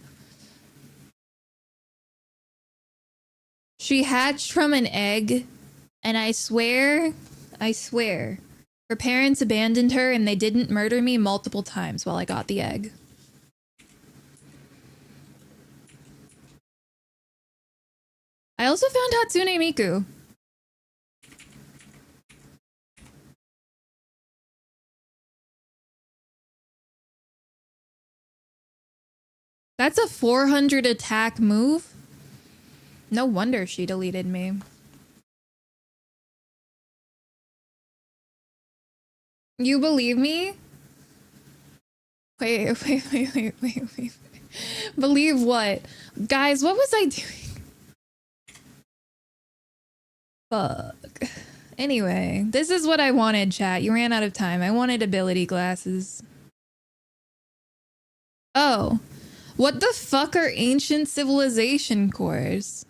She hatched from an egg, and I swear, her parents abandoned her and they didn't murder me multiple times while I got the egg. I also found Hatsune Miku. That's a 400 attack move? No wonder she deleted me. You believe me? Wait. Believe what? Guys, what was I doing? Fuck. Anyway, this is what I wanted, chat. You ran out of time. I wanted ability glasses. Oh. What the fuck are ancient civilization cores?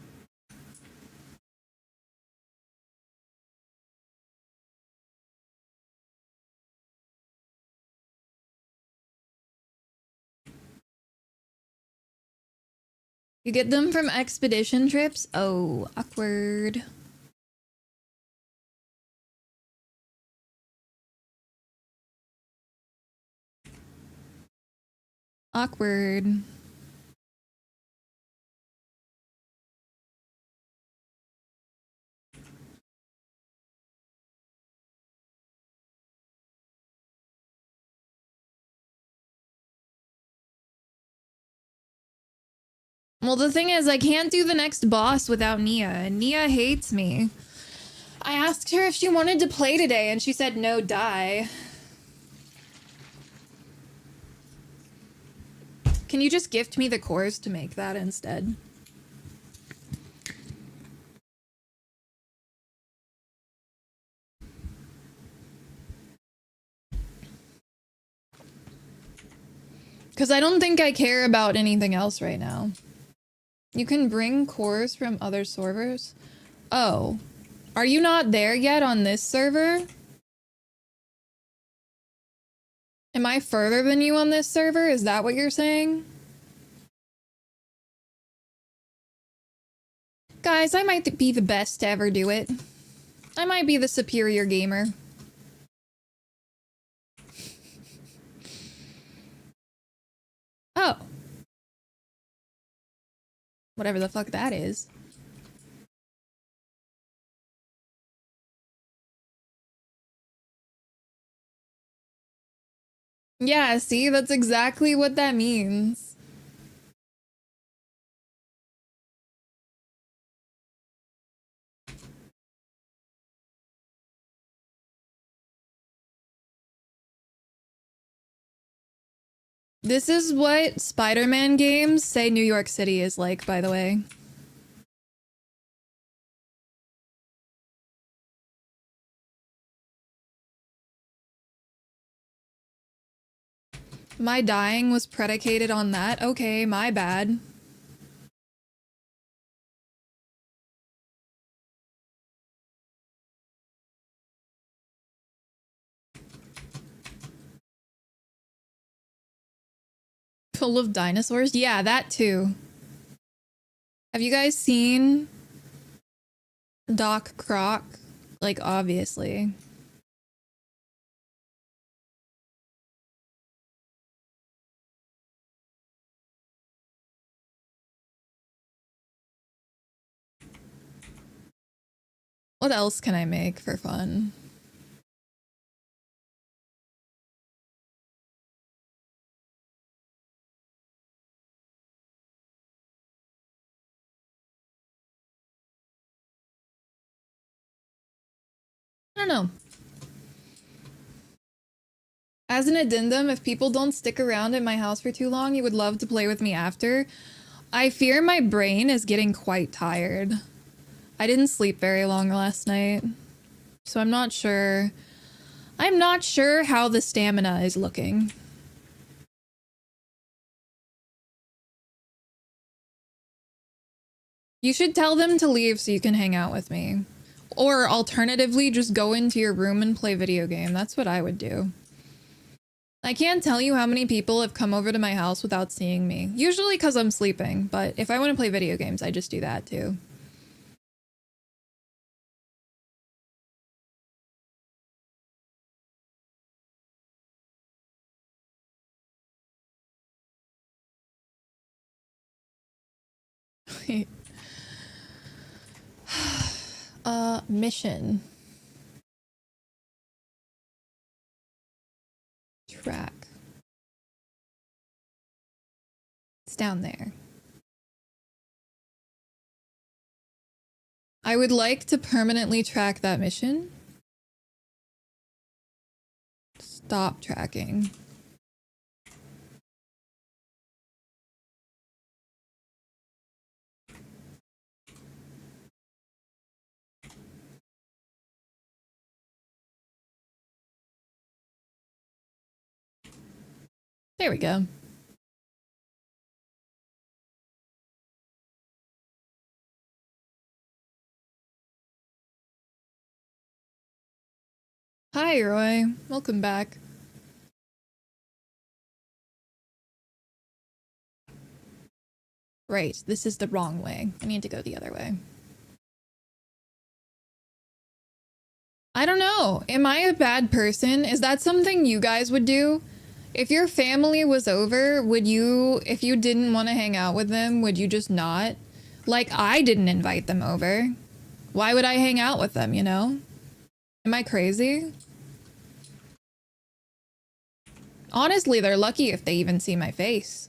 You get them from expedition trips? Oh, awkward. Awkward. Well, the thing is, I can't do the next boss without Nia, and Nia hates me. I asked her if she wanted to play today, and she said no, die. Can you just gift me the cores to make that instead? Because I don't think I care about anything else right now. You can bring cores from other servers? Oh. Are you not there yet on this server? Am I further than you on this server? Is that what you're saying? Guys, I might be the best to ever do it. I might be the superior gamer. Oh. Whatever the fuck that is. Yeah, see? That's exactly what that means. This is what Spider-Man games say New York City is like, by the way. My dying was predicated on that? Okay, my bad. Full of dinosaurs? Yeah, that too. Have you guys seen Doc Croc? Like, obviously. What else can I make for fun? I don't know. As an addendum, if people don't stick around at my house for too long, you would love to play with me after. I fear my brain is getting quite tired. I didn't sleep very long last night, so I'm not sure. I'm not sure how the stamina is looking. You should tell them to leave so you can hang out with me. Or alternatively, just go into your room and play video game. That's what I would do. I can't tell you how many people have come over to my house without seeing me. Usually because I'm sleeping, but if I want to play video games, I just do that too. Mission. Track. It's down there. I would like to permanently track that mission. Stop tracking. There we go. Hi, Roy. Welcome back. Right, this is the wrong way. I need to go the other way. I don't know. Am I a bad person? Is that something you guys would do? If your family was over, would you, if you didn't want to hang out with them, would you just not? Like, I didn't invite them over. Why would I hang out with them, you know? Am I crazy? Honestly, they're lucky if they even see my face.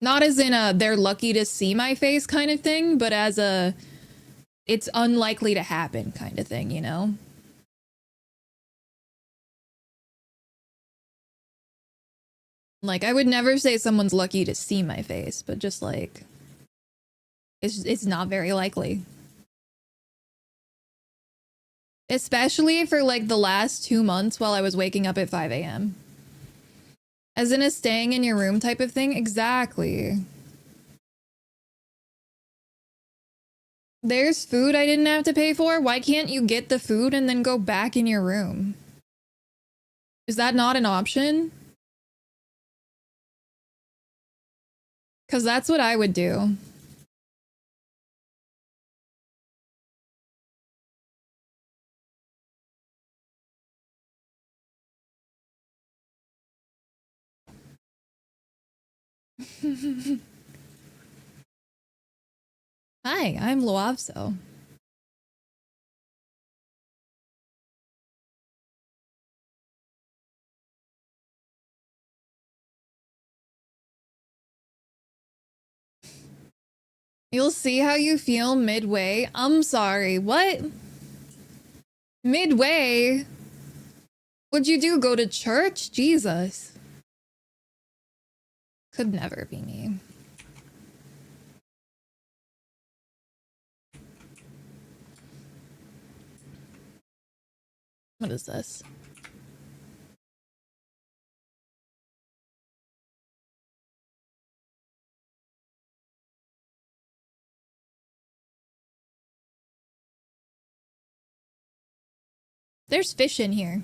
Not as in a they're lucky to see my face kind of thing, but as a it's unlikely to happen kind of thing, you know? Like, I would never say someone's lucky to see my face, but just like, it's not very likely. Especially for like the last 2 months while I was waking up at 5 a.m. As in a staying in your room type of thing? Exactly. There's food I didn't have to pay for. Why can't you get the food and then go back in your room? Is that not an option? Because that's what I would do. Hi, I'm Loavso. You'll see how you feel midway. I'm sorry, what? Midway? What'd you do, go to church? Jesus. Could never be me. What is this? There's fish in here.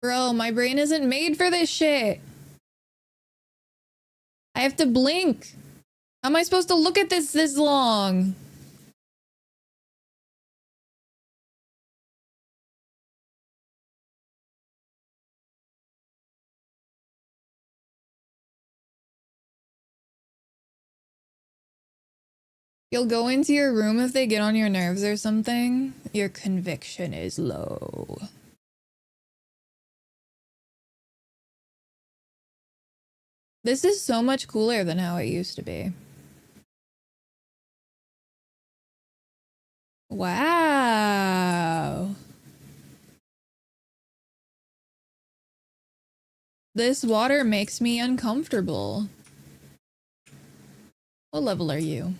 Bro, my brain isn't made for this shit. I have to blink. How am I supposed to look at this long? You'll go into your room if they get on your nerves or something. Your conviction is low. This is so much cooler than how it used to be. Wow. This water makes me uncomfortable. What level are you?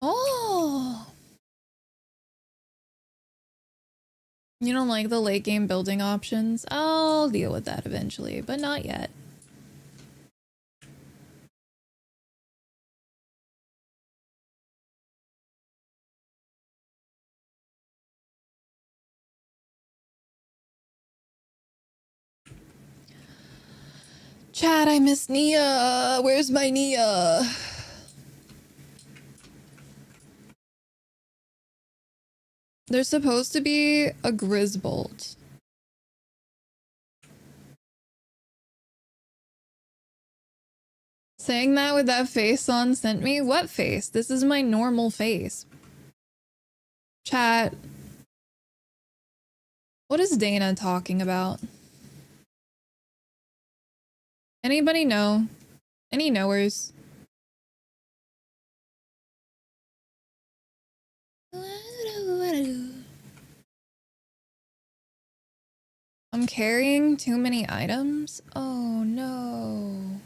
Oh. You don't like the late game building options? I'll deal with that eventually, but not yet. Chat, I miss Nia. Where's my Nia? There's supposed to be a Grisbolt. Saying that with that face on sent me? What face? This is my normal face. Chat. What is Dana talking about? Anybody know? Any knowers? I'm carrying too many items? Oh no.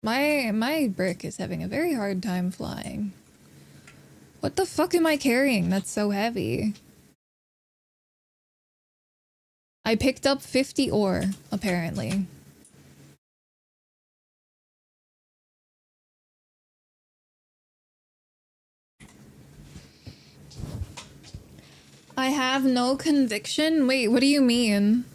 My brick is having a very hard time flying. What the fuck am I carrying that's so heavy? I picked up 50 ore, apparently. I have no conviction? Wait, what do you mean?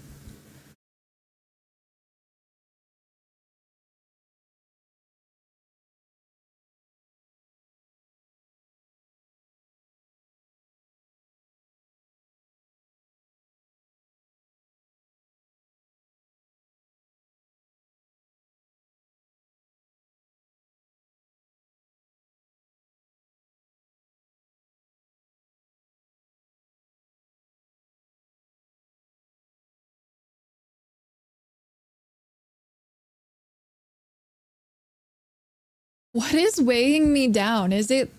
What is weighing me down? Is it...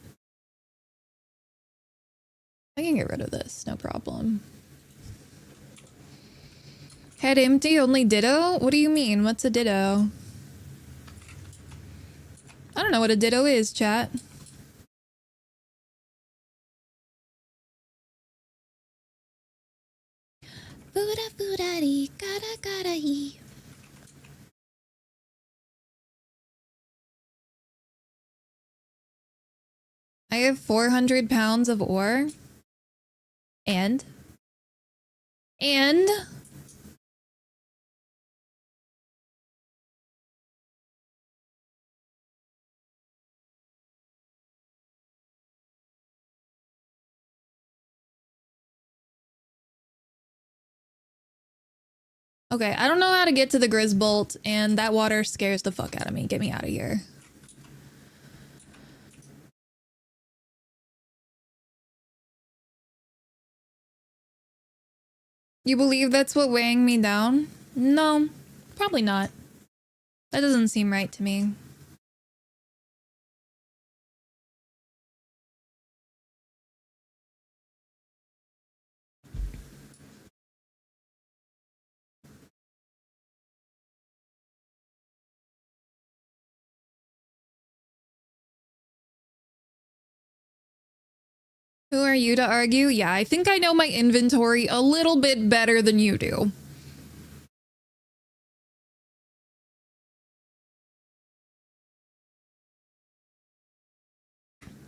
I can get rid of this, no problem. Head empty, only ditto? What do you mean? What's a ditto? I don't know what a ditto is, chat. I have 400 pounds of ore. And? And? Okay, I don't know how to get to the Grisbolt, and that water scares the fuck out of me. Get me out of here. You believe that's what weighing me down? No, probably not. That doesn't seem right to me. Who are you to argue? Yeah, I think I know my inventory a little bit better than you do.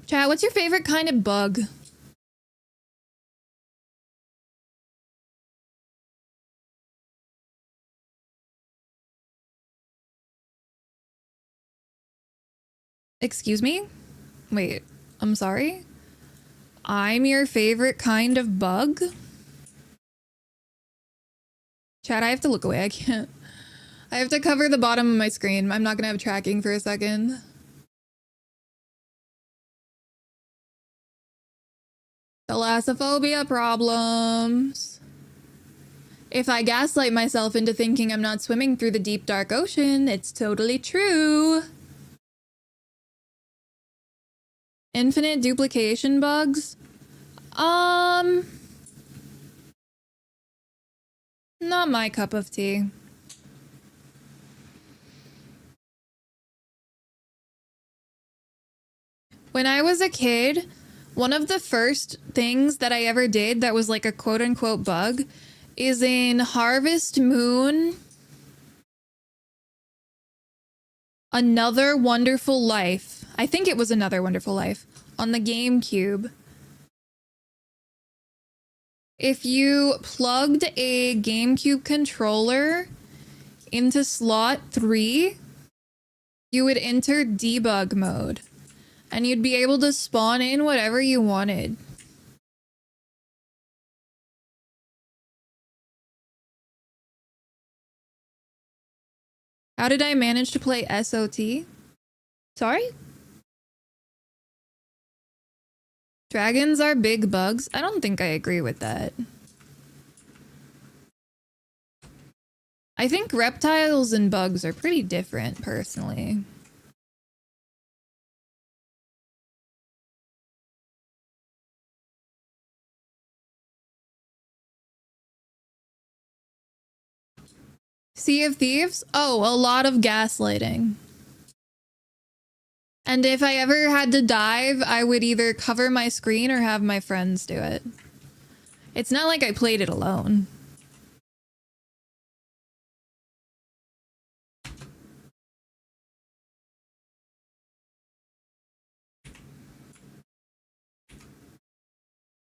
Chat, what's your favorite kind of bug? Excuse me? Wait, I'm sorry? I'm your favorite kind of bug? Chat, I have to look away. I can't. I have to cover the bottom of my screen. I'm not gonna have tracking for a second. Thalassophobia problems. If I gaslight myself into thinking I'm not swimming through the deep dark ocean, it's totally true. Infinite duplication bugs? Not my cup of tea. When I was a kid, one of the first things that I ever did that was like a quote unquote bug is in Harvest Moon Another Wonderful Life. I think it was Another Wonderful Life on the GameCube. If you plugged a GameCube controller into slot 3, you would enter debug mode and you'd be able to spawn in whatever you wanted. How did I manage to play SOT? Sorry? Dragons are big bugs? I don't think I agree with that. I think reptiles and bugs are pretty different, personally. Sea of Thieves? Oh, a lot of gaslighting. And if I ever had to dive, I would either cover my screen or have my friends do it. It's not like I played it alone.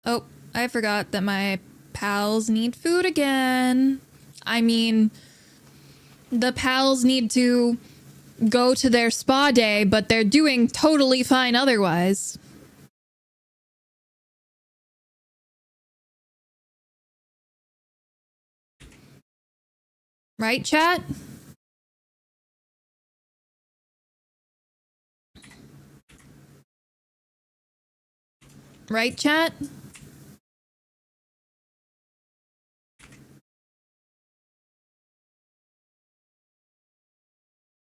Oh, I forgot that my pals need food again. I mean, the pals need to go to their spa day, but they're doing totally fine otherwise. Right, chat? Right, chat?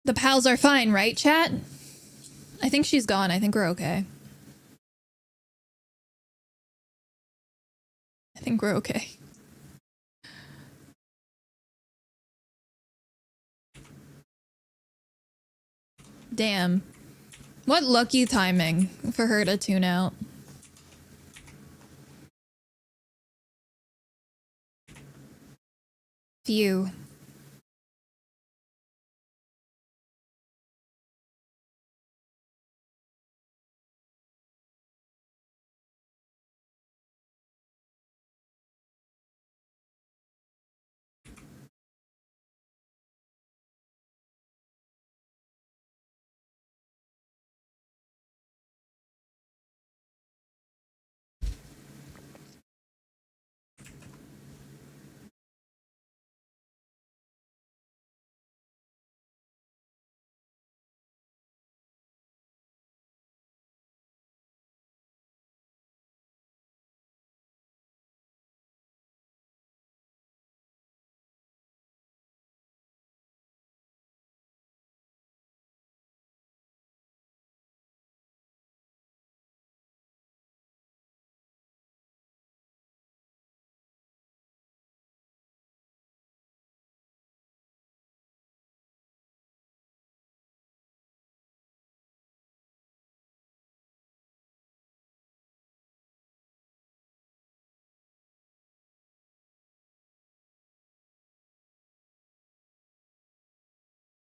The pals are fine, right, chat? I think she's gone. I think we're okay. I think we're okay. Damn. What lucky timing for her to tune out. Phew.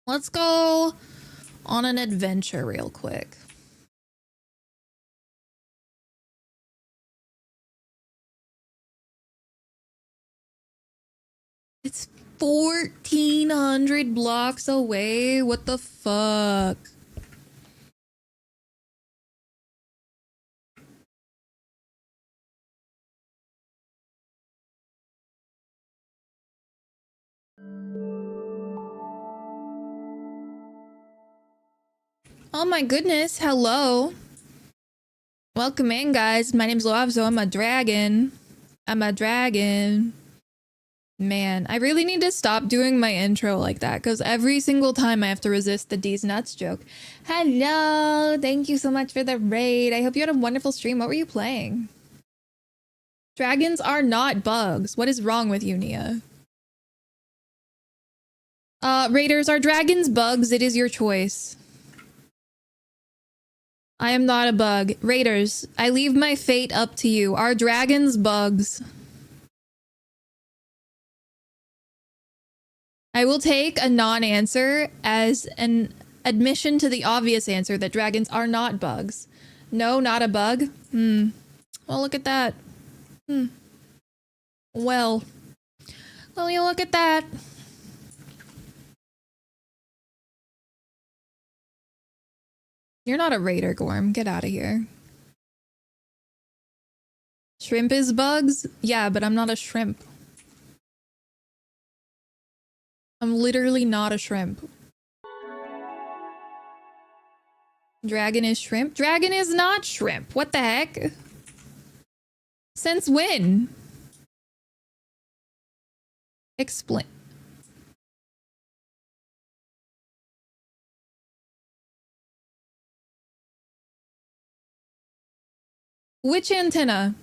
Let's go on an adventure real quick. It's 1,400 blocks away. What the fuck? Oh my goodness, hello. Welcome in, guys. My name's Loavzo. I'm a dragon. Man, I really need to stop doing my intro like that because every single time I have to resist the D's nuts joke. Hello, thank you so much for the raid. I hope you had a wonderful stream. What were you playing? Dragons are not bugs. What is wrong with you, Nia? Raiders, are dragons bugs? It is your choice. I am not a bug. Raiders, I leave my fate up to you. Are dragons bugs? I will take a non-answer as an admission to the obvious answer that dragons are not bugs. No, not a bug? Well, look at that. Well, you look at that. You're not a raider, Gorm. Get out of here. Shrimp is bugs? Yeah, but I'm not a shrimp. I'm literally not a shrimp. Dragon is shrimp? Dragon is not shrimp. What the heck? Since when? Explain. Which antenna?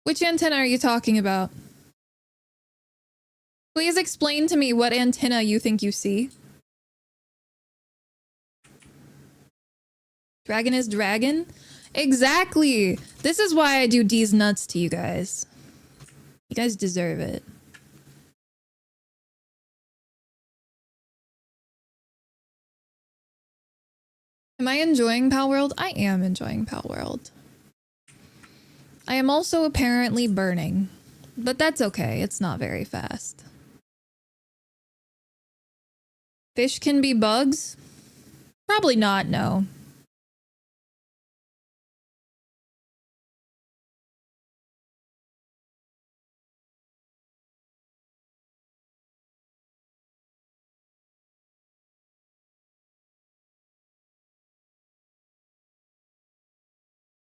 Which antenna are you talking about? Please explain to me what antenna you think you see. Dragon is dragon? Exactly! This is why I do D's nuts to you guys. You guys deserve it. Am I enjoying Palworld? I am enjoying Palworld. I am also apparently burning, but that's okay. It's not very fast. Fish can be bugs? Probably not, no.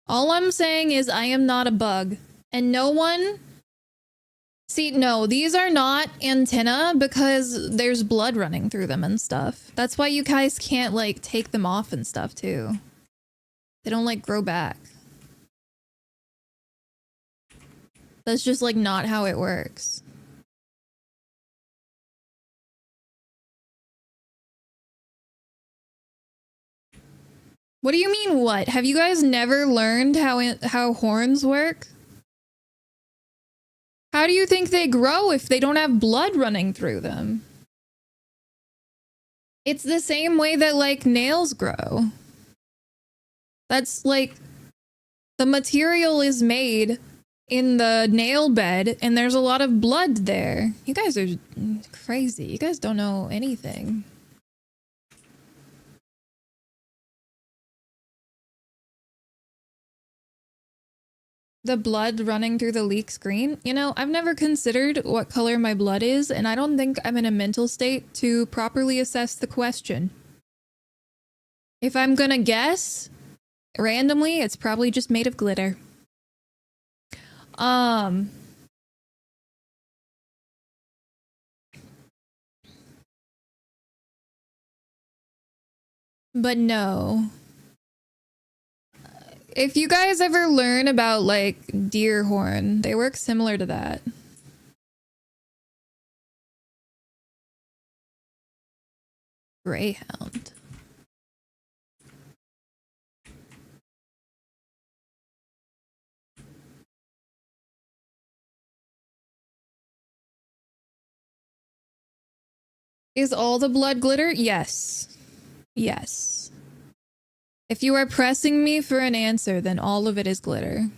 All I'm saying is I am not a bug. And no one... See, no, these are not antenna because there's blood running through them and stuff. That's why you guys can't, like, take them off and stuff, too. They don't, like, grow back. That's just, like, not how it works. What do you mean, what? Have you guys never learned how horns work? How do you think they grow if they don't have blood running through them? It's the same way that, like, nails grow. That's, like, the material is made in the nail bed, and there's a lot of blood there. You guys are crazy. You guys don't know anything. The blood running through the leak screen? You know, I've never considered what color my blood is, and I don't think I'm in a mental state to properly assess the question. If I'm gonna guess, randomly, it's probably just made of glitter. But no. If you guys ever learn about, like, deer horn, they work similar to that. Greyhound. Is all the blood glitter? Yes. Yes. If you are pressing me for an answer, then all of it is glitter.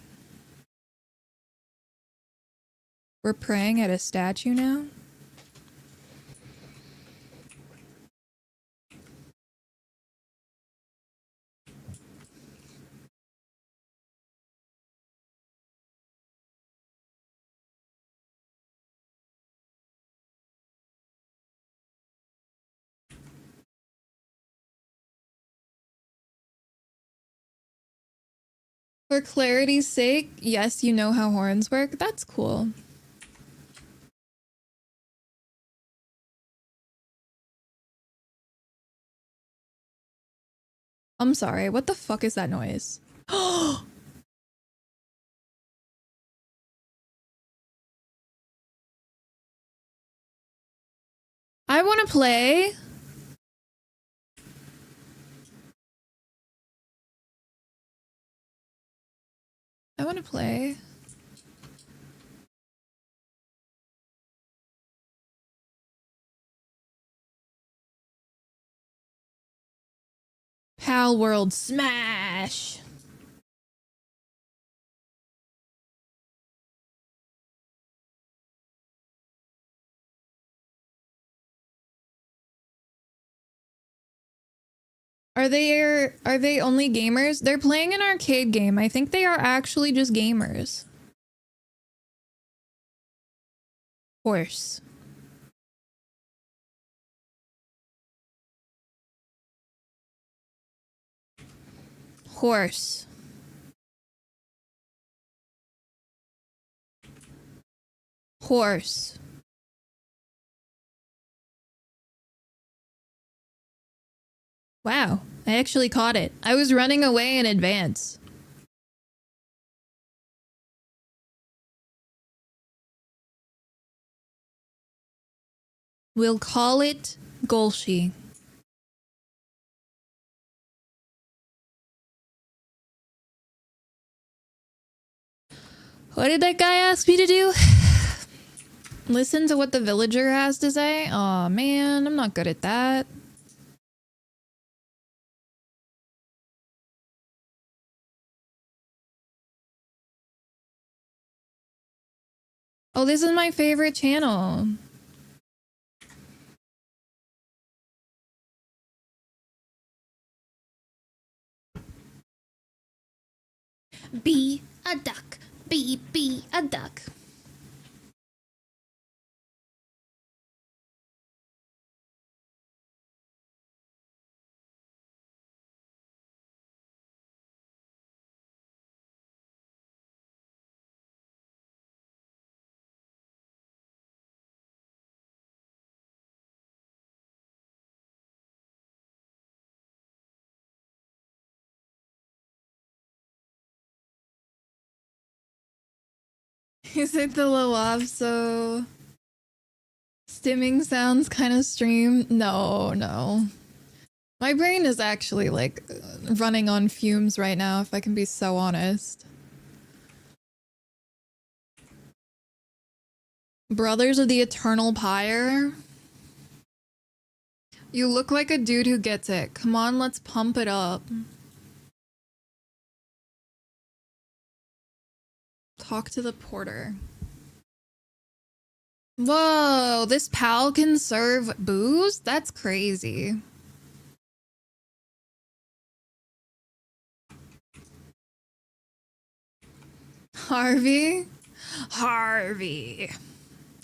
We're praying at a statue now? For clarity's sake, yes, you know how horns work. That's cool. I'm sorry, what the fuck is that noise? I want to play. I want to play. Palworld smash. Are they only gamers? They're playing an arcade game. I think they are actually just gamers. Horse. Horse. Horse. Wow, I actually caught it. I was running away in advance. We'll call it Golshi. What did that guy ask me to do? Listen to what the villager has to say? Aw, man, I'm not good at that. Oh, this is my favorite channel. Be a duck. Be a duck. Is it the so stimming sounds kind of stream? No, no. My brain is actually like running on fumes right now, if I can be so honest. Brothers of the Eternal Pyre? You look like a dude who gets it. Come on, let's pump it up. Talk to the porter. Whoa, this pal can serve booze? That's crazy. Harvey? Harvey.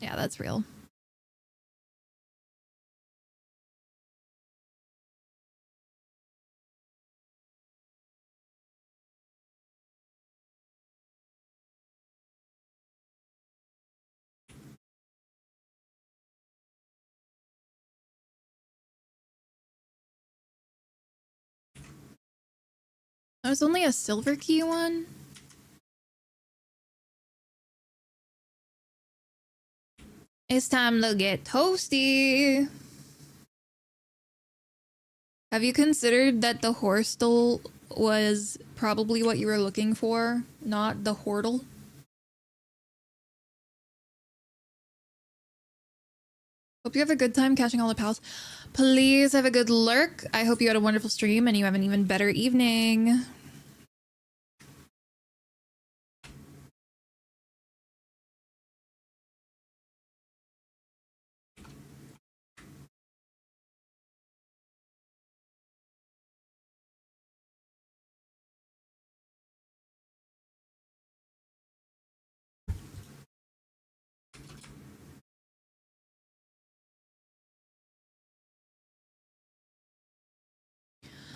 Yeah, that's real. That was only a silver key one? It's time to get toasty. Have you considered that the horstel was probably what you were looking for, not the hortle? Hope you have a good time catching all the pals. Please have a good lurk. I hope you had a wonderful stream and you have an even better evening.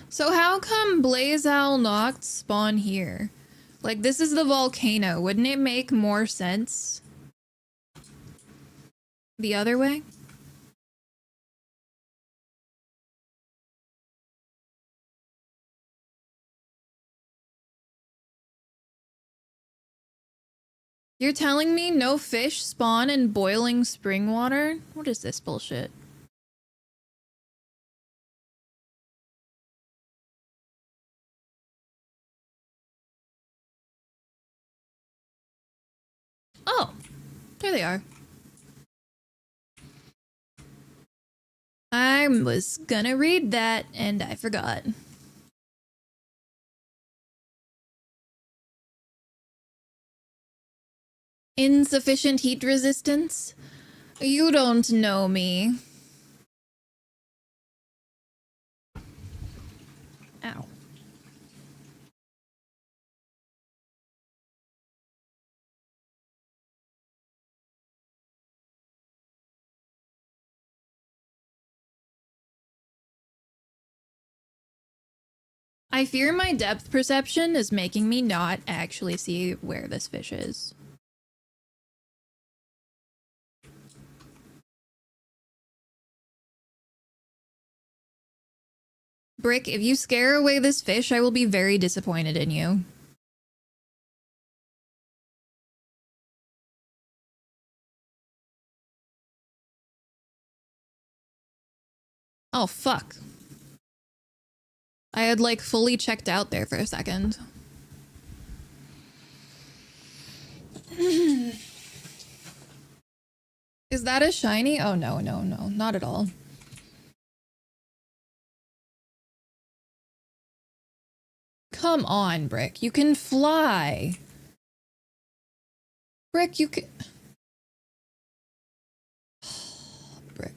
So how come Blaze Owl Noct spawn here? Like, this is the volcano. Wouldn't it make more sense the other way? You're telling me no fish spawn in boiling spring water? What is this bullshit? Oh, there they are. I was gonna read that and I forgot. Insufficient heat resistance? You don't know me. Ow. I fear my depth perception is making me not actually see where this fish is. Brick, if you scare away this fish, I will be very disappointed in you. Oh, fuck. I had, like, fully checked out there for a second. Is that a shiny? Oh, no, no, no. Not at all. Come on, Brick. You can fly. Brick, you can... Brick.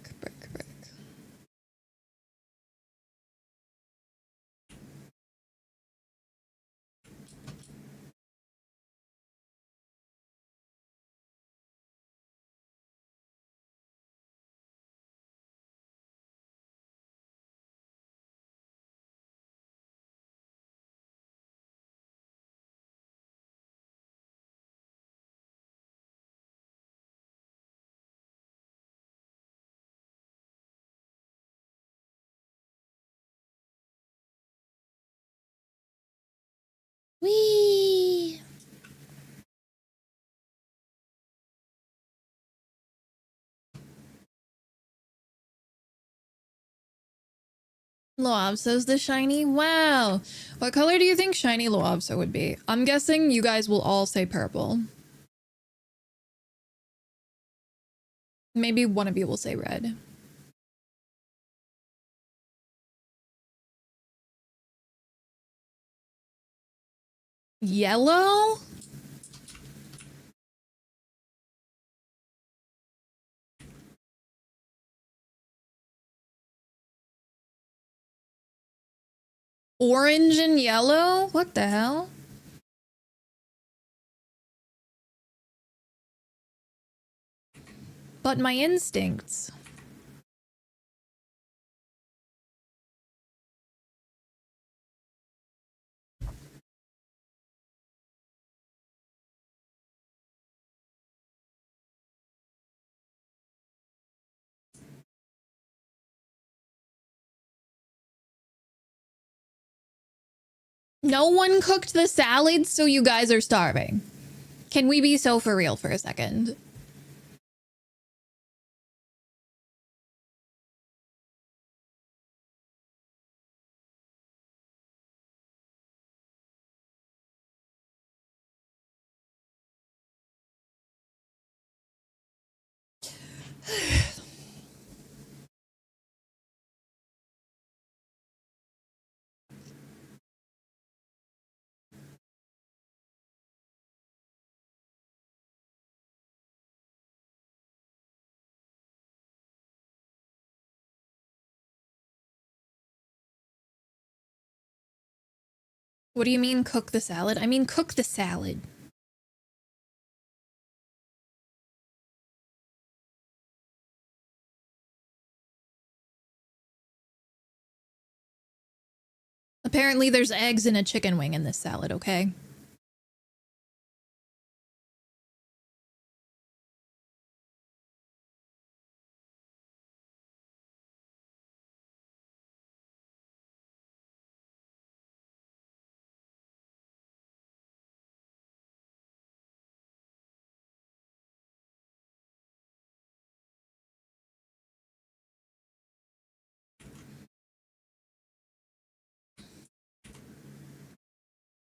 Whee! Loabso's the shiny? Wow. What color do you think shiny Loabso would be? I'm guessing you guys will all say purple. Maybe one of you will say red. Yellow? Orange and yellow? What the hell? But my instincts. No one cooked the salad, so you guys are starving. Can we be so for real for a second? What do you mean cook the salad? I mean cook the salad. Apparently there's eggs and a chicken wing in this salad, okay?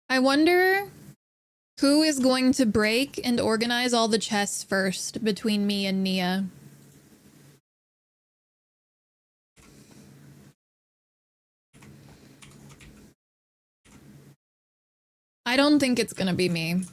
I wonder who is going to break and organize all the chests first between me and Nia. I don't think it's gonna be me.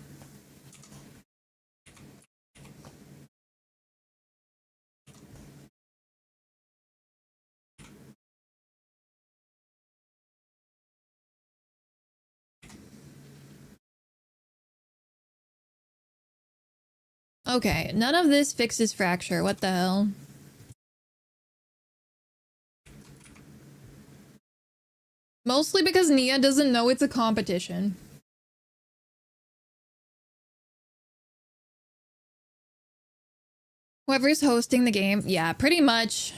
Okay, none of this fixes fracture. What the hell? Mostly because Nia doesn't know it's a competition. Whoever's hosting the game, yeah, pretty much.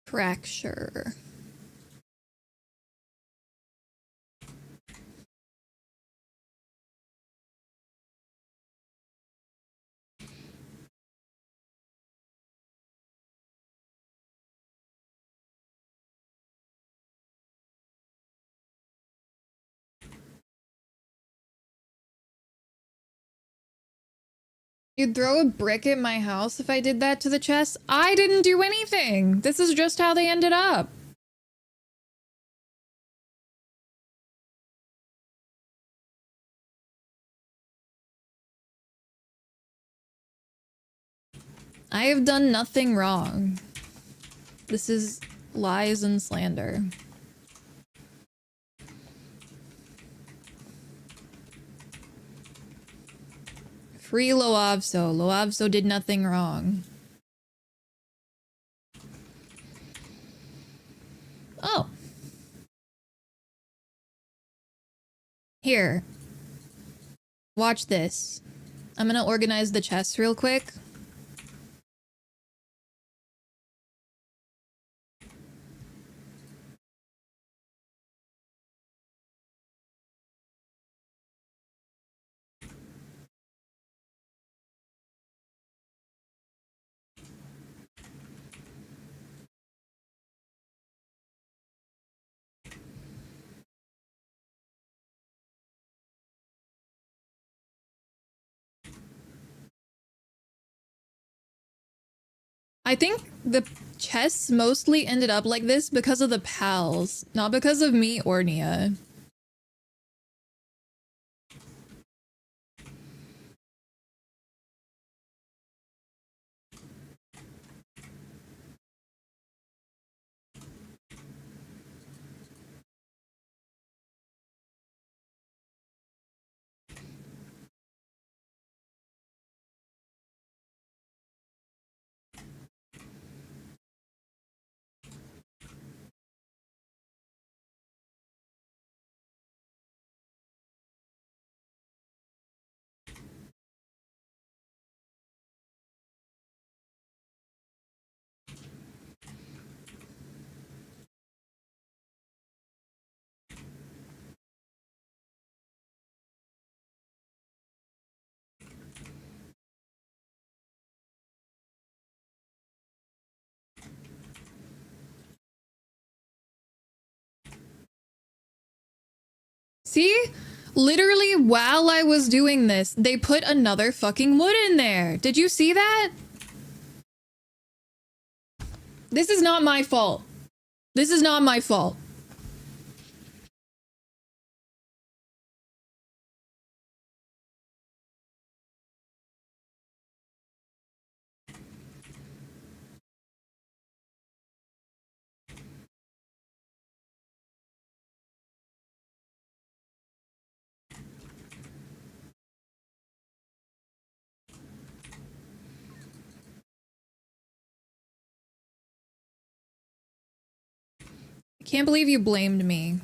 Fracture. You'd throw a brick at my house if I did that to the chest? I didn't do anything! This is just how they ended up. I have done nothing wrong. This is lies and slander. Free Loavso. Loavso did nothing wrong. Oh. Here. Watch this. I'm gonna organize the chests real quick. I think the chests mostly ended up like this because of the pals, not because of me or Nia. See? Literally, while I was doing this, they put another fucking wood in there. Did you see that? This is not my fault. This is not my fault. I can't believe you blamed me.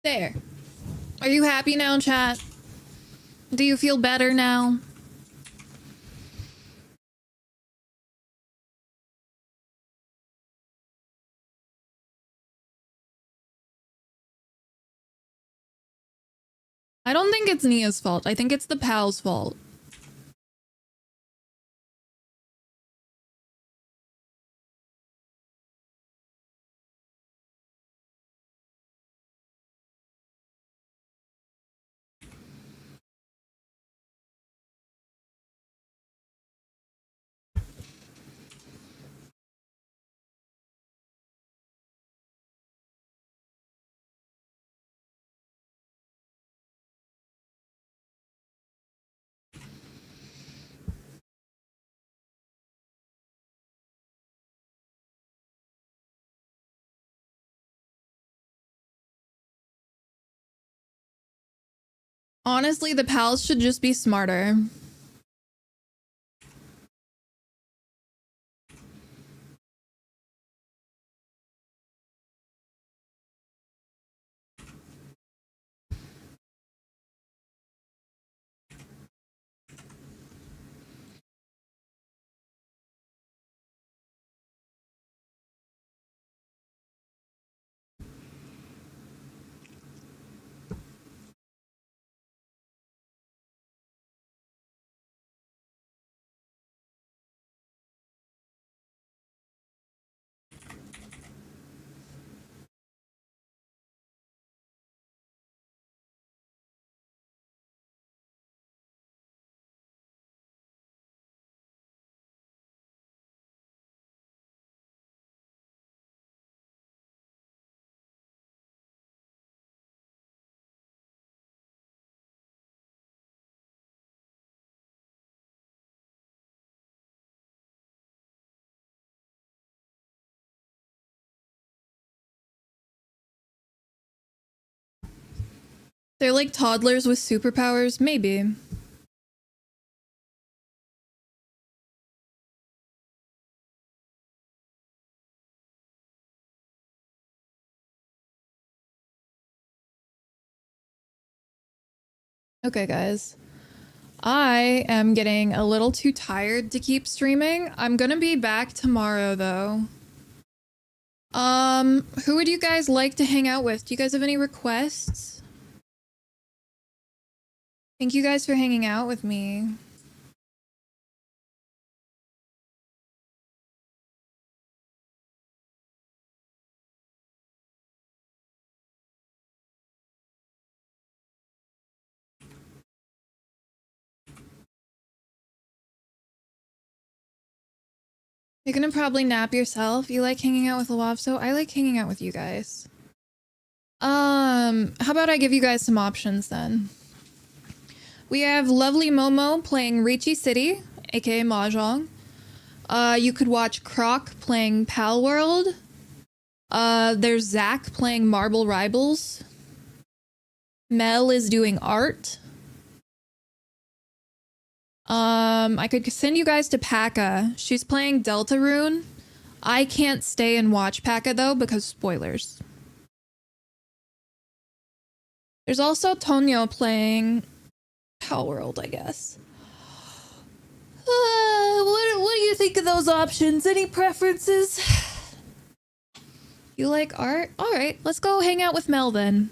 There. Are you happy now, chat? Do you feel better now? I don't think it's Nia's fault. I think it's the pal's fault. Honestly, the pals should just be smarter. They're like toddlers with superpowers, maybe. Okay, guys. I am getting a little too tired to keep streaming. I'm gonna be back tomorrow, though. Who would you guys like to hang out with? Do you guys have any requests? Thank you guys for hanging out with me. You're gonna probably nap yourself. You like hanging out with Lawso? I like hanging out with you guys. How about I give you guys some options then? We have lovely Momo playing Ricci City, aka Mahjong. You could watch Croc playing Palworld. There's Zach playing Marble Rivals. Mel is doing art. I could send you guys to Paka. She's playing Deltarune. I can't stay and watch Paka though because spoilers. There's also Tonyo playing Palworld, I guess. What do you think of those options? Any preferences? You like art? Alright, let's go hang out with Mel then.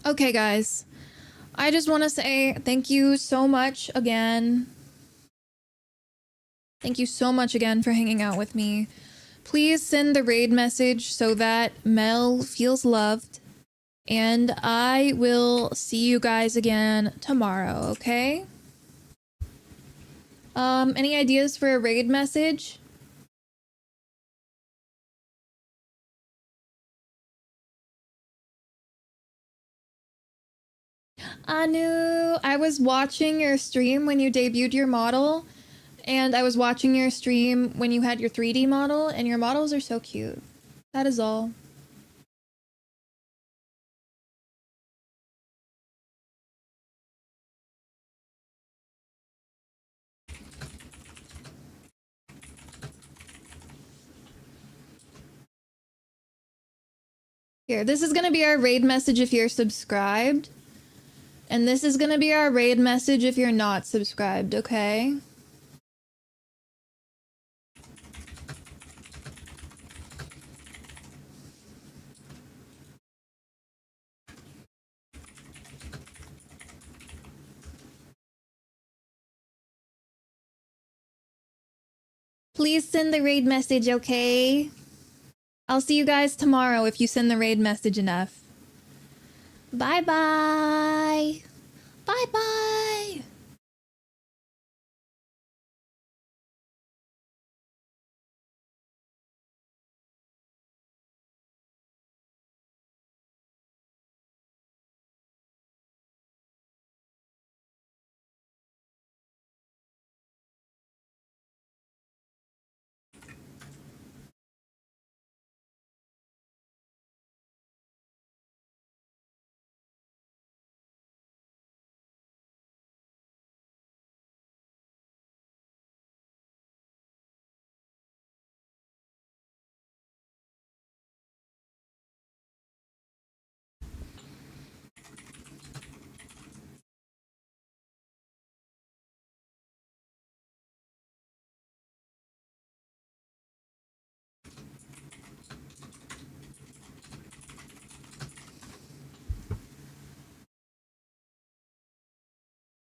Okay, guys. I just want to say thank you so much again. Thank you so much again for hanging out with me. Please send the raid message so that Mel feels loved. And I will see you guys again tomorrow, okay? Any ideas for a raid message? Anu, I was watching your stream when you debuted your model, and I was watching your stream when you had your 3D model, and your models are so cute. That is all. Here, this is gonna be our raid message if you're subscribed. And this is gonna be our raid message if you're not subscribed, okay? Please send the raid message, okay? I'll see you guys tomorrow if you send the raid message enough. Bye-bye!